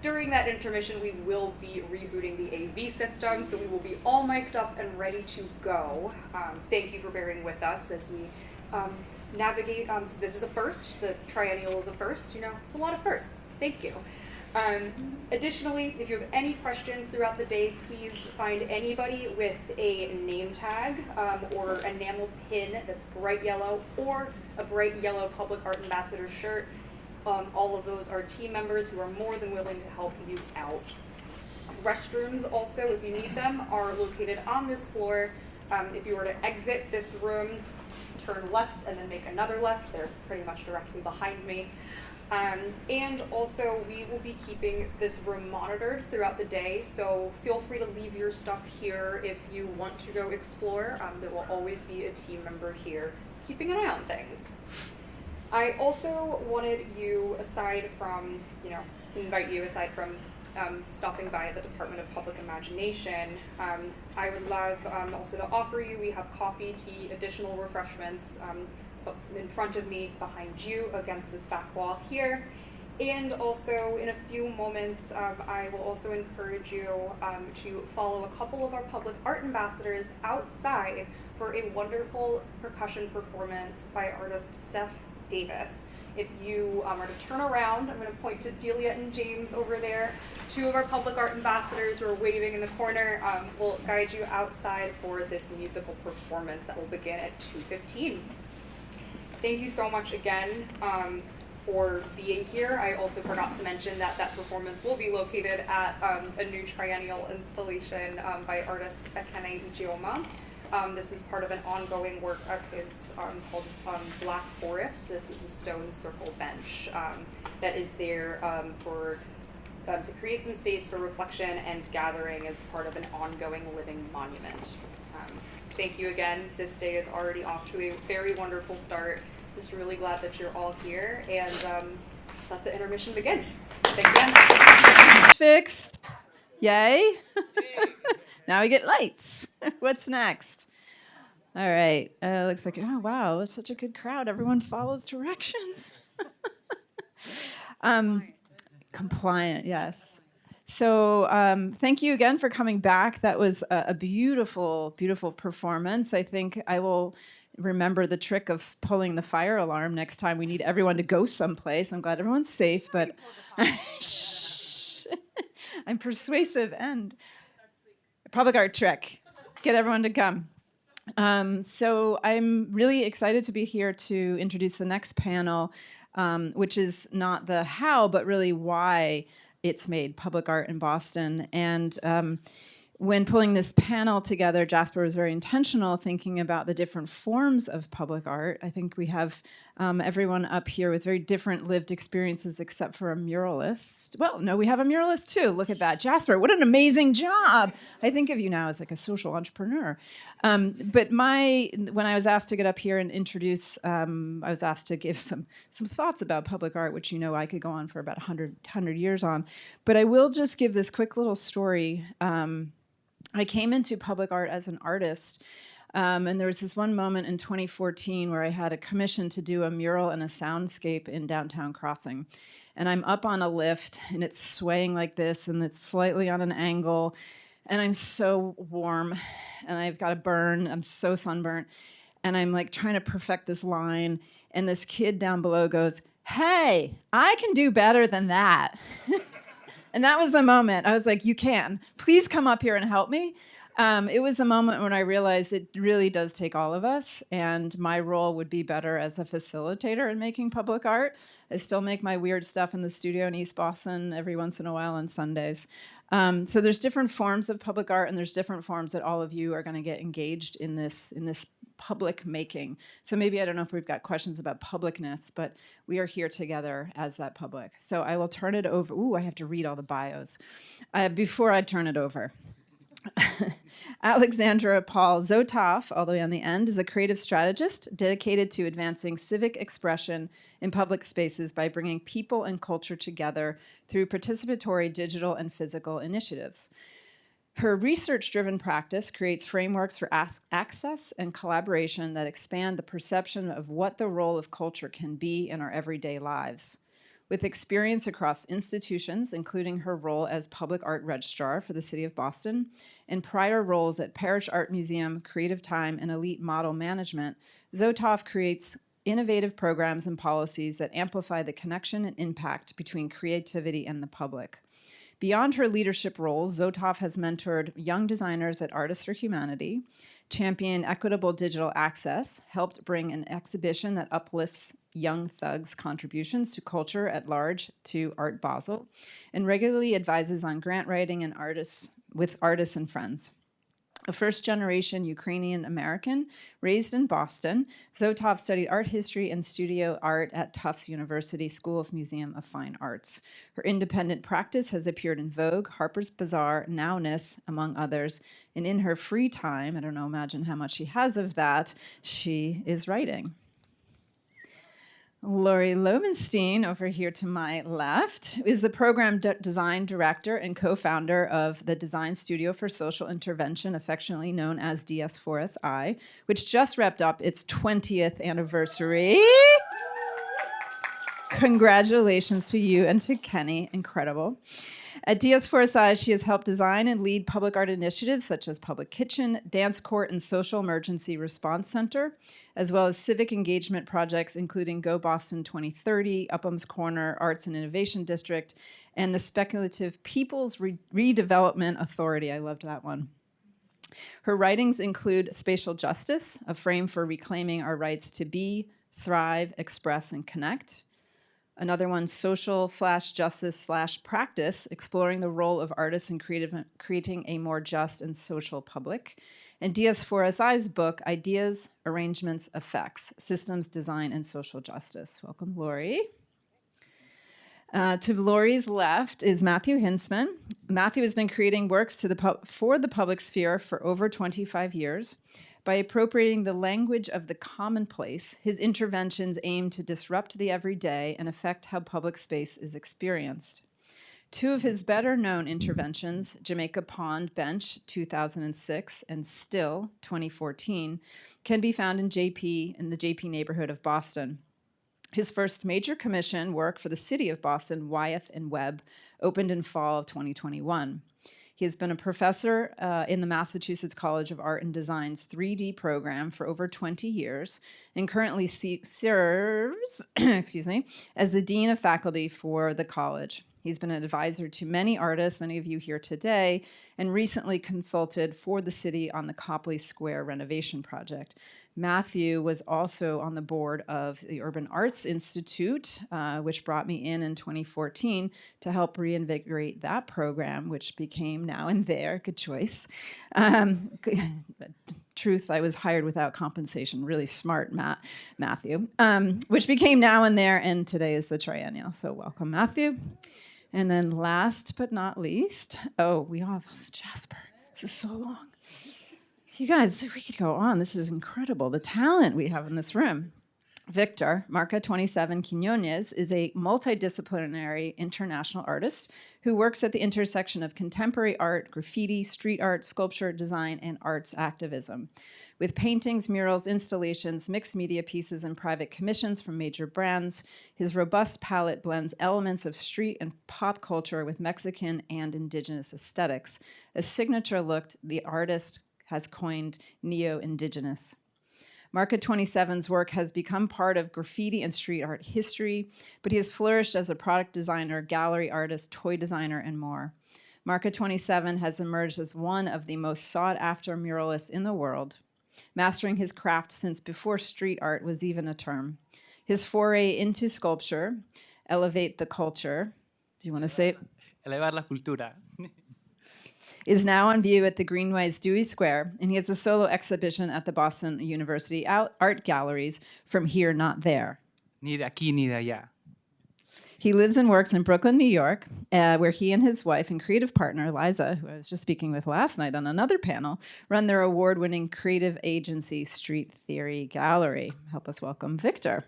during that intermission, we will be rebooting the AV system, so we will be all mic'd up and ready to go. Thank you for bearing with us as we navigate. So this is a first. The triennial is a first. You know, it's a lot of firsts. Thank you. Additionally, if you have any questions throughout the day, please find anybody with a name tag or enamel pin that's bright yellow, or a bright yellow Public Art Ambassador shirt. All of those are team members who are more than willing to help you out. Restrooms also, if you need them, are located on this floor. If you were to exit this room, turn left and then make another left. They're pretty much directly behind me. And also, we will be keeping this room monitored throughout the day, so feel free to leave your stuff here if you want to go explore. There will always be a team member here keeping an eye on things. I also wanted you, aside from, to invite you, aside from stopping by the Department of Public Imagination, I would love also to offer you, we have coffee, tea, additional refreshments in front of me, behind you, against this back wall here. And also, in a few moments, I will also encourage you to follow a couple of our public art ambassadors outside for a wonderful percussion performance by artist Steph Davis. If you are to turn around, I'm going to point to Delia and James over there. Two of our public art ambassadors who are waving in the corner will guide you outside for this musical performance that will begin at 2:15. Thank you so much again for being here. I also forgot to mention that that performance will be located at a new triennial installation by artist Akene Ijeoma. This is part of an ongoing work of his called Black Forest. This is a stone circle bench that is there to create some space for reflection and gathering as part of an ongoing living monument. Thank you again. This day is already off to a very wonderful start. Just really glad that you're all here, and let the intermission begin. Thanks again. Fixed. Yay. Now we get lights. What's next? All right. Looks like, oh, wow, it's such a good crowd. Everyone follows directions. Compliant, yes. So thank you again for coming back. That was a beautiful, beautiful performance. I think I will remember the trick of pulling the fire alarm next time we need everyone to go someplace. I'm glad everyone's safe, but I'm persuasive and public art trick. Get everyone to come. So I'm really excited to be here to introduce the next panel, which is not the how, but really why it's made public art in Boston. And when pulling this panel together, Jasper was very intentional thinking about the different forms of public art. I think we have everyone up here with very different lived experiences except for a muralist. Well, no, we have a muralist too. Look at that. Jasper, what an amazing job. I think of you now as like a social entrepreneur. But when I was asked to get up here and introduce, I was asked to give some thoughts about public art, which I could go on for about 100 years on. But I will just give this quick little story. I came into public art as an artist, and there was this one moment in 2014 where I had a commission to do a mural and a soundscape in downtown Crossing. And I'm up on a lift, and it's swaying like this, and it's slightly on an angle, and I'm so warm, and I've got a burn. I'm so sunburnt, and I'm like trying to perfect this line, and this kid down below goes, "Hey, I can do better than that." And that was a moment. I was like, you can. Please come up here and help me. It was a moment when I realized it really does take all of us, and my role would be better as a facilitator in making public art. I still make my weird stuff in the studio in East Boston every once in a while on Sundays. So there's different forms of public art, and there's different forms that all of you are going to get engaged in this public making. So maybe, I don't know if we've got questions about publicness, but we are here together as that public. So I will turn it over. Ooh, I have to read all the bios. Before I turn it over. Alexandra Paul Zotoff, all the way on the end, is a creative strategist dedicated to advancing civic expression in public spaces by bringing people and culture together through participatory digital and physical initiatives. Her research-driven practice creates frameworks for access and collaboration that expand the perception of what the role of culture can be in our everyday lives. With experience across institutions, including her role as public art registrar for the City of Boston, and prior roles at Parish Art Museum, Creative Time, and Elite Model Management, Zotov creates innovative programs and policies that amplify the connection and impact between creativity and the public. Beyond her leadership roles, Zotov has mentored young designers at Artists for Humanity, championed equitable digital access, helped bring an exhibition that uplifts young thugs' contributions to culture at large to Art Basel, and regularly advises on grant writing and with artists and friends. A first-generation Ukrainian-American raised in Boston, Zotov studied art history and studio art at Tufts University School of Museum of Fine Arts. Her independent practice has appeared in Vogue, Harper's Bazaar, Nowness, among others. And in her free time, I don't know, imagine how much she has of that, she is writing. Lori Lobenstein, over here to my left, is the program design director and co-founder of the Design Studio for Social Intervention, affectionately known as DS4SI, which just wrapped up its 20th anniversary. Congratulations to you and to Kenny, incredible. At DS4SI, she has helped design and lead public art initiatives such as Public Kitchen, Dance Court, and Social Emergency Response Center, as well as civic engagement projects including Go Boston 2030, Upham's Corner Arts and Innovation District, and the Speculative People's Redevelopment Authority. I loved that one. Her writings include Spatial Justice, a frame for reclaiming our rights to be, thrive, express, and connect. Another one, Social/Justice/Practice, exploring the role of artists in creating a more just and social public. And DS4SI's book, Ideas, Arrangements, Effects, Systems, Design, and Social Justice. Welcome, Lori. To Lori's left is Matthew Hinsman. Matthew has been creating works for the public sphere for over 25 years. By appropriating the language of the commonplace, his interventions aim to disrupt the everyday and affect how public space is experienced. Two of his better-known interventions, Jamaica Pond Bench, 2006, and Still, 2014, can be found in the JP neighborhood of Boston. His first major commission work for the City of Boston, Wyeth and Webb, opened in fall of 2021. He has been a professor in the Massachusetts College of Art and Design's 3D program for over 20 years and currently serves as the Dean of Faculty for the college. He's been an advisor to many artists, many of you here today, and recently consulted for the city on the Copley Square renovation project. Matthew was also on the board of the Urban Arts Institute, which brought me in 2014 to help reinvigorate that program, which became Now and There. Good choice. Truth, I was hired without compensation. Really smart, Matthew. Which became Now and There, and today is the Triennial. So welcome, Matthew. And then last but not least, we have Jasper. This is so long. You guys, we could go on. This is incredible. The talent we have in this room. Victor, Marca 27 Quiñones, is a multidisciplinary international artist who works at the intersection of contemporary art, graffiti, street art, sculpture, design, and arts activism. With paintings, murals, installations, mixed media pieces, and private commissions from major brands, his robust palette blends elements of street and pop culture with Mexican and indigenous aesthetics, a signature look the artist has coined neo-indigenous. Marca 27's work has become part of graffiti and street art history, but he has flourished as a product designer, gallery artist, toy designer, and more. Marca 27 has emerged as one of the most sought-after muralists in the world, mastering his craft since before street art was even a term. His foray into sculpture, Elevate the Culture, do you want to say it? Elevar la cultura. Is now on view at the Greenway's Dewey Square, and he has a solo exhibition at the Boston University Art Galleries, From Here, Not There. Ni de aquí, ni de allá. He lives and works in Brooklyn, New York, where he and his wife and creative partner, Liza, who I was just speaking with last night on another panel, run their award-winning creative agency, Street Theory Gallery. Help us welcome Victor.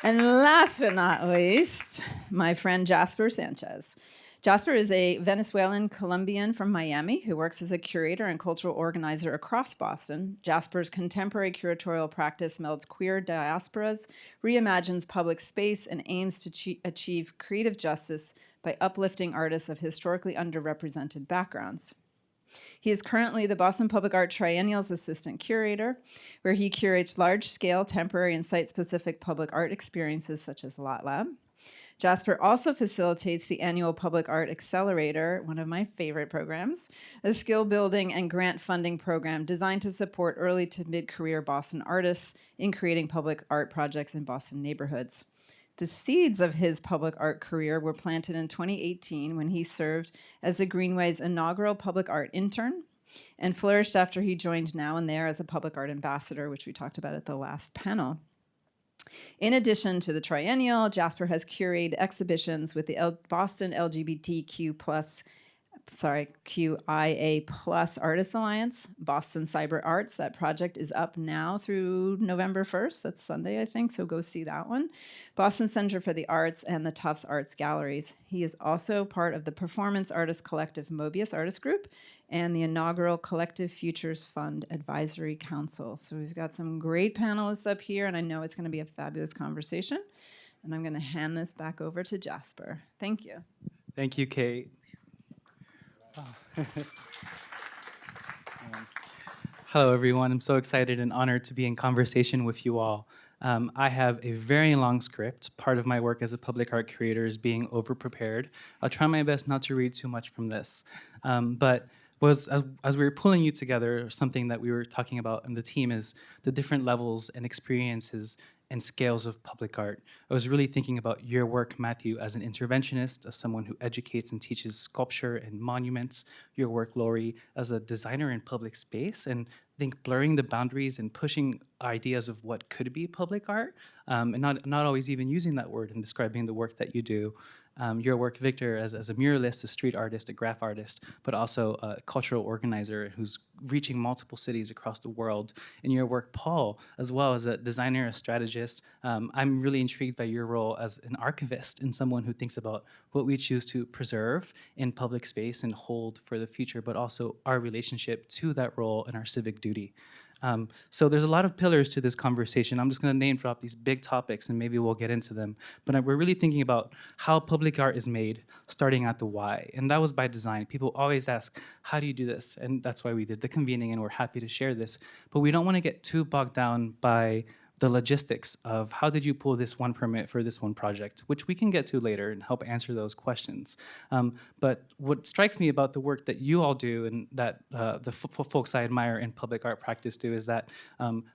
And last but not least, my friend Jasper Sanchez. Jasper is a Venezuelan Colombian from Miami who works as a curator and cultural organizer across Boston. Jasper's contemporary curatorial practice melds queer diasporas, reimagines public space, and aims to achieve creative justice by uplifting artists of historically underrepresented backgrounds. He is currently the Boston Public Art Triennial's assistant curator, where he curates large-scale, temporary, and site-specific public art experiences such as Lot Lab. Jasper also facilitates the annual Public Art Accelerator, one of my favorite programs, a skill building and grant funding program designed to support early to mid-career Boston artists in creating public art projects in Boston neighborhoods. The seeds of his public art career were planted in 2018 when he served as the Greenway's inaugural public art intern and flourished after he joined Now and There as a public art ambassador, which we talked about at the last panel. In addition to the Triennial, Jasper has curated exhibitions with the Boston QIA Plus Artists Alliance, Boston Cyber Arts. That project is up now through November 1st. That's Sunday, I think, so go see that one. Boston Center for the Arts and the Tufts Arts Galleries. He is also part of the performance artist collective Mobius Artist Group and the inaugural Collective Futures Fund Advisory Council. So we've got some great panelists up here, and I know it's going to be a fabulous conversation. And I'm going to hand this back over to Jasper. Thank you. Thank you, Kate. Hello, everyone. I'm so excited and honored to be in conversation with you all. I have a very long script. Part of my work as a public art curator is being overprepared. I'll try my best not to read too much from this. But as we were pulling you together, something that we were talking about in the team is the different levels and experiences and scales of public art. I was really thinking about your work, Matthew, as an interventionist, as someone who educates and teaches sculpture and monuments, your work, Lori, as a designer in public space, and I think blurring the boundaries and pushing ideas of what could be public art, and not always even using that word in describing the work that you do. Your work, Victor, as a muralist, a street artist, a graph artist, but also a cultural organizer who's reaching multiple cities across the world. In your work, Paul, as well as a designer, a strategist, I'm really intrigued by your role as an archivist and someone who thinks about what we choose to preserve in public space and hold for the future, but also our relationship to that role and our civic duty. So there's a lot of pillars to this conversation. I'm just going to name drop these big topics and maybe we'll get into them. But we're really thinking about how public art is made, starting at the why. And that was by design. People always ask, how do you do this? And that's why we did the convening, and we're happy to share this. But we don't want to get too bogged down by the logistics of how did you pull this one permit for this one project, which we can get to later and help answer those questions. But what strikes me about the work that you all do and that the folks I admire in public art practice do is that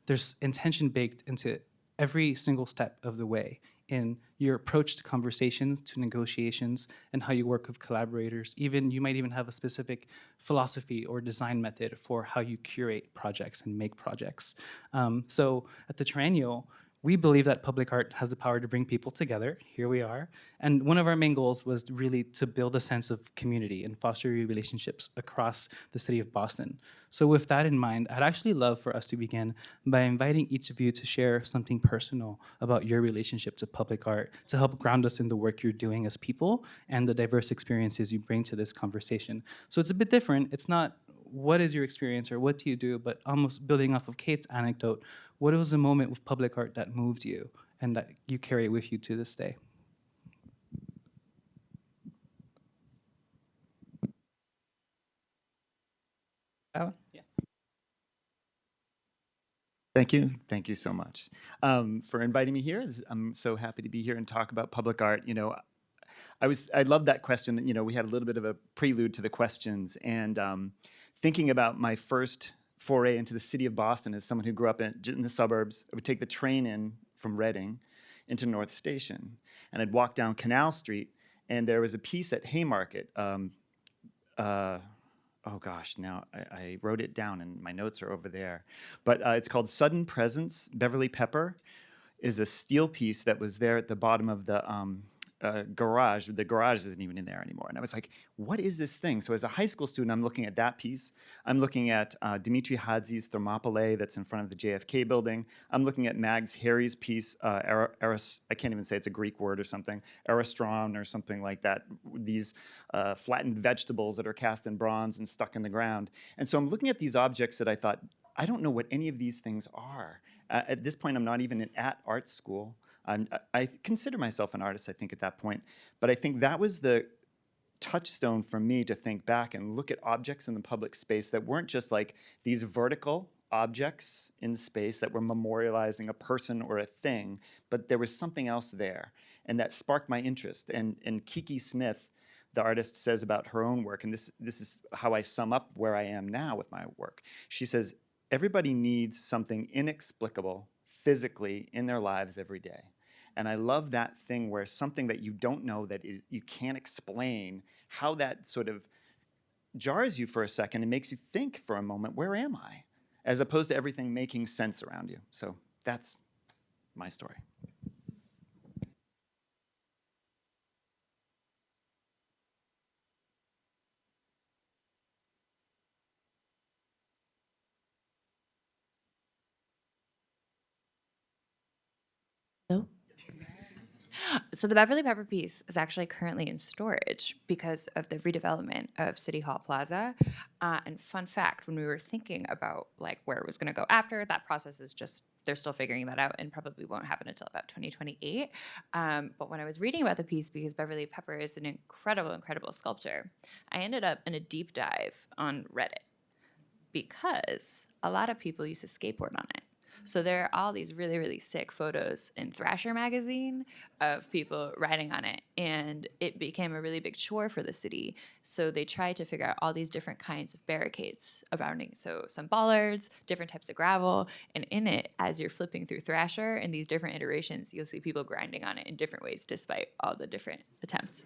there's intention baked into every single step of the way in your approach to conversations, to negotiations, and how you work with collaborators. You might even have a specific philosophy or design method for how you curate projects and make projects. So at the Triennial, we believe that public art has the power to bring people together. Here we are. And one of our main goals was really to build a sense of community and foster relationships across the city of Boston. So with that in mind, I'd actually love for us to begin by inviting each of you to share something personal about your relationship to public art to help ground us in the work you're doing as people and the diverse experiences you bring to this conversation. So it's a bit different. It's not what is your experience or what do you do, but almost building off of Kate's anecdote, what was a moment with public art that moved you and that you carry with you to this day? Alan? Yeah. Thank you so much for inviting me here. I'm so happy to be here and talk about public art. You know, I love that question. You know, we had a little bit of a prelude to the questions, and thinking about my first foray into the city of Boston as someone who grew up in the suburbs. I would take the train in from Reading into North Station, and I'd walk down Canal Street, and there was a piece at Haymarket. Oh gosh, now I wrote it down, and my notes are over there. But it's called Sudden Presence. Beverly Pepper is a steel piece that was there at the bottom of the garage. The garage isn't even in there anymore. And I was like, what is this thing? So as a high school student, I'm looking at that piece. I'm looking at Dimitri Hadzi's Thermopylae that's in front of the JFK building. I'm looking at Mags Harry's piece, I can't even say it's a Greek word or something, Aristron or something like that. These flattened vegetables that are cast in bronze and stuck in the ground. And so I'm looking at these objects that I thought, I don't know what any of these things are. At this point, I'm not even at art school. I consider myself an artist, I think, at that point. But I think that was the touchstone for me to think back and look at objects in the public space that weren't just like these vertical objects in space that were memorializing a person or a thing, but there was something else there. And that sparked my interest. And Kiki Smith, the artist, says about her own work, and this is how I sum up where I am now with my work. She says, everybody needs something inexplicable physically in their lives every day. And I love that thing where something that you don't know, that is you can't explain, how that sort of jars you for a second and makes you think for a moment, where am I? As opposed to everything making sense around you. So that's my story. Hello? So the Beverly Pepper piece is actually currently in storage because of the redevelopment of City Hall Plaza. And fun fact, when we were thinking about like where it was going to go after, that process is just, they're still figuring that out and probably won't happen until about 2028. But when I was reading about the piece, because Beverly Pepper is an incredible, incredible sculptor, I ended up in a deep dive on Reddit because a lot of people used to skateboard on it. So there are all these really, really sick photos in Thrasher magazine of people riding on it. And it became a really big chore for the city. So they tried to figure out all these different kinds of barricades abounding. So some bollards, different types of gravel. And in it, as you're flipping through Thrasher in these different iterations, you'll see people grinding on it in different ways despite all the different attempts.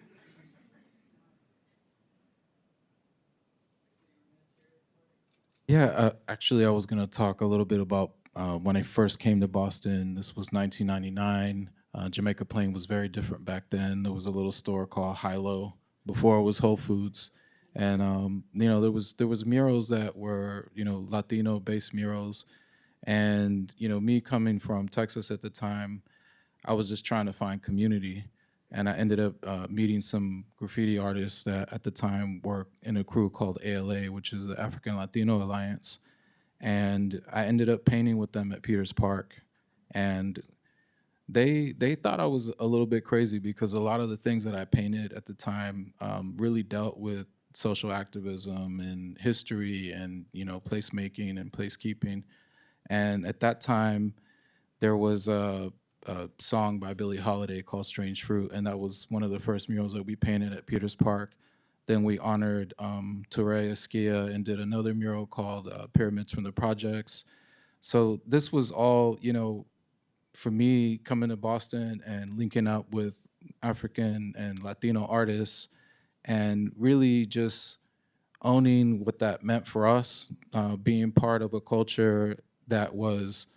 Yeah, actually, I was going to talk a little bit about when I first came to Boston. This was 1999. Jamaica Plain was very different back then. There was a little store called Hilo before it was Whole Foods, and there was murals that were Latino-based murals, and me coming from Texas at the time, I was just trying to find community. And I ended up meeting some graffiti artists that at the time worked in a crew called ALA, which is the African Latino Alliance. And I ended up painting with them at Peters Park. And they thought I was a little bit crazy because a lot of the things that I painted at the time really dealt with social activism and history and placemaking and placekeeping. And at that time, there was a song by Billie Holiday called Strange Fruit, and that was one of the first murals that we painted at Peters Park. Then we honored Touré Esquia and did another mural called Pyramids from the Projects. So this was all, for me coming to Boston and linking up with African and Latino artists and really just owning what that meant for us, being part of a culture that was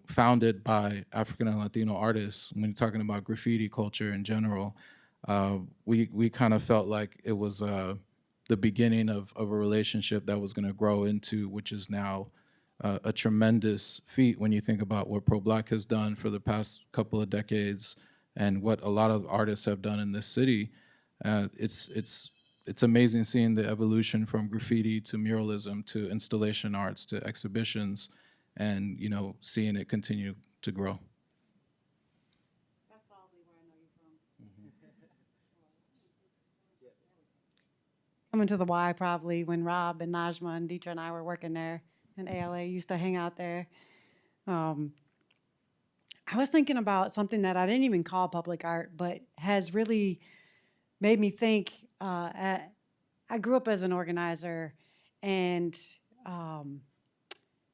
founded by African and Latino artists. When you're talking about graffiti culture in general, we kind of felt like it was the beginning of a relationship that was going to grow into, which is now a tremendous feat when you think about what Pro-Black has done for the past couple of decades and what a lot of artists have done in this city. It's amazing seeing the evolution from graffiti to muralism to installation arts to exhibitions, and seeing it continue to grow. That's probably where I know you from. Coming to the Y probably when Rob and Najma and Dietra and I were working there, and ALA used to hang out there. I was thinking about something that I didn't even call public art, but has really made me think. I grew up as an organizer, and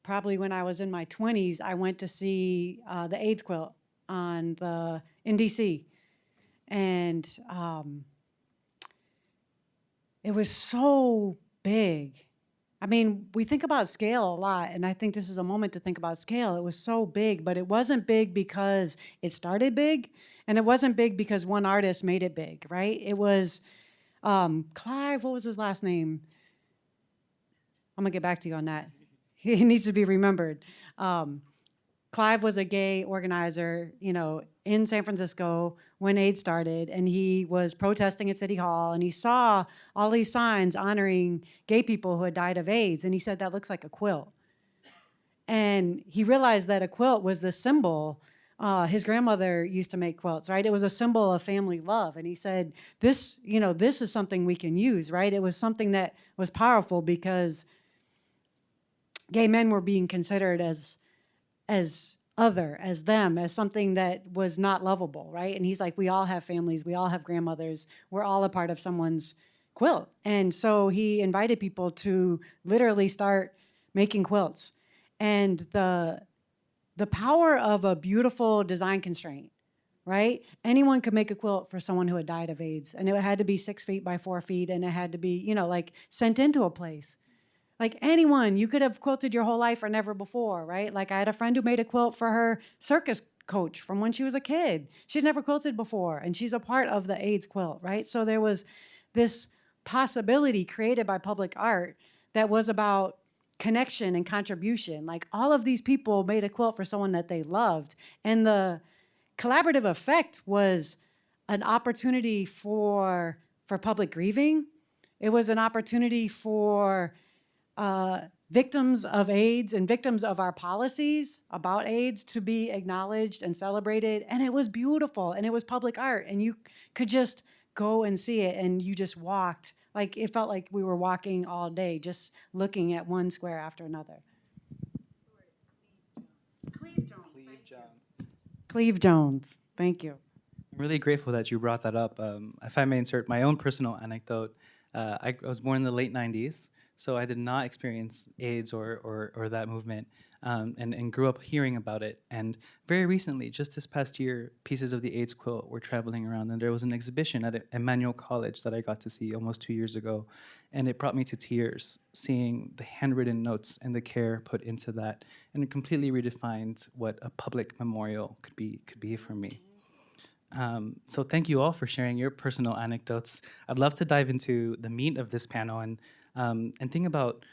probably when I was in my 20s, I went to see the AIDS quilt in DC. And it was so big I mean, we think about scale a lot, and I think this is a moment to think about scale. It was so big, but it wasn't big because it started big, and it wasn't big because one artist made it big, right? It was Clive, what was his last name? I'm gonna get back to you on that. He needs to be remembered. Clive was a gay organizer, you know, in San Francisco when AIDS started, and he was protesting at City Hall, and he saw all these signs honoring gay people who had died of AIDS, and he said, that looks like a quilt. And he realized that a quilt was the symbol. His grandmother used to make quilts, right? It was a symbol of family love. And he said, this, you know, this is something we can use, right? It was something that was powerful because gay men were being considered as other, as them, as something that was not lovable, right? And he's like, we all have families, we all have grandmothers, we're all a part of someone's quilt. And so he invited people to literally start making quilts. And the power of a beautiful design constraint, right? Anyone could make a quilt for someone who had died of AIDS, and it had to be 6 feet by 4 feet, and it had to be, you know, like sent into a place. Like anyone, you could have quilted your whole life or never before, right? Like I had a friend who made a quilt for her circus coach from when she was a kid. She'd never quilted before, and she's a part of the AIDS quilt, right? So there was this possibility created by public art that was about connection and contribution. Like all of these people made a quilt for someone that they loved. And the collaborative effect was an opportunity for public grieving. It was an opportunity for victims of AIDS and victims of our policies about AIDS to be acknowledged and celebrated. And it was beautiful, and it was public art, and you could just go and see it, and you just walked. Like it felt like we were walking all day, just looking at one square after another. Cleve Jones, thank you. I'm really grateful that you brought that up. If I may insert my own personal anecdote, I was born in the late 90s, so I did not experience AIDS or that movement, and grew up hearing about it. And very recently, just this past year, pieces of the AIDS quilt were traveling around, and there was an exhibition at Emmanuel College that I got to see almost 2 years ago, and it brought me to tears, seeing the handwritten notes and the care put into that, and it completely redefined what a public memorial could be for me. So thank you all for sharing your personal anecdotes. I'd love to dive into the meat of this panel and think about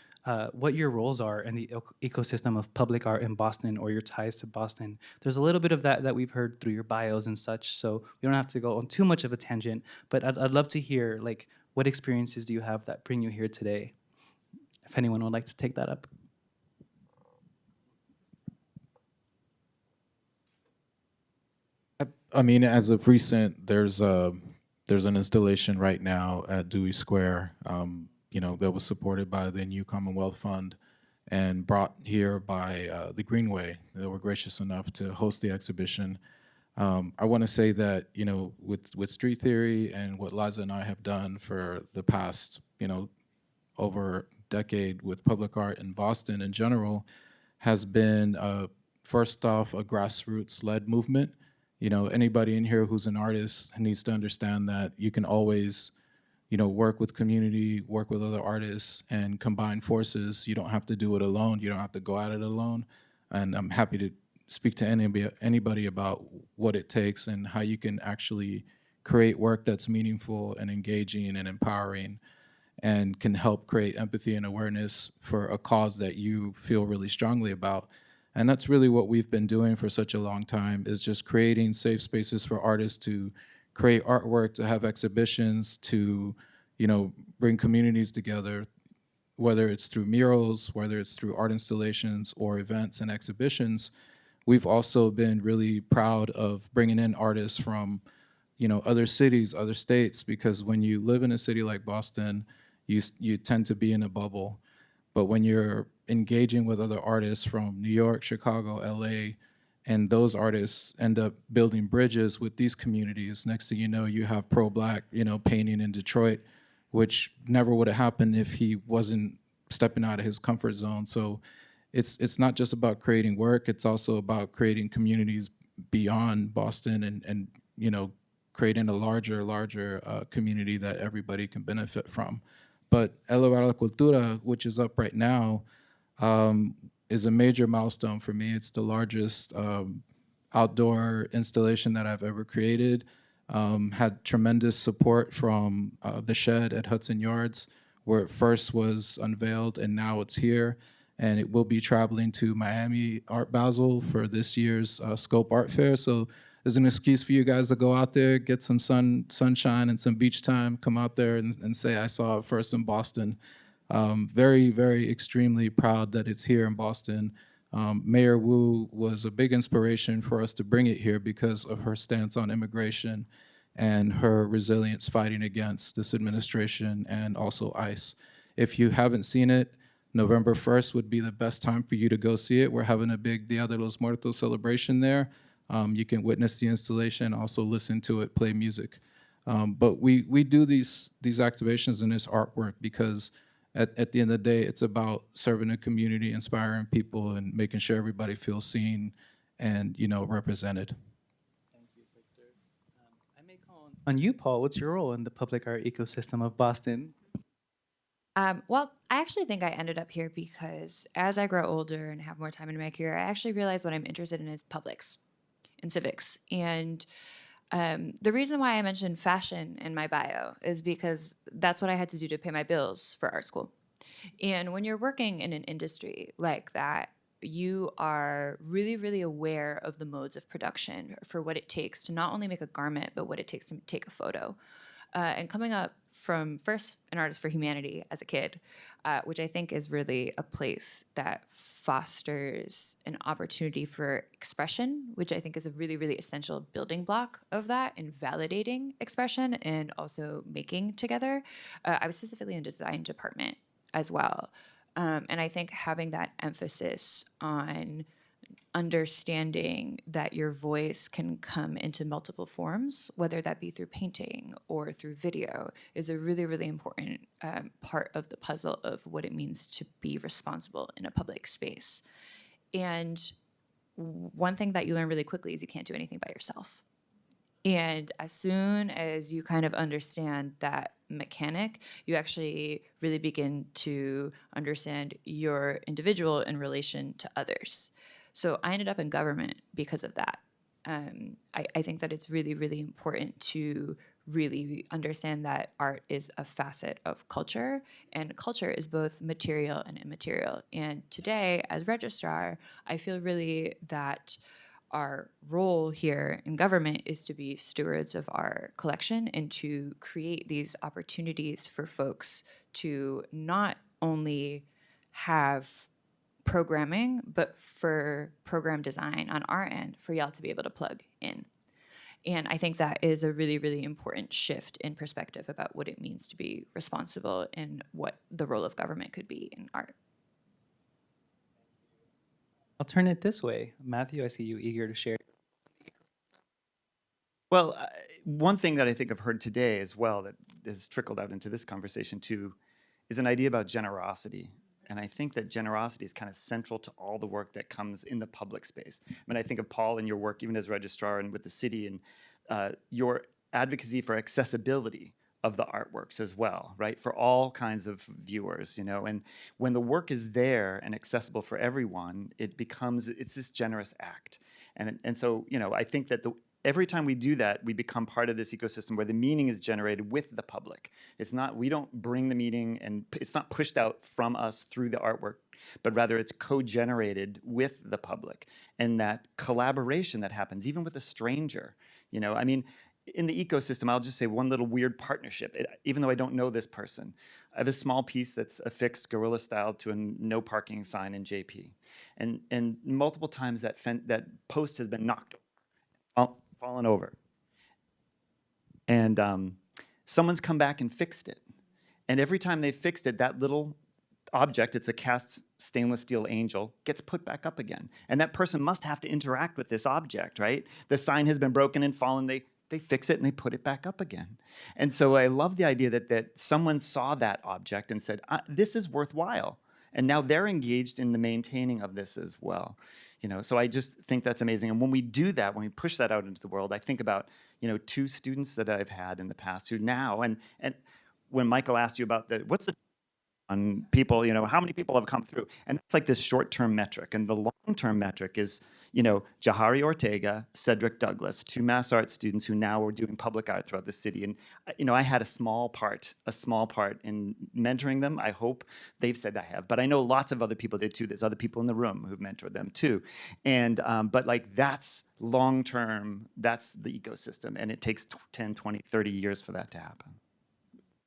what your roles are in the ecosystem of public art in Boston, or your ties to Boston. There's a little bit of that we've heard through your bios and such, so we don't have to go on too much of a tangent, but I'd love to hear, like, what experiences do you have that bring you here today? If anyone would like to take that up. I mean, as of recent, there's an installation right now at Dewey Square, you know, that was supported by the New Commonwealth Fund and brought here by the Greenway. They were gracious enough to host the exhibition. I want to say that, you know, with street theory and what Liza and I have done for the past, you know, over a decade with public art in Boston in general, has been first off a grassroots-led movement. You know, anybody in here who's an artist needs to understand that you can always, you know, work with community, work with other artists, and combine forces. You don't have to do it alone. You don't have to go at it alone. And I'm happy to speak to anybody about what it takes and how you can actually create work that's meaningful and engaging and empowering, and can help create empathy and awareness for a cause that you feel really strongly about. And that's really what we've been doing for such a long time, is just creating safe spaces for artists to create artwork, to have exhibitions, to, you know, bring communities together, whether it's through murals, whether it's through art installations or events and exhibitions. We've also been really proud of bringing in artists from, you know, other cities, other states, because when you live in a city like Boston, you tend to be in a bubble. But when you're engaging with other artists from New York, Chicago, LA, and those artists end up building bridges with these communities, next thing you know, you have pro-Black, you know, painting in Detroit, which never would have happened if he wasn't stepping out of his comfort zone. So it's not just about creating work, it's also about creating communities beyond Boston and you know, creating a larger community that everybody can benefit from. But El Lugar de la Cultura, which is up right now, is a major milestone for me. It's the largest outdoor installation that I've ever created. Had tremendous support from the Shed at Hudson Yards, where it first was unveiled, and now it's here. And it will be traveling to Miami Art Basel for this year's Scope Art Fair. So there's an excuse for you guys to go out there, get some sunshine and some beach time, come out there and say, I saw it first in Boston. Very, very extremely proud that it's here in Boston. Mayor Wu was a big inspiration for us to bring it here because of her stance on immigration and her resilience fighting against this administration and also ICE. If you haven't seen it, November 1st would be the best time for you to go see it. We're having a big Dia de los Muertos celebration there. You can witness the installation, also listen to it, play music. But we do these activations and this artwork because at the end of the day, it's about serving the community, inspiring people, and making sure everybody feels seen and represented. Thank you, Victor. I may call on you, Paul. What's your role in the public art ecosystem of Boston? Well, I actually think I ended up here because as I grow older and have more time in my career, I actually realize what I'm interested in is publics and civics. And the reason why I mentioned fashion in my bio is because that's what I had to do to pay my bills for art school. And when you're working in an industry like that, you are really, really aware of the modes of production for what it takes to not only make a garment, but what it takes to take a photo. And coming up from first an artist for humanity as a kid, which I think is really a place that fosters an opportunity for expression, which I think is a really, really essential building block of that in validating expression and also making together. I was specifically in design department as well. And I think having that emphasis on understanding that your voice can come into multiple forms, whether that be through painting or through video, is a really, really important part of the puzzle of what it means to be responsible in a public space. And one thing that you learn really quickly is you can't do anything by yourself. And as soon as you kind of understand that mechanic, you actually really begin to understand your individual in relation to others. So I ended up in government because of that. I think that it's really, really important to really understand that art is a facet of culture, and culture is both material and immaterial. And today, as registrar, I feel really that our role here in government is to be stewards of our collection and to create these opportunities for folks to not only have programming, but for program design on our end for y'all to be able to plug in. And I think that is a really, really important shift in perspective about what it means to be responsible and what the role of government could be in art. I'll turn it this way. Matthew, I see you eager to share. Well, one thing that I think I've heard today as well that has trickled out into this conversation too is an idea about generosity. And I think that generosity is kind of central to all the work that comes in the public space. I mean, I think of Paul and your work even as registrar and with the city and your advocacy for accessibility of the artworks as well, right? For all kinds of viewers, and when the work is there and accessible for everyone, it's this generous act. And so, I think that every time we do that, we become part of this ecosystem where the meaning is generated with the public. We don't bring the meaning and it's not pushed out from us through the artwork, but rather it's co-generated with the public. And that collaboration that happens, even with a stranger, I mean, in the ecosystem, I'll just say one little weird partnership, even though I don't know this person. I have a small piece that's affixed guerrilla style to a no parking sign in JP. And multiple times that post has been knocked fallen over. And someone's come back and fixed it. And every time they fixed it, that little object, it's a cast stainless steel angel, gets put back up again. And that person must have to interact with this object, right? The sign has been broken and fallen, they fix it and they put it back up again. And so I love the idea that someone saw that object and said, this is worthwhile. And now they're engaged in the maintaining of this as well. So I just think that's amazing. And when we do that, when we push that out into the world, I think about, 2 students that I've had in the past who now, and when Michael asked you about what's the on people, how many people have come through? And it's like this short-term metric. And the long-term metric is, Jahari Ortega, Cedric Douglas, 2 Mass Art students who now are doing public art throughout the city. And, I had a small part in mentoring them. I hope they've said I have. But I know lots of other people did too. There's other people in the room who've mentored them too. And, but like that's long-term, that's the ecosystem. And it takes 10, 20, 30 years for that to happen.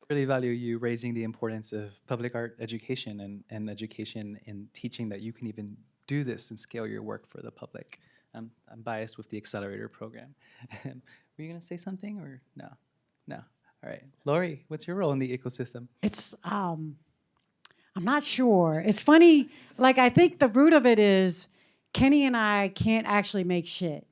Really value you raising the importance of public art education and education in teaching that you can even do this and scale your work for the public. I'm biased with the accelerator program. Were you going to say something or no? No. All right. Lori, what's your role in the ecosystem? It's, I'm not sure. It's funny, like I think the root of it is Kenny and I can't actually make shit.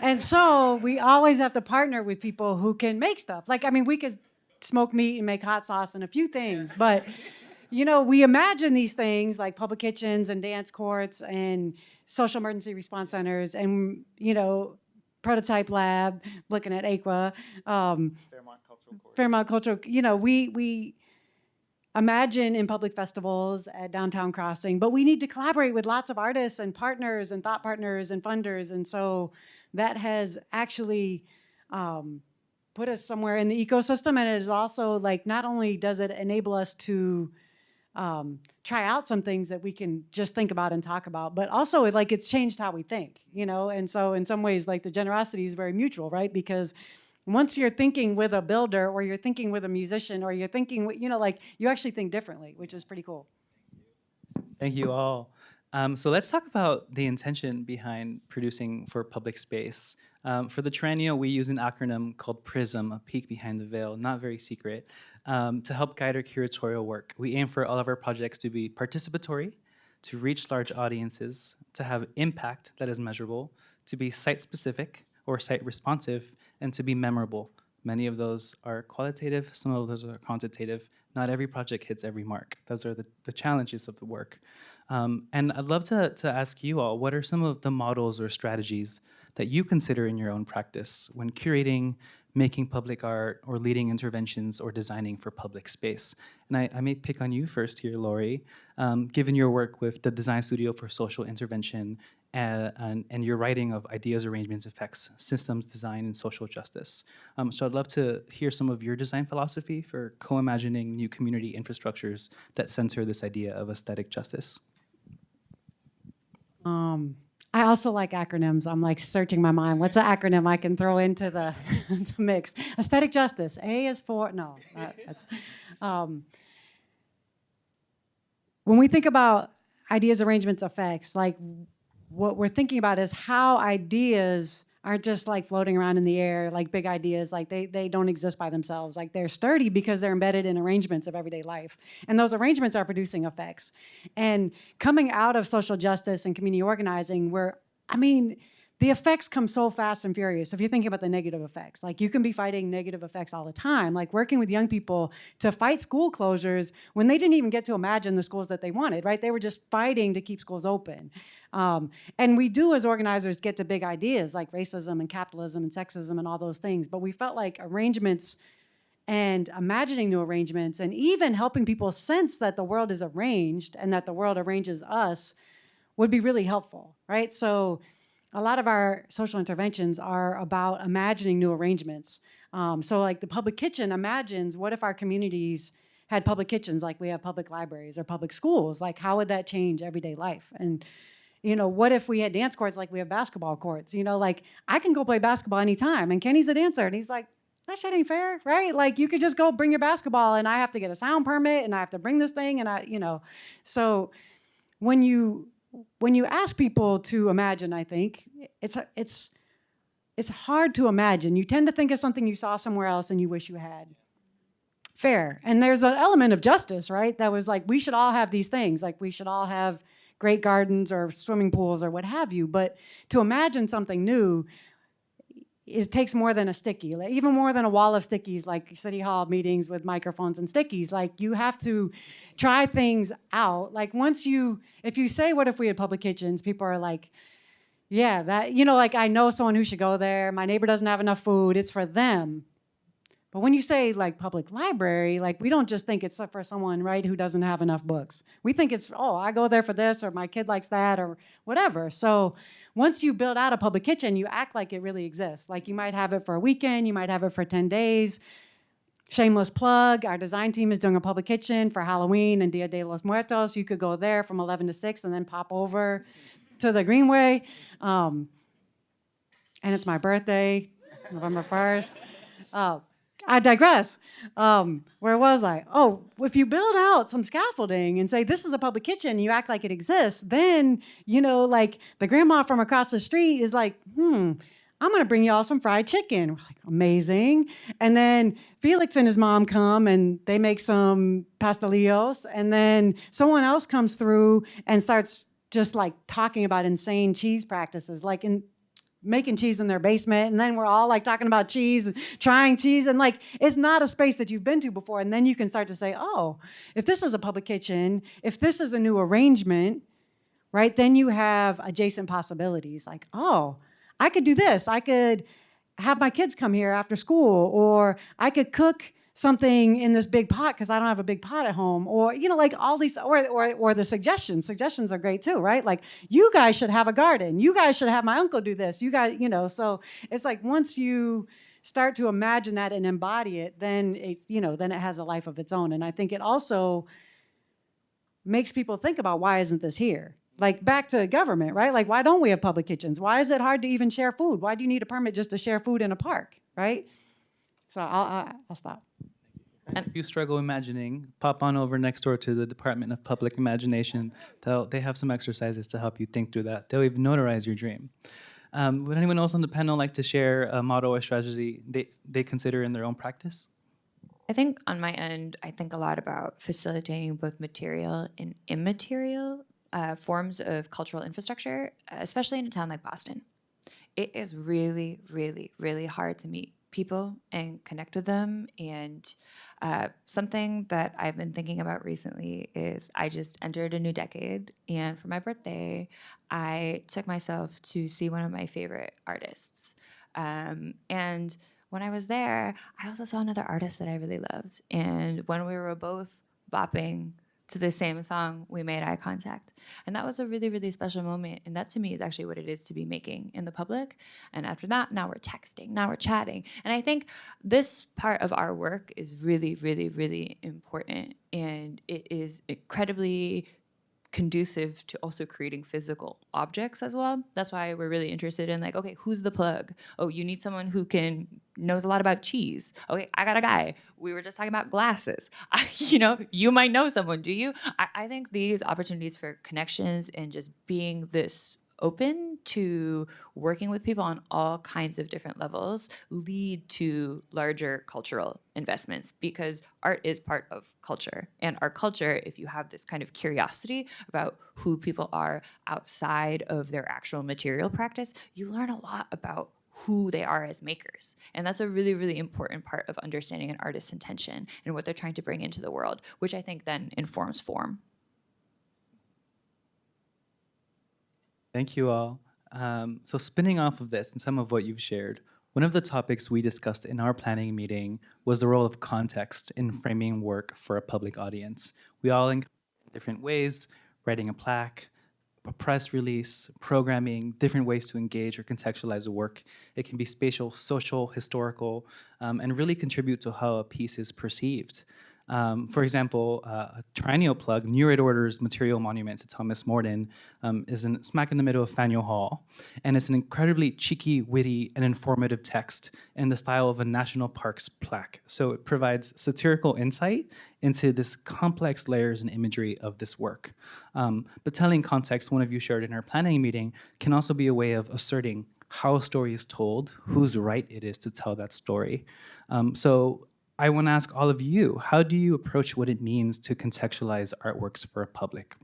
And so we always have to partner with people who can make stuff. Like, I mean, we could smoke meat and make hot sauce and a few things, but we imagine these things like public kitchens and dance courts and social emergency response centers and prototype lab looking at Aqua, Fairmont Cultural. We imagine in public festivals at Downtown Crossing, but we need to collaborate with lots of artists and partners and thought partners and funders, and so that has actually put us somewhere in the ecosystem, and it also not only does it enable us to try out some things that we can just think about and talk about, but also it's changed how we think, and so in some ways the generosity is very mutual, right? Because once you're thinking with a builder or you're thinking with a musician or you're thinking, you actually think differently, which is pretty cool. Thank you all. So let's talk about the intention behind producing for public space. For the Triennial, we use an acronym called PRISM, a peek behind the veil, not very secret, to help guide our curatorial work. We aim for all of our projects to be participatory, to reach large audiences, to have impact that is measurable, to be site-specific or site-responsive, and to be memorable. Many of those are qualitative, some of those are quantitative. Not every project hits every mark. Those are the challenges of the work. And I'd love to ask you all, what are some of the models or strategies that you consider in your own practice when curating, making public art, or leading interventions or designing for public space? And I may pick on you first here, Lori, given your work with the Design Studio for Social Intervention and your writing of ideas, arrangements, effects, systems design, and social justice. So I'd love to hear some of your design philosophy for co-imagining new community infrastructures that center this idea of aesthetic justice. I also like acronyms. I'm searching my mind. What's an acronym I can throw into the mix? Aesthetic justice. A is for, no. When we think about ideas, arrangements, effects, what we're thinking about is how ideas aren't just floating around in the air, big ideas, they don't exist by themselves. They're sturdy because they're embedded in arrangements of everyday life. And those arrangements are producing effects. And coming out of social justice and community organizing, the effects come so fast and furious. If you're thinking about the negative effects, you can be fighting negative effects all the time, working with young people to fight school closures when they didn't even get to imagine the schools that they wanted, right? They were just fighting to keep schools open. And we do, as organizers, get to big ideas like racism and capitalism and sexism and all those things, but we felt like arrangements and imagining new arrangements and even helping people sense that the world is arranged and that the world arranges us would be really helpful, right? So a lot of our social interventions are about imagining new arrangements. So the public kitchen imagines, what if our communities had public kitchens like we have public libraries or public schools? How would that change everyday life? And what if we had dance courts like we have basketball courts? I can go play basketball anytime, and Kenny's a dancer, and he's like, that shit ain't fair, right? You could just go bring your basketball, and I have to get a sound permit, and I have to bring this thing, and So when you ask people to imagine, I think it's hard to imagine. You tend to think of something you saw somewhere else and you wish you had. Fair. And there's an element of justice, right? That was we should all have these things. We should all have great gardens or swimming pools or what have you. But to imagine something new, it takes more than a sticky, even more than a wall of stickies, like City Hall meetings with microphones and stickies. You have to try things out. If you say, what if we had public kitchens, people are like, yeah, that, I know someone who should go there. My neighbor doesn't have enough food. It's for them. But when you say like public library, like we don't just think it's for someone, right, who doesn't have enough books. We think it's, oh, I go there for this, or my kid likes that, or whatever. So once you build out a public kitchen, you act like it really exists. Like you might have it for a weekend, you might have it for 10 days. Shameless plug, our design team is doing a public kitchen for Halloween and Dia de los Muertos. You could go there from 11 to 6 and then pop over to the Greenway. And it's my birthday, November 1st. I digress. Where was I? Oh, if you build out some scaffolding and say, this is a public kitchen, you act like it exists, then, you know, like the grandma from across the street is like, I'm gonna bring y'all some fried chicken. We're like, amazing. And then Felix and his mom come and they make some pastelillos. And then someone else comes through and starts just like talking about insane cheese practices, like making cheese in their basement. And then we're all like talking about cheese and trying cheese. And like, it's not a space that you've been to before. And then you can start to say, oh, if this is a public kitchen, if this is a new arrangement, right, then you have adjacent possibilities. Like, oh, I could do this. I could have my kids come here after school, or I could cook something in this big pot because I don't have a big pot at home, or, you know, like all these, or the suggestions. Suggestions are great too, right? Like, you guys should have a garden. You guys should have my uncle do this. You guys, you know, so it's like once you start to imagine that and embody it, then it, you know, then it has a life of its own. And I think it also makes people think about, why isn't this here? Like back to government, right? Like, why don't we have public kitchens? Why is it hard to even share food? Why do you need a permit just to share food in a park, right? So I'll stop. If you struggle imagining, pop on over next door to the Department of Public Imagination. They have some exercises to help you think through that. They'll even notarize your dream. Would anyone else on the panel like to share a motto or strategy they consider in their own practice? I think on my end, I think a lot about facilitating both material and immaterial forms of cultural infrastructure, especially in a town like Boston. It is really, really, really hard to meet people and connect with them. And something that I've been thinking about recently is I just entered a new decade. And for my birthday, I took myself to see one of my favorite artists. And when I was there, I also saw another artist that I really loved. And when we were both bopping to the same song, we made eye contact. And that was a really, really special moment. And that to me is actually what it is to be making in the public. And after that, now we're texting, now we're chatting. And I think this part of our work is really, really, really important. And it is incredibly conducive to also creating physical objects as well. That's why we're really interested in like, okay, who's the plug? Oh, you need someone who knows a lot about cheese. Okay, I got a guy. We were just talking about glasses. You might know someone, do you? I think these opportunities for connections and just being this open to working with people on all kinds of different levels lead to larger cultural investments, because art is part of culture. And our culture, if you have this kind of curiosity about who people are outside of their actual material practice, you learn a lot about who they are as makers. And that's a really, really important part of understanding an artist's intention and what they're trying to bring into the world, which I think then informs form. Thank you all. So spinning off of this and some of what you've shared, one of the topics we discussed in our planning meeting was the role of context in framing work for a public audience. We all in different ways, writing a plaque, a press release, programming, different ways to engage or contextualize a work. It can be spatial, social, historical, and really contribute to how a piece is perceived. For example, a triennial plug, New Red Order's Material Monument to Thomas Morden, is smack in the middle of Faneuil Hall. And it's an incredibly cheeky, witty, and informative text in the style of a national parks plaque. So it provides satirical insight into this complex layers and imagery of this work. But telling context, one of you shared in our planning meeting, can also be a way of asserting how a story is told, whose right it is to tell that story. So I want to ask all of you, how do you approach what it means to contextualize artworks for a public?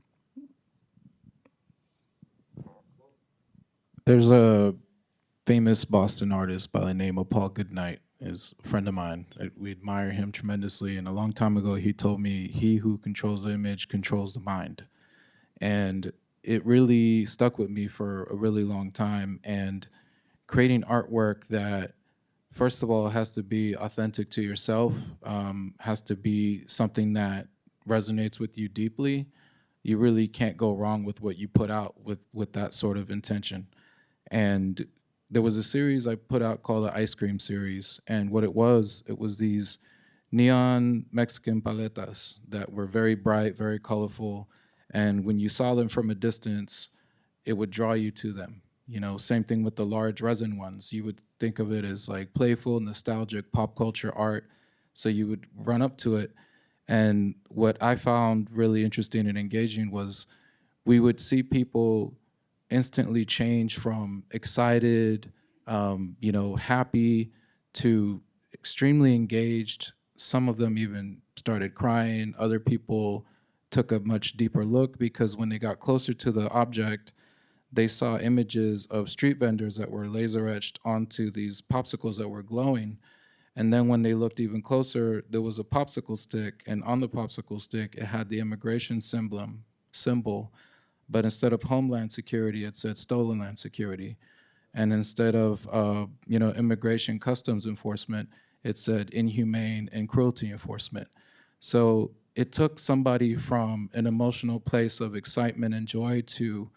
There's a famous Boston artist by the name of Paul Goodnight, is a friend of mine. We admire him tremendously, and a long time ago he told me, he who controls the image controls the mind. And it really stuck with me for a really long time, and creating artwork that first of all, it has to be authentic to yourself, has to be something that resonates with you deeply. You really can't go wrong with what you put out with that sort of intention. And there was a series I put out called the Ice Cream Series. And what it was these neon Mexican paletas that were very bright, very colorful. And when you saw them from a distance, it would draw you to them. You know, same thing with the large resin ones. You would think of it as like playful, nostalgic, pop culture art. So you would run up to it. And what I found really interesting and engaging was we would see people instantly change from excited, happy to extremely engaged. Some of them even started crying. Other people took a much deeper look because when they got closer to the object, they saw images of street vendors that were laser etched onto these popsicles that were glowing. And then when they looked even closer, there was a popsicle stick, and on the popsicle stick, it had the immigration symbol, but instead of Homeland Security, it said Stolen Land Security. And instead of immigration customs enforcement, it said Inhumane and Cruelty Enforcement. So it took somebody from an emotional place of excitement and joy to,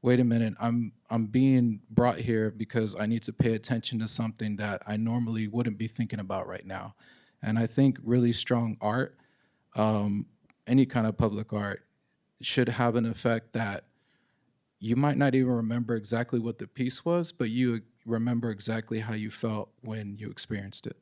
wait a minute, I'm being brought here because I need to pay attention to something that I normally wouldn't be thinking about right now. And I think really strong art, any kind of public art, should have an effect that you might not even remember exactly what the piece was, but you remember exactly how you felt when you experienced it.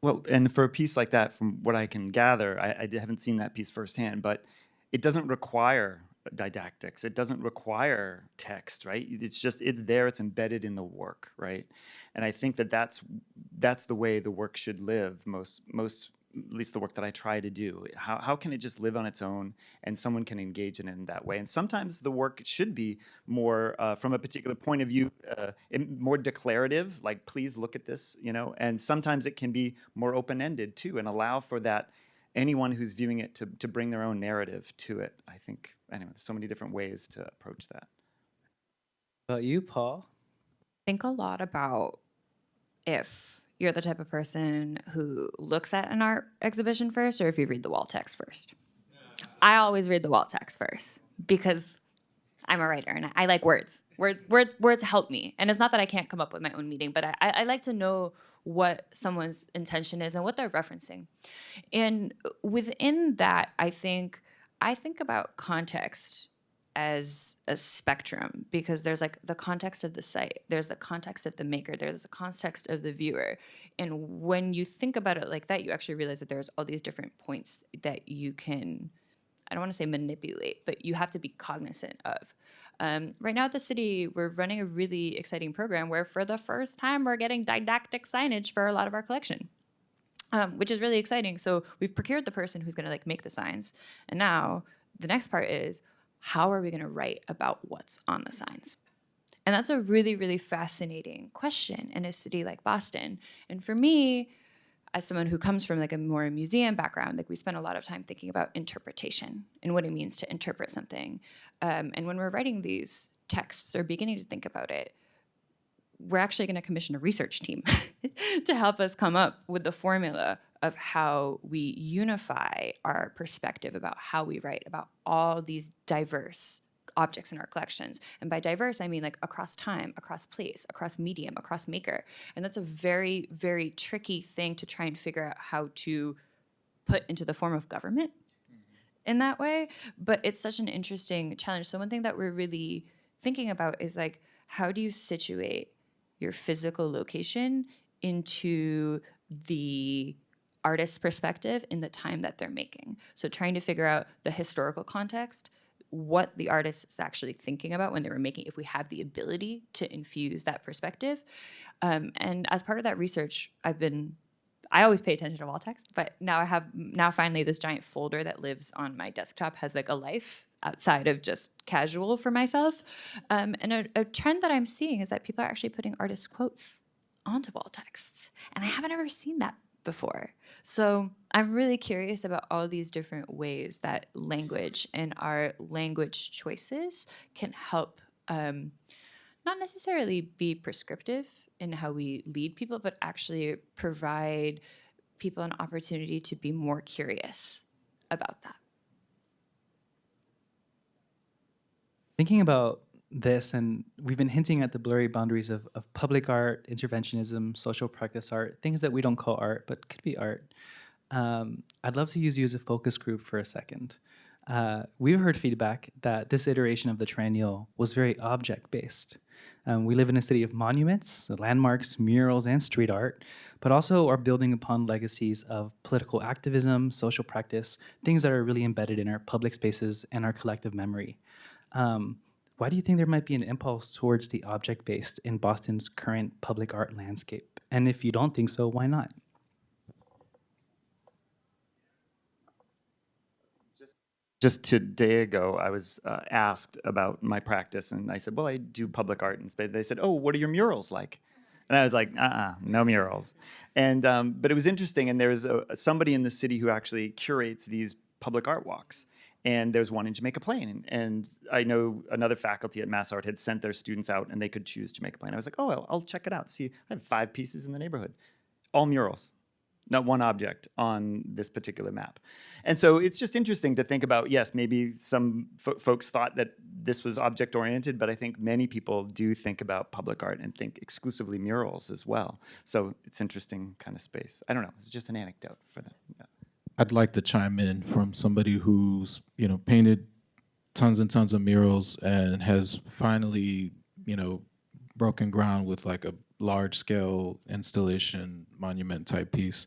Well, and for a piece like that, from what I can gather, I haven't seen that piece firsthand, but it doesn't require didactics. It doesn't require text, right? It's there, it's embedded in the work, right? And I think that's the way the work should live, most at least the work that I try to do. How can it just live on its own and someone can engage in it in that way? And sometimes the work should be more, from a particular point of view, more declarative, like, please look at this, and sometimes it can be more open-ended too and allow for that anyone who's viewing it to bring their own narrative to it. I think, anyway, there's so many different ways to approach that. About you, Paul? Think a lot about if you're the type of person who looks at an art exhibition first or if you read the wall text first. I always read the wall text first because I'm a writer and I like words. Words help me. And it's not that I can't come up with my own meaning, but I like to know what someone's intention is and what they're referencing. And within that, I think about context as a spectrum, because there's like the context of the site, there's the context of the maker, there's the context of the viewer. And when you think about it like that, you actually realize that there's all these different points that you can, I don't want to say manipulate, but you have to be cognizant of. Right now at the city, we're running a really exciting program where for the first time, we're getting didactic signage for a lot of our collection. Which is really exciting. So we've procured the person who's gonna make the signs. And now the next part is, how are we going to write about what's on the signs? And that's a really, really fascinating question in a city like Boston. And for me, as someone who comes from a more museum background, we spend a lot of time thinking about interpretation and what it means to interpret something. And when we're writing these texts or beginning to think about it, we're actually going to commission a research team to help us come up with the formula of how we unify our perspective about how we write about all these diverse objects in our collections. And by diverse, I mean across time, across place, across medium, across maker. And that's a very, very tricky thing to try and figure out how to put into the form of government in that way. But it's such an interesting challenge. So one thing that we're really thinking about is how do you situate your physical location into the artist's perspective in the time that they're making. So trying to figure out the historical context, what the artist is actually thinking about when they were making, if we have the ability to infuse that perspective. And as part of that research, I always pay attention to wall text, but now finally this giant folder that lives on my desktop has a life outside of just casual for myself. And a trend that I'm seeing is that people are actually putting artist quotes onto wall texts. And I haven't ever seen that before. So I'm really curious about all these different ways that language and our language choices can help not necessarily be prescriptive in how we lead people, but actually provide people an opportunity to be more curious about that. Thinking about this, and we've been hinting at the blurry boundaries of public art, interventionism, social practice art, things that we don't call art, but could be art. I'd love to use you as a focus group for a second. We've heard feedback that this iteration of the triennial was very object-based. We live in a city of monuments, landmarks, murals, and street art, but also are building upon legacies of political activism, social practice, things that are really embedded in our public spaces and our collective memory. Why do you think there might be an impulse towards the object-based in Boston's current public art landscape? And if you don't think so, why not? Just today ago, I was asked about my practice, and I said, well, I do public art. And they said, oh, what are your murals like? And I was like, no murals. And but it was interesting, and there was somebody in the city who actually curates these public art walks. And there's one in Jamaica Plain. And I know another faculty at Mass Art had sent their students out, and they could choose Jamaica Plain. I was like, oh, I'll check it out. See, I have 5 pieces in the neighborhood, all murals. Not one object on this particular map. And so it's just interesting to think about, yes, maybe some folks thought that this was object-oriented, but I think many people do think about public art and think exclusively murals as well. So it's interesting kind of space. I don't know, it's just an anecdote for that. Yeah. I'd like to chime in from somebody who's, painted tons and tons of murals and has finally, broken ground with like a large-scale installation monument type piece.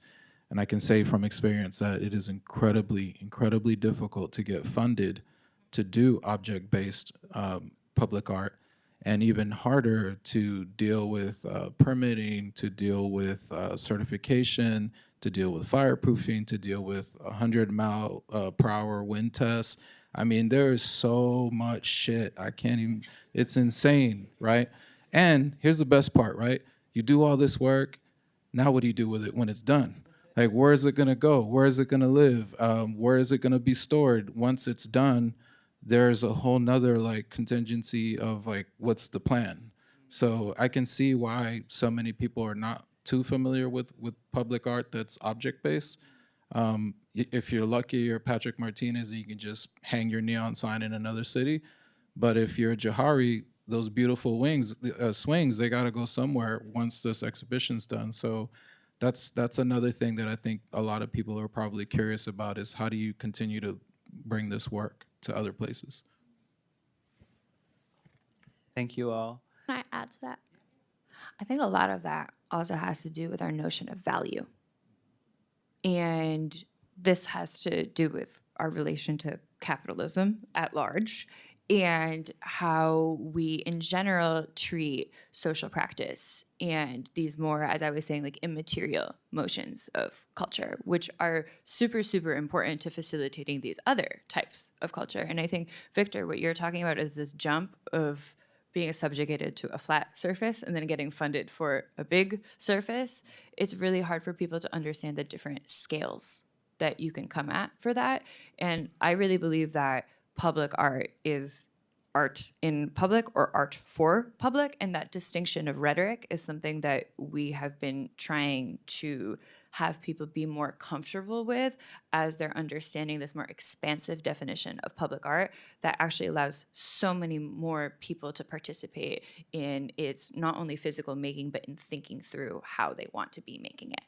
And I can say from experience that it is incredibly, incredibly difficult to get funded to do object-based public art, and even harder to deal with permitting, to deal with certification, to deal with fireproofing, to deal with 100-mile-per-hour wind tests. I mean, there is so much shit. I can't even, it's insane, right? And here's the best part, right? You do all this work, now what do you do with it when it's done? Like, where is it gonna go? Where is it gonna live? Where is it gonna be stored? Once it's done, there's a whole nother like contingency of like, what's the plan? So I can see why so many people are not too familiar with public art that's object-based. If you're lucky, you're Patrick Martinez, you can just hang your neon sign in another city. But if you're Johari, those beautiful swings, they gotta go somewhere once this exhibition's done. So that's another thing that I think a lot of people are probably curious about, is how do you continue to bring this work to other places? Thank you all. Can I add to that? I think a lot of that also has to do with our notion of value. And this has to do with our relation to capitalism at large, and how we in general treat social practice and these more, as I was saying, like immaterial motions of culture, which are super, super important to facilitating these other types of culture. And I think, Victor, what you're talking about is this jump of being subjugated to a flat surface and then getting funded for a big surface. It's really hard for people to understand the different scales that you can come at for that. And I really believe that public art is art in public or art for public, and that distinction of rhetoric is something that we have been trying to have people be more comfortable with as they're understanding this more expansive definition of public art that actually allows so many more people to participate in its not only physical making, but in thinking through how they want to be making it.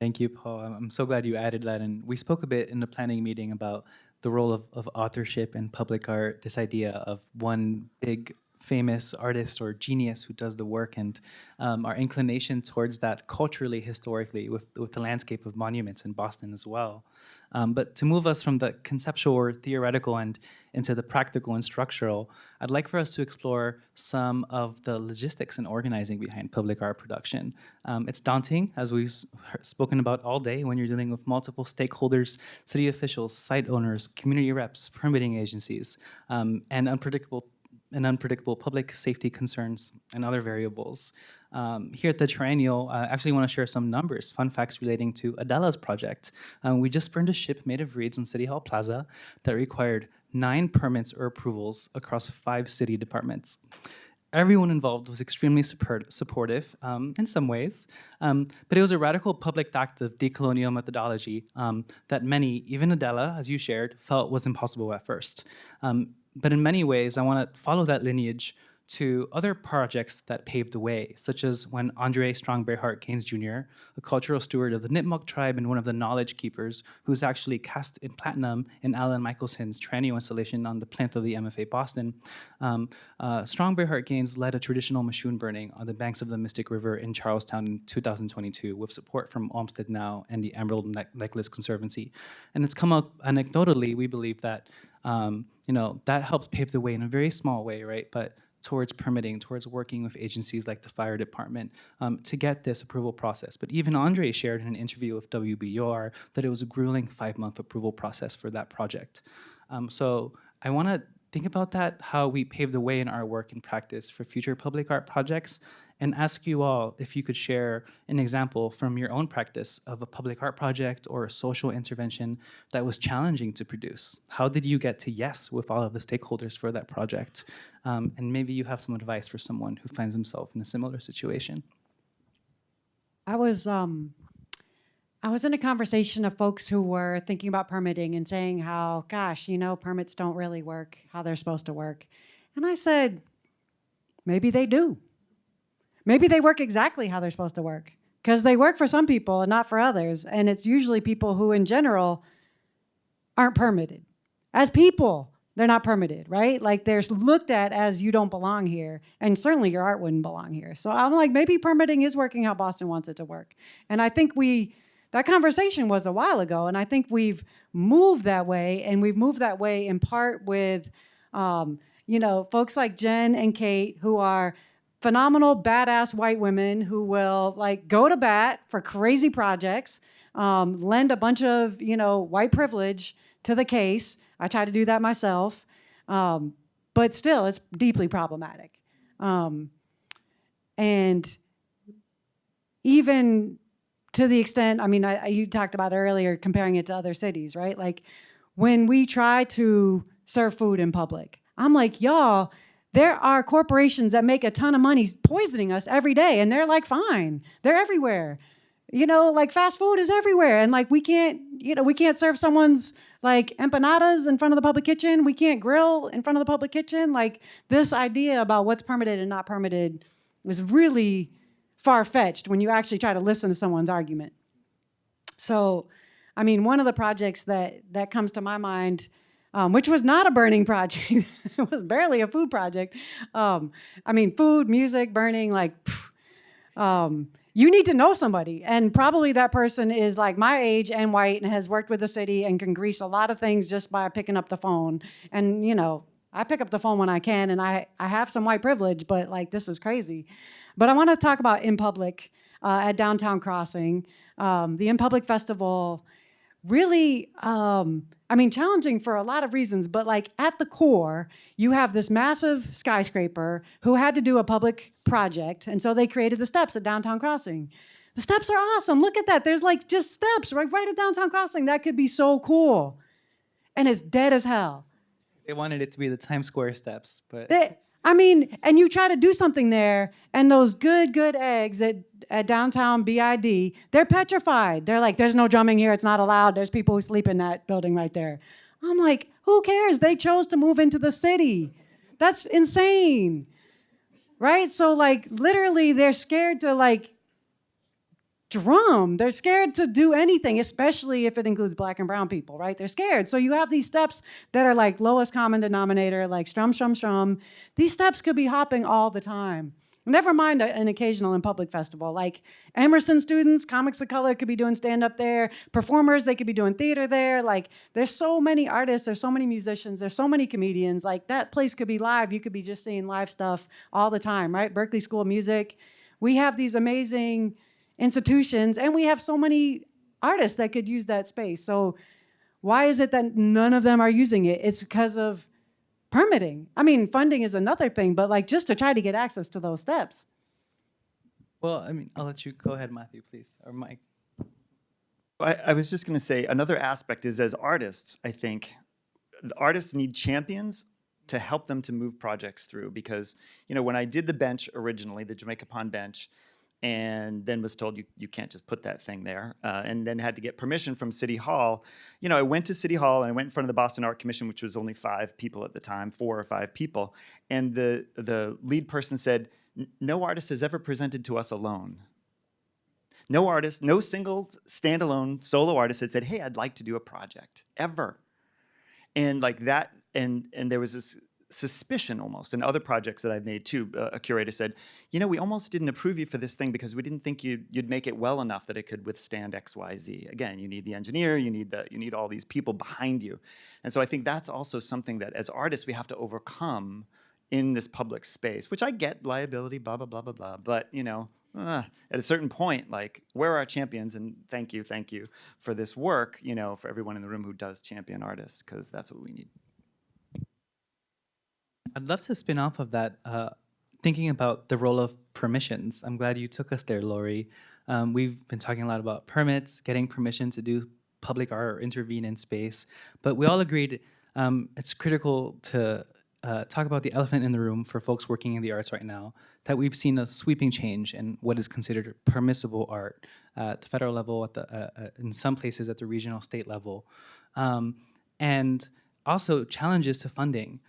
Thank you, Paul. I'm so glad you added that. And we spoke a bit in the planning meeting about the role of authorship in public art, this idea of one big famous artist or genius who does the work, and our inclination towards that culturally, historically, with the landscape of monuments in Boston as well. But to move us from the conceptual or theoretical and into the practical and structural, I'd like for us to explore some of the logistics and organizing behind public art production. It's daunting, as we've spoken about all day, when you're dealing with multiple stakeholders, city officials, site owners, community reps, permitting agencies, and unpredictable public safety concerns and other variables. Here at the Triennial, I actually want to share some numbers, fun facts relating to Adela's project. We just burned a ship made of reeds in City Hall Plaza that required 9 permits or approvals across 5 city departments. Everyone involved was extremely supportive in some ways, but it was a radical public act of decolonial methodology that many, even Adela, as you shared, felt was impossible at first. But in many ways, I want to follow that lineage to other projects that paved the way, such as when Andre Strongberry Hart Gaines Jr., a cultural steward of the Nipmuc tribe and one of the knowledge keepers, who's actually cast in platinum in Alan Michelson's triennial installation on the plinth of the MFA Boston, Strongberry Hart Gaines led a traditional Machoon burning on the banks of the Mystic River in Charlestown in 2022 with support from Olmsted Now and the Emerald Necklace Conservancy. And it's come out anecdotally, we believe that that helped pave the way in a very small way, right? But towards permitting, towards working with agencies like the fire department to get this approval process. But even Andre shared in an interview with WBUR that it was a grueling 5-month approval process for that project. So I want to think about that, how we pave the way in our work and practice for future public art projects, and ask you all if you could share an example from your own practice of a public art project or a social intervention that was challenging to produce. How did you get to yes with all of the stakeholders for that project? And maybe you have some advice for someone who finds himself in a similar situation. I was in a conversation of folks who were thinking about permitting and saying how, gosh, permits don't really work how they're supposed to work. And I said, maybe they do. Maybe they work exactly how they're supposed to work, because they work for some people and not for others. And it's usually people who in general aren't permitted. As people, they're not permitted, right? Like they're looked at as you don't belong here. And certainly your art wouldn't belong here. So I'm like, maybe permitting is working how Boston wants it to work. And I think that conversation was a while ago. And I think we've moved that way. And we've moved that way in part with, folks like Jen and Kate, who are phenomenal, badass white women who will go to bat for crazy projects, lend a bunch of, white privilege to the case. I try to do that myself, but still, it's deeply problematic. And even to the extent, you talked about earlier comparing it to other cities, right? Like when we try to serve food in public, I'm like, y'all, there are corporations that make a ton of money poisoning us every day, and they're fine. They're everywhere. Fast food is everywhere, and we can't serve someone's empanadas in front of the public kitchen. We can't grill in front of the public kitchen. This idea about what's permitted and not permitted is really far-fetched when you actually try to listen to someone's argument. So, one of the projects that comes to my mind, which was not a burning project. It was barely a food project. Food, music, burning, you need to know somebody. And probably that person is my age and white and has worked with the city and can grease a lot of things just by picking up the phone. And, I pick up the phone when I can, and I have some white privilege, but this is crazy. But I want to talk about In Public at Downtown Crossing. The In Public Festival really, challenging for a lot of reasons, but at the core, you have this massive skyscraper who had to do a public project, and so they created the steps at Downtown Crossing. The steps are awesome. Look at that. There's just steps right at Downtown Crossing. That could be so cool. And it's dead as hell. They wanted it to be the Times Square steps, but... and you try to do something there, and those good eggs at downtown BID, they're petrified. They're like, there's no drumming here, it's not allowed, there's people who sleep in that building right there. I'm like, who cares? They chose to move into the city. That's insane, right? So literally they're scared to drum. They're scared to do anything, especially if it includes Black and brown people, right? They're scared. So you have these steps that are lowest common denominator, strum, strum, strum. These steps could be hopping all the time. Never mind an occasional In Public festival. Emerson students, Comics of Color could be doing stand-up there. Performers, they could be doing theater there. There's so many artists, there's so many musicians, there's so many comedians. That place could be live. You could be just seeing live stuff all the time, right? Berklee School of Music. We have these amazing institutions, and we have so many artists that could use that space. So why is it that none of them are using it? It's because of permitting. Funding is another thing, but just to try to get access to those steps. Well, I'll let you go ahead, Matthew, please, or Mike. I was just going to say another aspect is, as artists, I think the artists need champions to help them to move projects through, because, you know, when I did the bench originally, the Jamaica Pond bench, and then was told you can't just put that thing there, and then had to get permission from City Hall. You know, I went to City Hall and I went in front of the Boston Art Commission, which was only 5 people at the time, 4 or 5 people, and the lead person said, no artist has ever presented to us alone. No artist, no single standalone solo artist had said, hey, I'd like to do a project, ever. And like that, and there was this suspicion almost, and other projects that I've made too. A curator said, you know, we almost didn't approve you for this thing because we didn't think you'd make it well enough that it could withstand X, Y, Z. Again, you need the engineer, you need all these people behind you. And so I think that's also something that as artists we have to overcome in this public space, which I get, liability, blah, blah, blah, blah, blah. But, you know, at a certain point, like, where are our champions? And thank you for this work, you know, for everyone in the room who does champion artists, because that's what we need. I'd love to spin off of that, thinking about the role of permissions. I'm glad you took us there, Lori. We've been talking a lot about permits, getting permission to do public art or intervene in space, but we all agreed it's critical to talk about the elephant in the room for folks working in the arts right now, that we've seen a sweeping change in what is considered permissible art at the federal level, at the in some places at the regional, state level, and also challenges to funding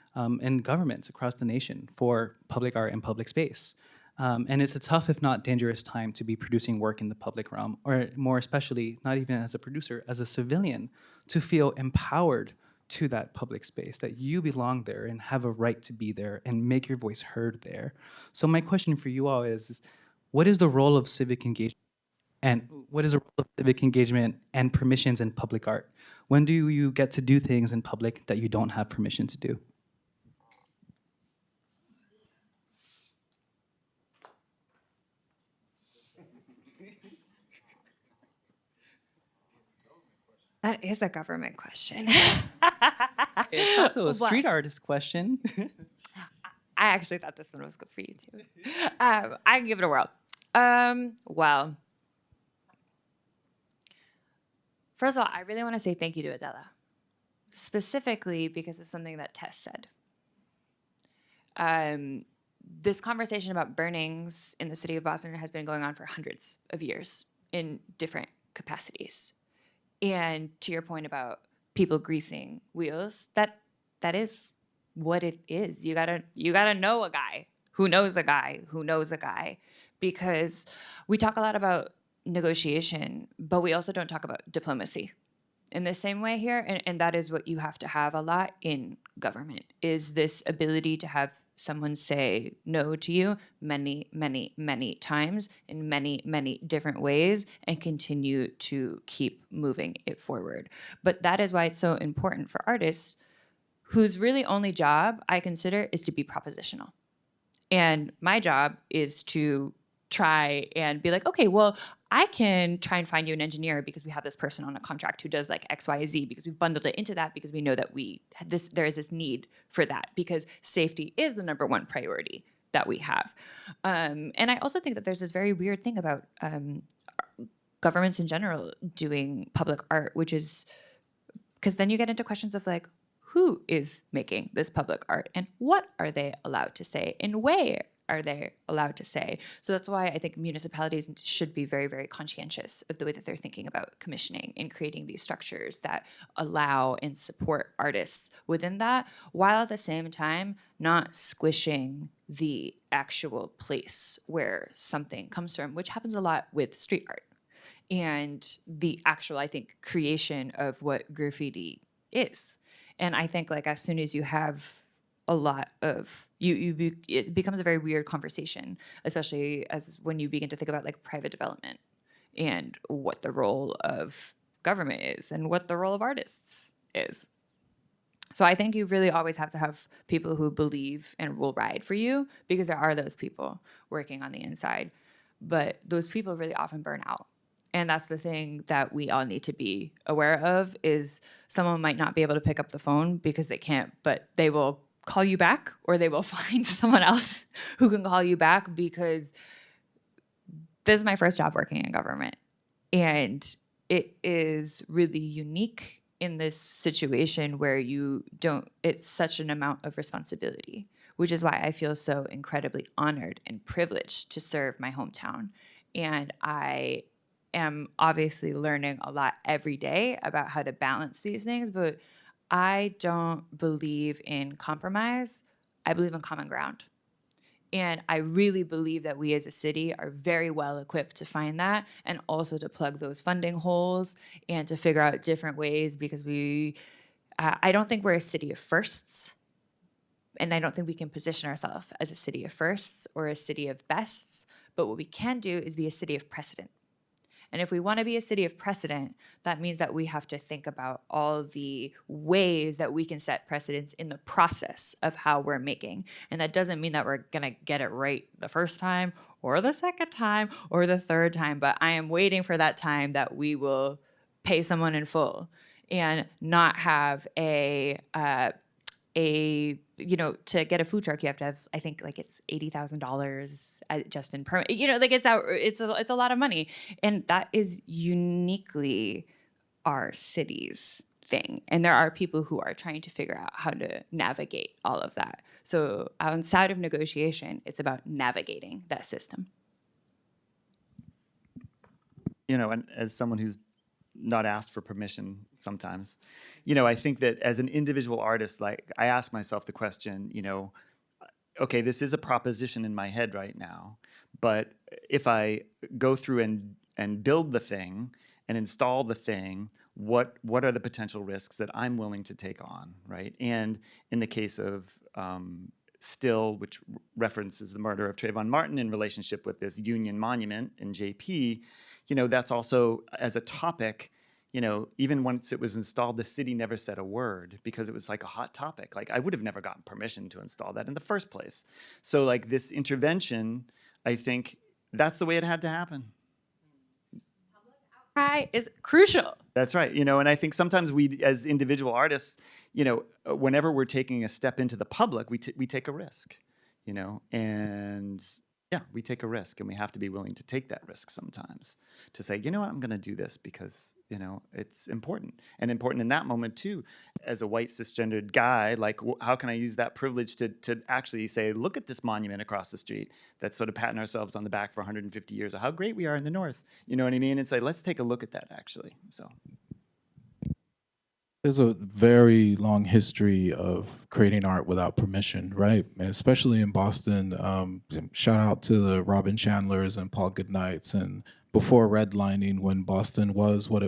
in governments across the nation for public art and public space. And it's a tough, if not dangerous, time to be producing work in the public realm, or more especially, not even as a producer, as a civilian, to feel empowered to that public space, that you belong there and have a right to be there and make your voice heard there. So my question for you all is, what is the role of civic engagement, and what is the role of civic engagement and permissions in public art? When do you get to do things in public that you don't have permission to do? That is a government question. It's also a street artist question. I actually thought this one was good for you too. I can give it a whirl. Well, first of all, I really want to say thank you to Adela, specifically because of something that Tess said. This conversation about burnings in the city of Boston has been going on for hundreds of years in different capacities. And to your point about people greasing wheels, that is what it is. You gotta know a guy who knows a guy who knows a guy, because we talk a lot about negotiation, but we also don't talk about diplomacy in the same way here. And that is what you have to have a lot in government, is this ability to have someone say no to you many, many, many times in many, many different ways and continue to keep moving it forward. But that is why it's so important for artists whose really only job, I consider, is to be propositional. And my job is to try and be like, okay, well, I can try and find you an engineer because we have this person on a contract who does like X, Y, Z, because we've bundled it into that, because we know that there is this need for that, because safety is the #1 priority that we have. And I also think that there's this very weird thing about governments in general doing public art, which is, because then you get into questions of like, who is making this public art and what are they allowed to say and where are they allowed to say? So that's why I think municipalities should be very, very conscientious of the way that they're thinking about commissioning and creating these structures that allow and support artists within that, while at the same time not squishing the actual place where something comes from, which happens a lot with street art and the actual, I think, creation of what graffiti is. And I think like as soon as you have a lot of it becomes a very weird conversation, especially as when you begin to think about like private development and what the role of government is and what the role of artists is. So I think you really always have to have people who believe and will ride for you, because there are those people working on the inside, but those people really often burn out. And that's the thing that we all need to be aware of, is someone might not be able to pick up the phone because they can't, but they will call you back, or they will find someone else who can call you back, because this is my first job working in government. And it is really unique in this situation where you don't, it's such an amount of responsibility, which is why I feel so incredibly honored and privileged to serve my hometown. And I am obviously learning a lot every day about how to balance these things, but I don't believe in compromise. I believe in common ground. And I really believe that we as a city are very well equipped to find that and also to plug those funding holes and to figure out different ways, because I don't think we're a city of firsts. And I don't think we can position ourselves as a city of firsts or a city of bests. But what we can do is be a city of precedent. And if we want to be a city of precedent, that means that we have to think about all the ways that we can set precedents in the process of how we're making. And that doesn't mean that we're going to get it right the first time or the second time or the third time, but I am waiting for that time that we will pay someone in full and not have to get a food truck, you have to have, I think, like it's $80,000 just in permit. It's a lot of money, and that is uniquely our city's thing. And there are people who are trying to figure out how to navigate all of that. So outside of negotiation, it's about navigating that system. And as someone who's not asked for permission sometimes, I think that as an individual artist, like I ask myself the question, okay, this is a proposition in my head right now, but if I go through and build the thing and install the thing, what are the potential risks that I'm willing to take on, right? And in the case of Still, which references the murder of Trayvon Martin in relationship with this Union Monument in JP, that's also, as a topic, even once it was installed, the city never said a word because it was like a hot topic. Like I would have never gotten permission to install that in the first place. So like this intervention, I think that's the way it had to happen. Outcry is crucial. That's right. And I think sometimes we, as individual artists, whenever we're taking a step into the public, we take a risk, and yeah, we take a risk, and we have to be willing to take that risk sometimes to say, you know what, I'm going to do this because, it's important. And important in that moment too, as a white cisgendered guy, like how can I use that privilege to actually say, look at this monument across the street that's sort of patting ourselves on the back for 150 years of how great we are in the North. You know what I mean? And say, let's take a look at that actually. So. There's a very long history of creating art without permission, right? And especially in Boston. Shout out to the Robin Chandlers and Paul Goodnights, and before redlining, when Boston was what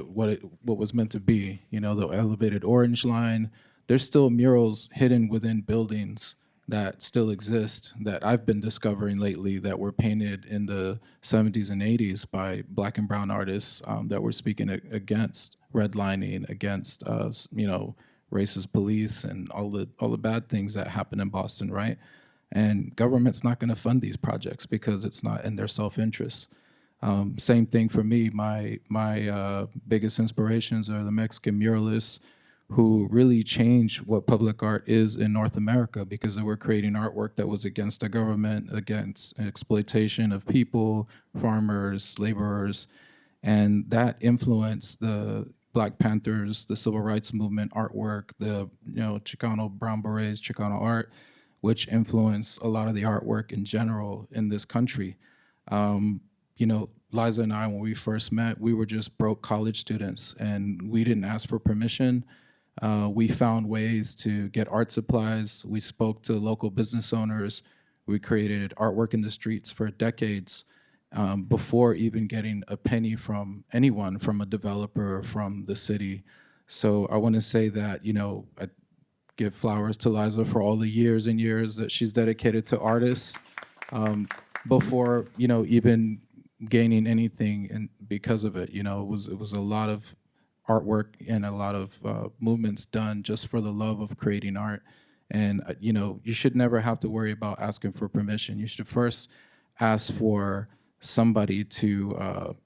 was meant to be. The elevated orange line. There's still murals hidden within buildings that still exist that I've been discovering lately that were painted in the 70s and 80s by Black and brown artists that were speaking against redlining, against racist police and all the bad things that happen in Boston, right? And government's not going to fund these projects because it's not in their self-interest. Same thing for me. My biggest inspirations are the Mexican muralists who really changed what public art is in North America, because they were creating artwork that was against the government, against exploitation of people, farmers, laborers, and that influenced the Black Panthers, the Civil Rights Movement artwork, the Chicano Brown Berets, Chicano art, which influenced a lot of the artwork in general in this country. Liza and I, when we first met, we were just broke college students, and we didn't ask for permission. We found ways to get art supplies. We spoke to local business owners. We created artwork in the streets for decades before even getting a penny from anyone, from a developer, from the city. So I want to say that, I give flowers to Liza for all the years and years that she's dedicated to artists before, even gaining anything and because of it. It was a lot of artwork and a lot of movements done just for the love of creating art. And you should never have to worry about asking for permission. You should first ask for somebody to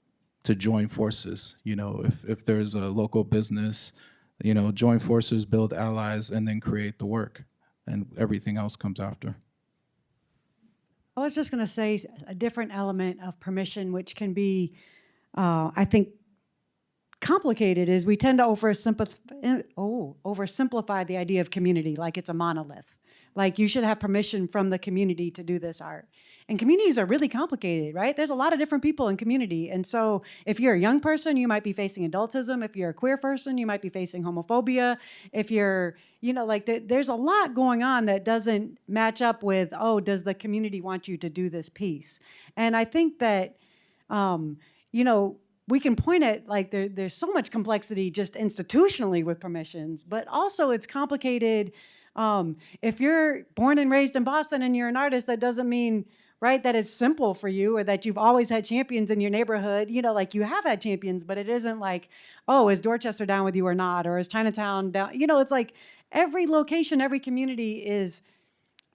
join forces. If there's a local business, join forces, build allies, and then create the work, and everything else comes after. I was just going to say a different element of permission, which can be, I think, complicated is we tend to oversimplify the idea of community like it's a monolith. Like you should have permission from the community to do this art. And communities are really complicated, right? There's a lot of different people in community. And so if you're a young person, you might be facing adultism. If you're a queer person, you might be facing homophobia. If you're, there's a lot going on that doesn't match up with, does the community want you to do this piece? And I think that, we can point at there's so much complexity just institutionally with permissions, but also it's complicated. If you're born and raised in Boston and you're an artist, that doesn't mean, right, that it's simple for you or that you've always had champions in your neighborhood. You have had champions, but it isn't like, is Dorchester down with you or not? Or is Chinatown down? It's like every location, every community is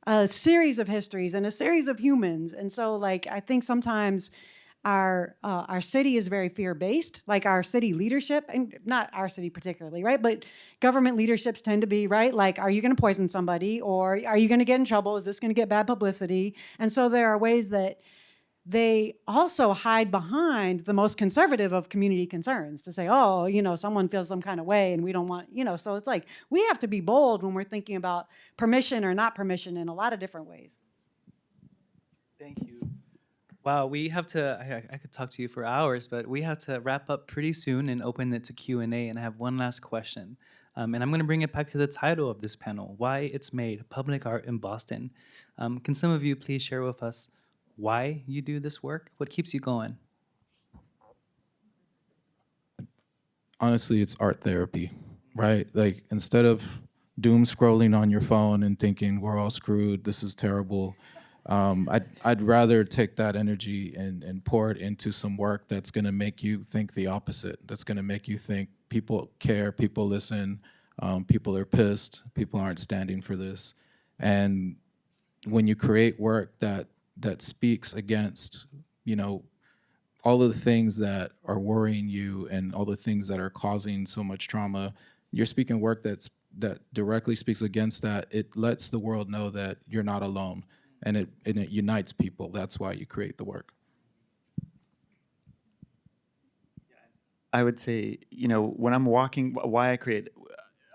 a series of histories and a series of humans. And so I think sometimes our city is very fear-based, like our city leadership, and not our city particularly, right? But government leaderships tend to be, right? Like, are you going to poison somebody? Or are you going to get in trouble? Is this going to get bad publicity? And so there are ways that they also hide behind the most conservative of community concerns to say, someone feels some kind of way and we don't want, so it's like we have to be bold when we're thinking about permission or not permission in a lot of different ways. Thank you. Wow, we have to, I could talk to you for hours, but we have to wrap up pretty soon and open it to Q&A, and I have one last question. And I'm going to bring it back to the title of this panel, Why It's Made, Public Art in Boston. Can some of you please share with us why you do this work? What keeps you going? Honestly, it's art therapy, right? Like, instead of doom scrolling on your phone and thinking, we're all screwed, this is terrible, I'd rather take that energy and pour it into some work that's going to make you think the opposite. That's going to make you think people care, people listen, people are pissed, people aren't standing for this. And when you create work that speaks against, all of the things that are worrying you and all the things that are causing so much trauma, you're speaking work that directly speaks against that. It lets the world know that you're not alone. And it unites people. That's why you create the work. I would say, when I'm walking, why I create,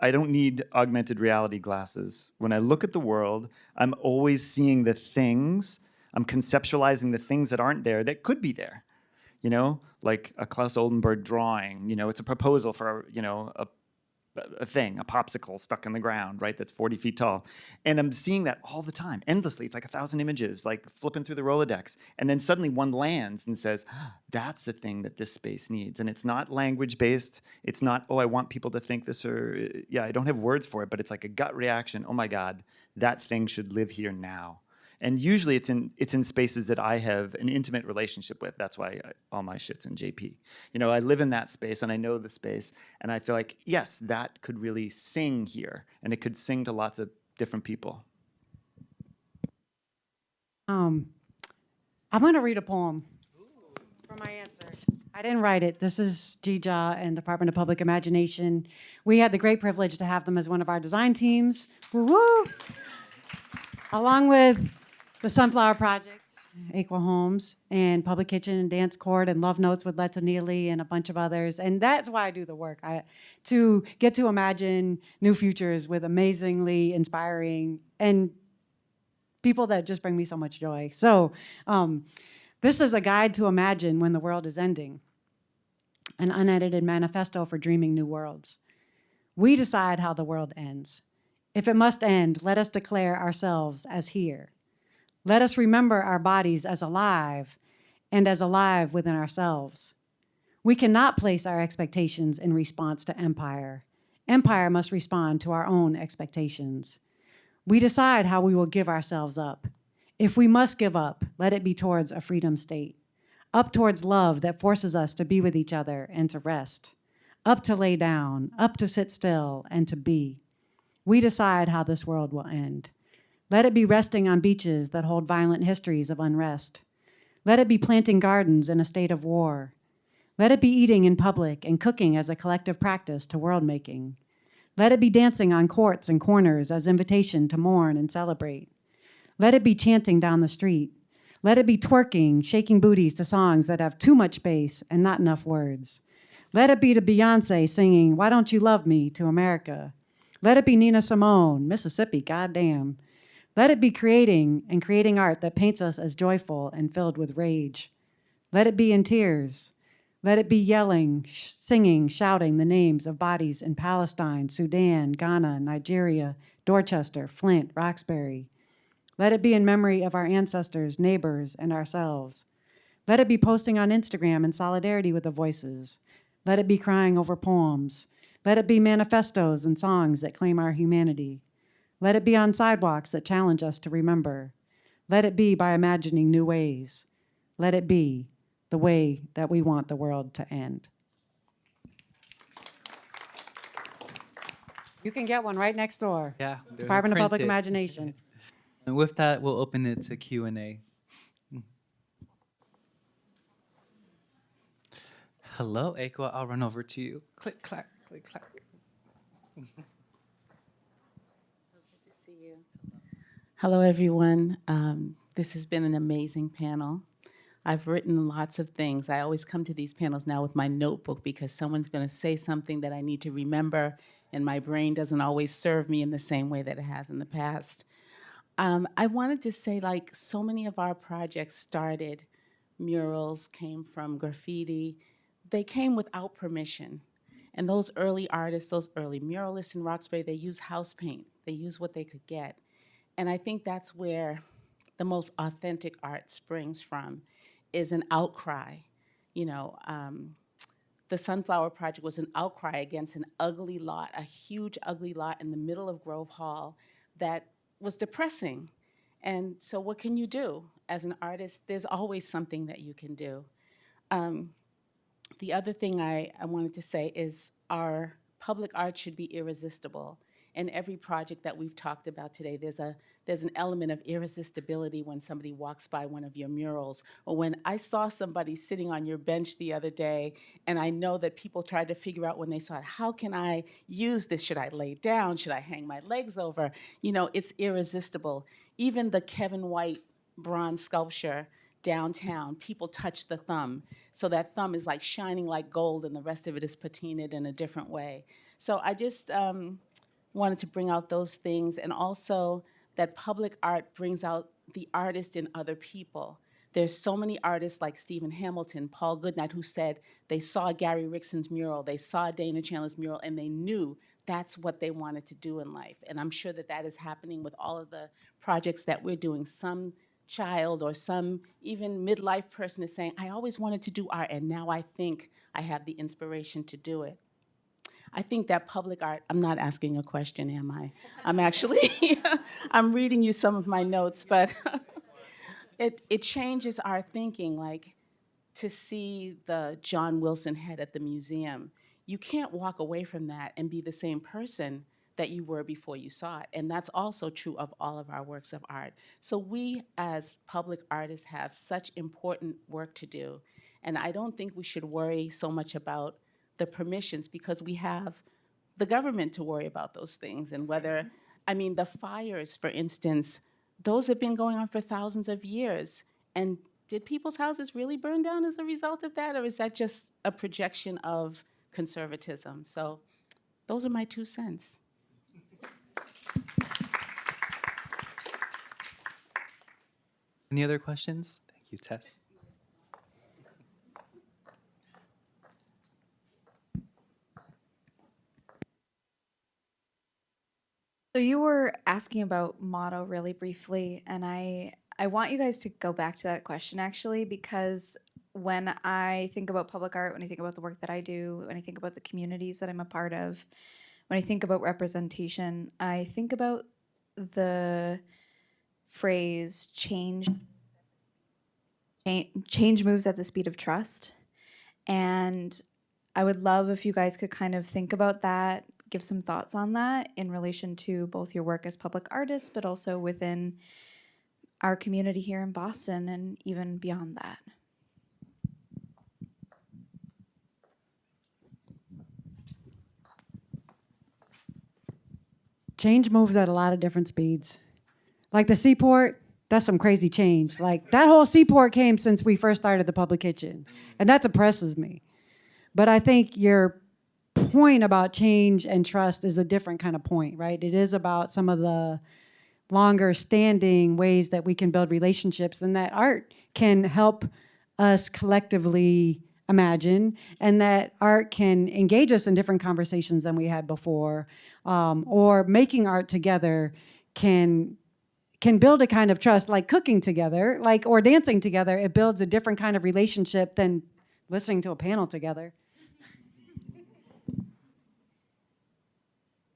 I don't need augmented reality glasses. When I look at the world, I'm always seeing the things, I'm conceptualizing the things that aren't there that could be there. Like a Klaus Oldenburg drawing, it's a proposal for, a thing, a popsicle stuck in the ground, right? That's 40 feet tall. And I'm seeing that all the time, endlessly. It's like 1,000 images, like flipping through the Rolodex. And then suddenly one lands and says, that's the thing that this space needs. And it's not language-based. It's not, I want people to think this, or, I don't have words for it, but it's like a gut reaction. Oh my God, that thing should live here now. And usually it's in spaces that I have an intimate relationship with. That's why all my shit's in JP. I live in that space and I know the space, and I feel like, yes, that could really sing here, and it could sing to lots of different people. I'm going to read a poem for my answer. I didn't write it. This is Gija and Department of Public Imagination. We had the great privilege to have them as one of our design teams. Woo-woo! Along with the Sunflower Project, Aqua Homes, and Public Kitchen and Dance Court, and Love Notes with Letta Neely, and a bunch of others. And that's why I do the work, to get to imagine new futures with amazingly inspiring and people that just bring me so much joy. So this is a guide to imagine when the world is ending, an unedited manifesto for dreaming new worlds. We decide how the world ends. If it must end, let us declare ourselves as here. Let us remember our bodies as alive and as alive within ourselves. We cannot place our expectations in response to empire. Empire must respond to our own expectations. We decide how we will give ourselves up. If we must give up, let it be towards a freedom state, up towards love that forces us to be with each other and to rest, up to lay down, up to sit still and to be. We decide how this world will end. Let it be resting on beaches that hold violent histories of unrest. Let it be planting gardens in a state of war. Let it be eating in public and cooking as a collective practice to world making. Let it be dancing on courts and corners as invitation to mourn and celebrate. Let it be chanting down the street. Let it be twerking, shaking booties to songs that have too much bass and not enough words. Let it be to Beyonce singing Why Don't You Love Me to America. Let it be Nina Simone, Mississippi, goddamn. Let it be creating art that paints us as joyful and filled with rage. Let it be in tears. Let it be yelling, singing, shouting the names of bodies in Palestine, Sudan, Ghana, Nigeria, Dorchester, Flint, Roxbury. Let it be in memory of our ancestors, neighbors, and ourselves. Let it be posting on Instagram in solidarity with the voices. Let it be crying over poems. Let it be manifestos and songs that claim our humanity. Let it be on sidewalks that challenge us to remember. Let it be by imagining new ways. Let it be the way that we want the world to end. You can get one right next door. Yeah. Department of print Public it. Imagination. And with that, we'll open it to Q&A. Hello, Aqua. I'll run over to you. Click, clack, click, clack. Hello, everyone. This has been an amazing panel. I've written lots of things. I always come to these panels now with my notebook because someone's going to say something that I need to remember, and my brain doesn't always serve me in the same way that it has in the past. I wanted to say, like, so many of our projects started, murals came from graffiti. They came without permission. And those early artists, those early muralists in Roxbury, they used house paint. They used what they could get. And I think that's where the most authentic art springs from, is an outcry. You know, the Sunflower Project was an outcry against an ugly lot, a huge ugly lot in the middle of Grove Hall that was depressing. And so what can you do? As an artist, there's always something that you can do. The other thing I wanted to say is our public art should be irresistible. In every project that we've talked about today, there's an element of irresistibility when somebody walks by one of your murals, or when I saw somebody sitting on your bench the other day, and I know that people tried to figure out when they saw it, how can I use this? Should I lay down? Should I hang my legs over? You know, it's irresistible. Even the Kevin White bronze sculpture downtown, people touch the thumb. So that thumb is like shining like gold, and the rest of it is patinaed in a different way. So I just wanted to bring out those things, and also that public art brings out the artist in other people. There's so many artists like Stephen Hamilton, Paul Goodnight, who said they saw Gary Rickson's mural, they saw Dana Chandler's mural, and they knew that's what they wanted to do in life. And I'm sure that that is happening with all of the projects that we're doing. Some child or some even midlife person is saying, I always wanted to do art, and now I think I have the inspiration to do it. I think that public art, I'm not asking a question, am I? I'm actually, I'm reading you some of my notes, but it changes our thinking, like to see the John Wilson head at the museum. You can't walk away from that and be the same person that you were before you saw it. And that's also true of all of our works of art. So we as public artists have such important work to do. And I don't think we should worry so much about the permissions, because we have the government to worry about those things. And whether, I mean, the fires, for instance, those have been going on for thousands of years. And did people's houses really burn down as a result of that? Or is that just a projection of conservatism? So those are my 2 cents. Any other questions? Thank you, Tess. So you were asking about motto really briefly, and I want you guys to go back to that question actually, because when I think about public art, when I think about the work that I do, when I think about the communities that I'm a part of, when I think about representation, I think about the phrase change moves at the speed of trust. And I would love if you guys could kind of think about that, give some thoughts on that in relation to both your work as public artists, but also within our community here in Boston and even beyond that. Change moves at a lot of different speeds. Like the Seaport, that's some crazy change. Like that whole Seaport came since we first started the public kitchen, and that depresses me. But I think your point about change and trust is a different kind of point, right? It is about some of the longer standing ways that we can build relationships, and that art can help us collectively imagine, and that art can engage us in different conversations than we had before, or making art together can build a kind of trust, like cooking together, like, or dancing together. It builds a different kind of relationship than listening to a panel together.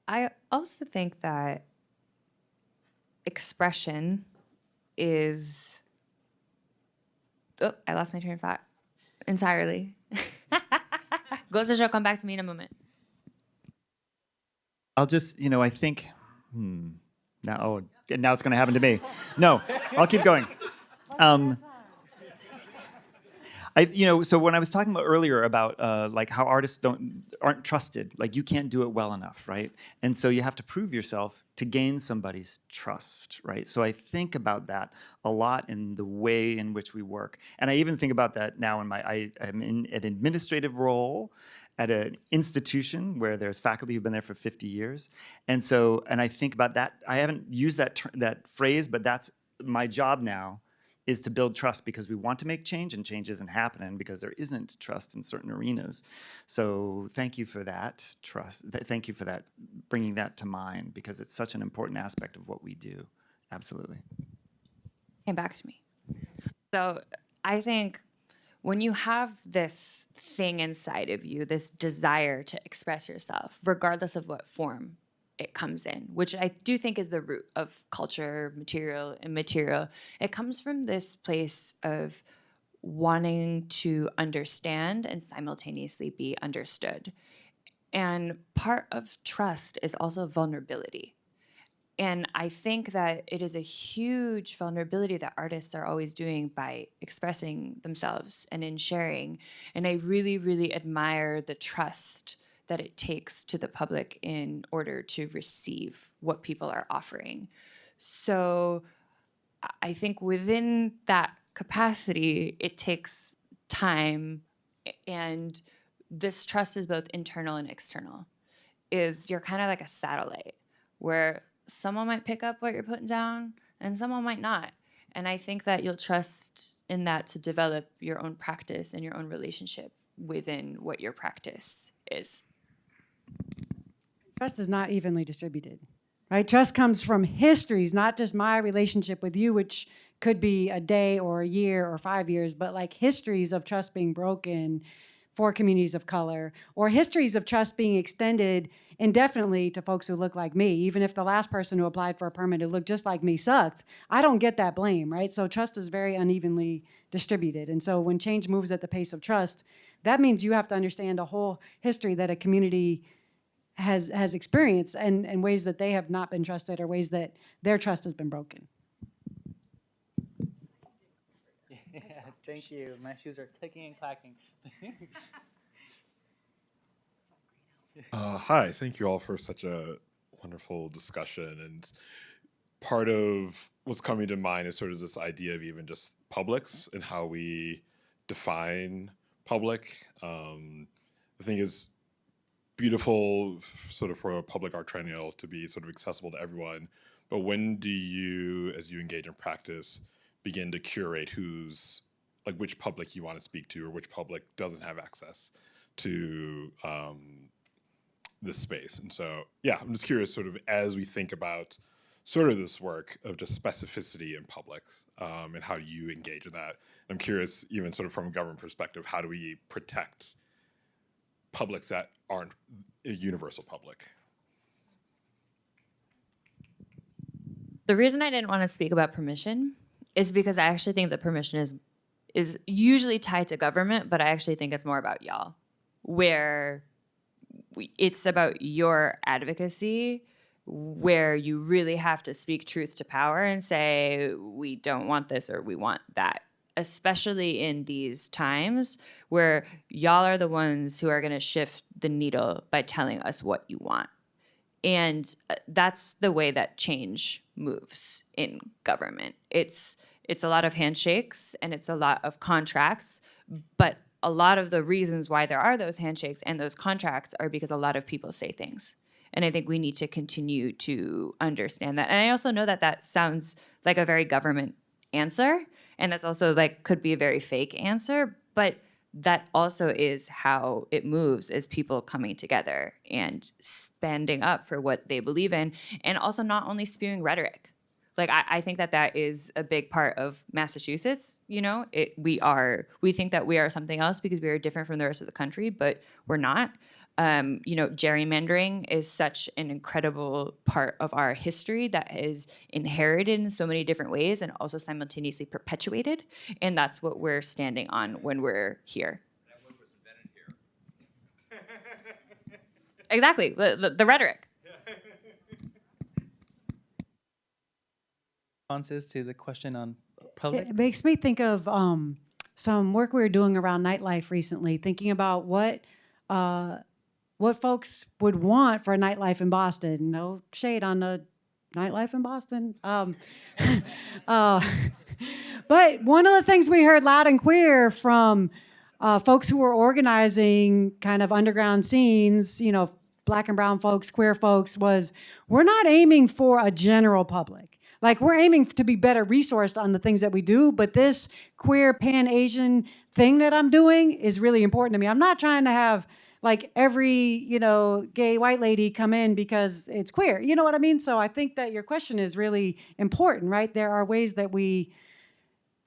I also think that expression is, oh, I lost my train of thought entirely. Goes to show, come back to me in a moment. I'll just, I think, now it's going to happen to me. No, I'll keep going. So when I was talking about earlier about like how artists aren't trusted, like you can't do it well enough, right? And so you have to prove yourself to gain somebody's trust, right? So I think about that a lot in the way in which we work, and I even think about that now in I'm in an administrative role at an institution where there's faculty who've been there for 50 years, and I think about that. I haven't used that phrase, but that's my job now, is to build trust, because we want to make change, and change isn't happening because there isn't trust in certain arenas. So thank you for that trust. Thank you for that, bringing that to mind, because it's such an important aspect of what we do. Absolutely. Came back to me. So I think when you have this thing inside of you, this desire to express yourself, regardless of what form it comes in, which I do think is the root of culture, material, immaterial. It comes from this place of wanting to understand and simultaneously be understood. And part of trust is also vulnerability. And I think that it is a huge vulnerability that artists are always doing by expressing themselves and in sharing. And I really, really admire the trust that it takes to the public in order to receive what people are offering. So I think within that capacity, it takes time, and this trust is both internal and external. You're kind of like a satellite where someone might pick up what you're putting down and someone might not. And I think that you'll trust in that to develop your own practice and your own relationship within what your practice is. Trust is not evenly distributed, right? Trust comes from histories, not just my relationship with you, which could be a day or a year or 5 years, but like histories of trust being broken for communities of color, or histories of trust being extended indefinitely to folks who look like me. Even if the last person who applied for a permit who looked just like me sucked, I don't get that blame, right? So trust is very unevenly distributed. And so when change moves at the pace of trust, that means you have to understand a whole history that a community has experienced, and ways that they have not been trusted, or ways that their trust has been broken. Yeah, thank you. My shoes are clicking and clacking. Hi, thank you all for such a wonderful discussion. And part of what's coming to mind is sort of this idea of even just publics and how we define public. I think it's beautiful sort of for a public art triennial to be sort of accessible to everyone. But when do you, as you engage in practice, begin to curate which public you want to speak to, or which public doesn't have access to this space? And so, yeah, I'm just curious, sort of as we think about sort of this work of just specificity in publics, and how you engage with that. I'm curious, even sort of from a government perspective, how do we protect publics that aren't a universal public? The reason I didn't want to speak about permission is because I actually think that permission is usually tied to government, but I actually think it's more about y'all, where it's about your advocacy, where you really have to speak truth to power and say, we don't want this or we want that, especially in these times where y'all are the ones who are going to shift the needle by telling us what you want. And that's the way that change moves in government. It's a lot of handshakes and it's a lot of contracts, but a lot of the reasons why there are those handshakes and those contracts are because a lot of people say things. And I think we need to continue to understand that. And I also know that that sounds like a very government answer, and that's also like could be a very fake answer, but that also is how it moves, is people coming together and standing up for what they believe in, and also not only spewing rhetoric. Like I think that that is a big part of Massachusetts. You know, we think that we are something else because we are different from the rest of the country, but we're not. You know, gerrymandering is such an incredible part of our history that is inherited in so many different ways and also simultaneously perpetuated. And that's what we're standing on when we're here. Exactly, the rhetoric. Responses to the question on public? It makes me think of some work we were doing around nightlife recently, thinking about what folks would want for a nightlife in Boston. No shade on the nightlife in Boston. But one of the things we heard loud and clear from folks who were organizing kind of underground scenes, you know, Black and brown folks, queer folks, was we're not aiming for a general public. Like, we're aiming to be better resourced on the things that we do, but this queer Pan-Asian thing that I'm doing is really important to me. I'm not trying to have like every, you know, gay white lady come in because it's queer. You know what I mean? So I think that your question is really important, right? There are ways that we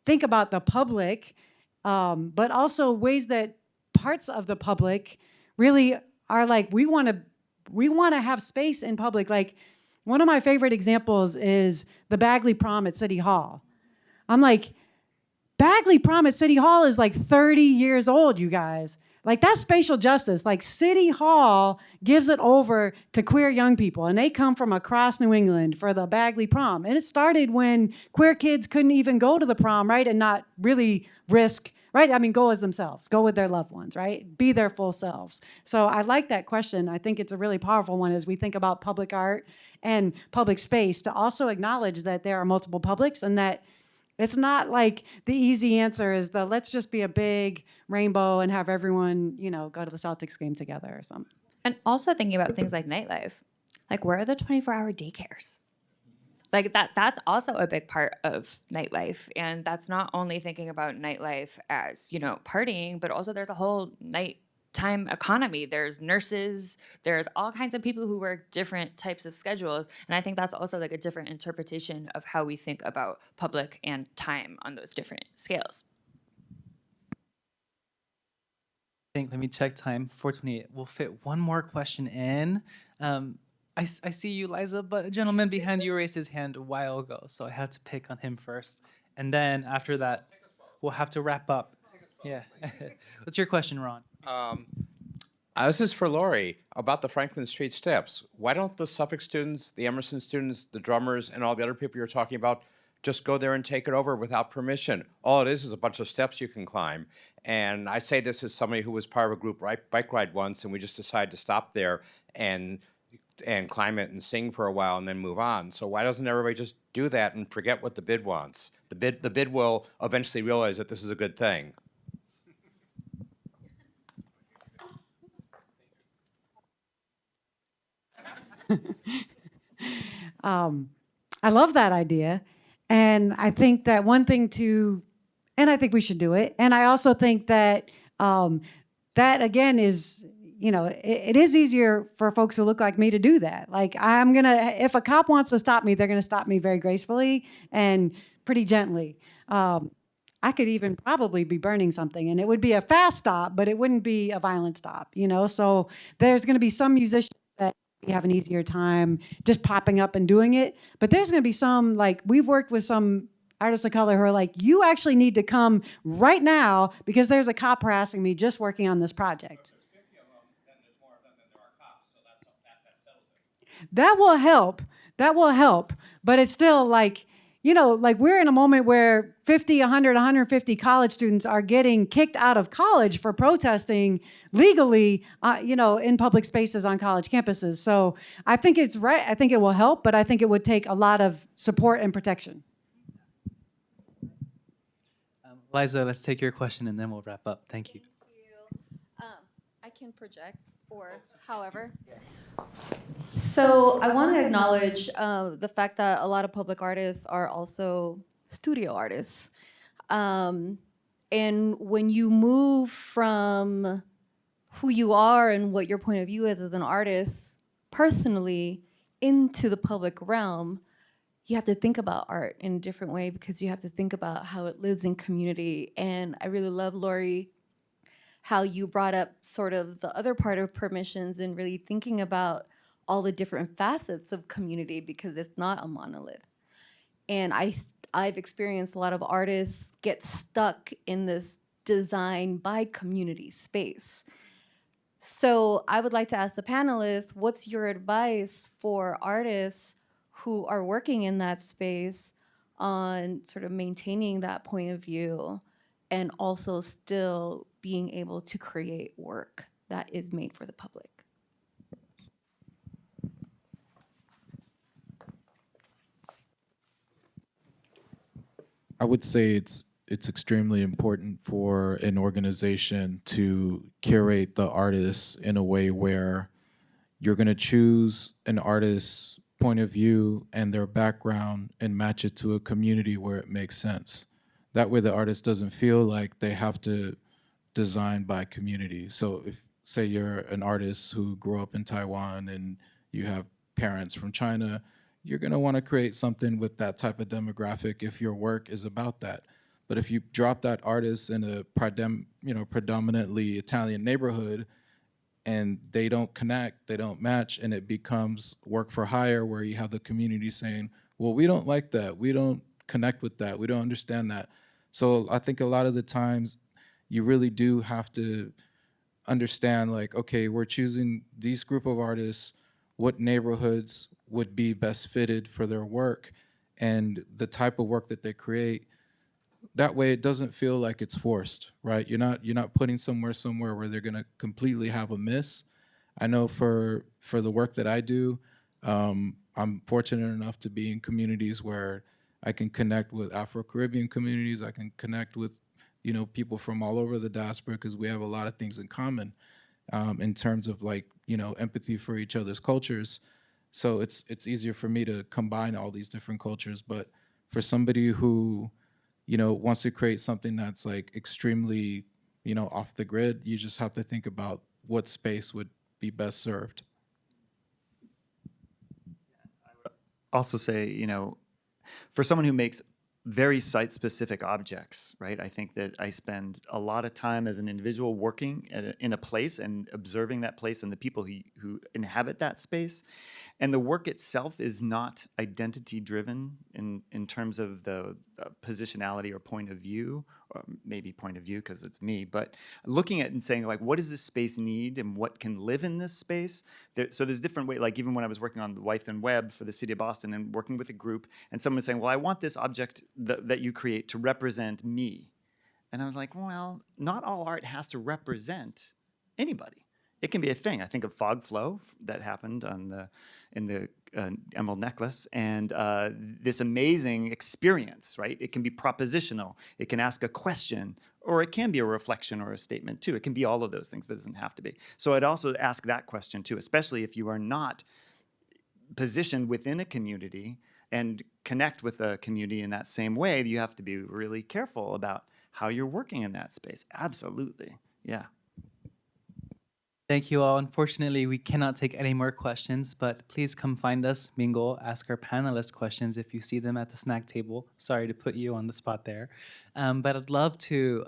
think about the public, but also ways that parts of the public really are like, we want to have space in public. Like, one of my favorite examples is the Bagley Prom at City Hall. I'm like, Bagley Prom at City Hall is like 30 years old, you guys. Like, that's spatial justice. Like, City Hall gives it over to queer young people, and they come from across New England for the Bagley Prom. And it started when queer kids couldn't even go to the prom, right, and not really risk, right? I mean, go as themselves, go with their loved ones, right? Be their full selves. So I like that question. I think it's a really powerful one as we think about public art and public space, to also acknowledge that there are multiple publics and that it's not like the easy answer is the let's just be a big rainbow and have everyone, you know, go to the Celtics game together or something. And also thinking about things like nightlife. Like, where are the 24-hour daycares? Like, that's also a big part of nightlife. And that's not only thinking about nightlife as, you know, partying, but also there's a whole nighttime economy. There's nurses, there's all kinds of people who work different types of schedules. And I think that's also like a different interpretation of how we think about public and time on those different scales. Let me check time, 4:28. We'll fit one more question in. I see you, Liza, but a gentleman behind you raised his hand a while ago, so I had to pick on him first. And then after that, we'll have to wrap up. Yeah. What's your question, Ron? This is for Lori about the Franklin Street steps. Why don't the Suffolk students, the Emerson students, the drummers, and all the other people you're talking about just go there and take it over without permission? All it is a bunch of steps you can climb. And I say this as somebody who was part of a group bike ride once, and we just decided to stop there and climb it and sing for a while and then move on. So why doesn't everybody just do that and forget what the bid wants? The bid will eventually realize that this is a good thing. I love that idea. And I think that and I think we should do it. And I also think that that again is, you know, it is easier for folks who look like me to do that. Like, if a cop wants to stop me, they're gonna stop me very gracefully and pretty gently. I could even probably be burning something, and it would be a fast stop, but it wouldn't be a violent stop, you know? So there's gonna be some musicians that have an easier time just popping up and doing it. But there's gonna be some, like, we've worked with some artists of color who are like, you actually need to come right now because there's a cop harassing me just working on this project. That will help. That will help. But it's still like, you know, like, we're in a moment where 50, 100, 150 college students are getting kicked out of college for protesting legally, you know, in public spaces on college campuses. So I think it's right. I think it will help, but I think it would take a lot of support and protection. Liza, let's take your question and then we'll wrap up. Thank you. can project or however. So I want to acknowledge the fact that a lot of public artists are also studio artists. And when you move from who you are and what your point of view is as an artist personally into the public realm, you have to think about art in a different way because you have to think about how it lives in community. And I really love, Lori, how you brought up sort of the other part of permissions and really thinking about all the different facets of community because it's not a monolith. And I've experienced a lot of artists get stuck in this design by community space. So I would like to ask the panelists, what's your advice for artists who are working in that space on sort of maintaining that point of view and also still being able to create work that is made for the public? I would say it's extremely important for an organization to curate the artists in a way where you're going to choose an artist's point of view and their background and match it to a community where it makes sense. That way the artist doesn't feel like they have to design by community. So if, say you're an artist who grew up in Taiwan and you have parents from China, you're going to want to create something with that type of demographic if your work is about that. But if you drop that artist in a predominantly Italian neighborhood and they don't connect, they don't match, and it becomes work for hire where you have the community saying, well, we don't like that, we don't connect with that, we don't understand that. So I think a lot of the times you really do have to understand, like, okay, we're choosing these group of artists, what neighborhoods would be best fitted for their work and the type of work that they create. That way it doesn't feel like it's forced, right? You're not putting somewhere where they're gonna completely have a miss. I know for the work that I do, I'm fortunate enough to be in communities where I can connect with Afro-Caribbean communities, I can connect with people from all over the diaspora because we have a lot of things in common in terms of empathy for each other's cultures. So it's easier for me to combine all these different cultures. But for somebody who, wants to create something that's like extremely, off the grid, you just have to think about what space would be best served. Also say, for someone who makes very site-specific objects, right? I think that I spend a lot of time as an individual working in a place and observing that place and the people who inhabit that space. And the work itself is not identity-driven in terms of the positionality or point of view, or maybe point of view because it's me, but looking at it and saying, like, what does this space need and what can live in this space? So there's different ways, like even when I was working on the Wife and Web for the City of Boston and working with a group, and someone was saying, well, I want this object that you create to represent me. And I was like, well, not all art has to represent anybody. It can be a thing. I think of Fog Flow that happened in the Emerald Necklace, and this amazing experience, right? It can be propositional. It can ask a question, or it can be a reflection or a statement too. It can be all of those things, but it doesn't have to be. So I'd also ask that question too, especially if you are not positioned within a community and connect with the community in that same way. You have to be really careful about how you're working in that space. Absolutely, yeah. Thank you all. Unfortunately, we cannot take any more questions, but please come find us, mingle, ask our panelists questions if you see them at the snack table. Sorry to put you on the spot there. But I'd love to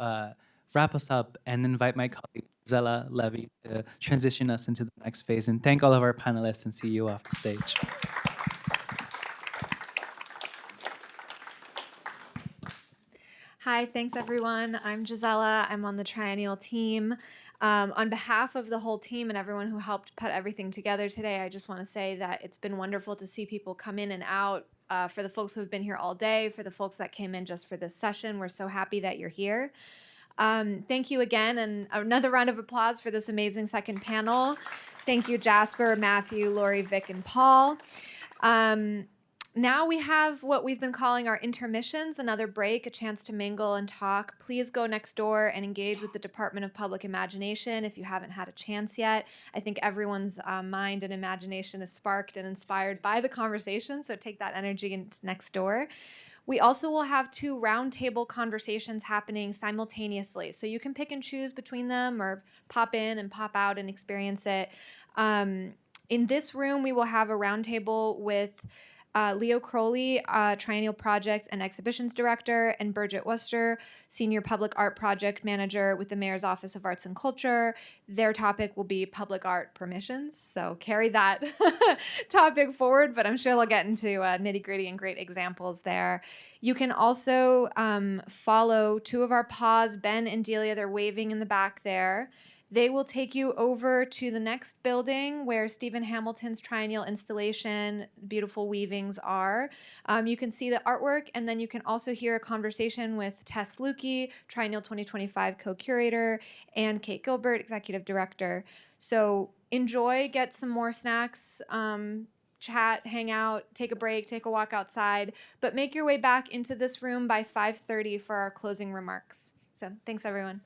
wrap us up and invite my colleague, Zella Levy, to transition us into the next phase, and thank all of our panelists and see you off the stage. Hi, thanks everyone. I'm Gisela. I'm on the Triennial team. On behalf of the whole team and everyone who helped put everything together today, I just want to say that it's been wonderful to see people come in and out. For the folks who have been here all day, for the folks that came in just for this session, we're so happy that you're here. Thank you again, and another round of applause for this amazing second panel. Thank you, Jasper, Matthew, Lori, Vic, and Paul. Now we have what we've been calling our intermissions, another break, a chance to mingle and talk. Please go next door and engage with the Department of Public Imagination if you haven't had a chance yet. I think everyone's mind and imagination is sparked and inspired by the conversation, so take that energy into next door. We also will have 2 roundtable conversations happening simultaneously, so you can pick and choose between them or pop in and pop out and experience it. In this room, we will have a roundtable with Leo Crowley, Triennial Projects and Exhibitions Director, and Bridget Worcester, Senior Public Art Project Manager with the Mayor's Office of Arts and Culture. Their topic will be public art permissions, so carry that topic forward, but I'm sure they'll get into nitty-gritty and great examples there. You can also follow 2 of our paws, Ben and Delia. They're waving in the back there. They will take you over to the next building where Stephen Hamilton's triennial installation, Beautiful Weavings, are. You can see the artwork, and then you can also hear a conversation with Tess Lukey, Triennial 2025 co-curator, and Kate Gilbert, executive director. So enjoy, get some more snacks, chat, hang out, take a break, take a walk outside, but make your way back into this room by 5:30 for our closing remarks. So thanks, everyone.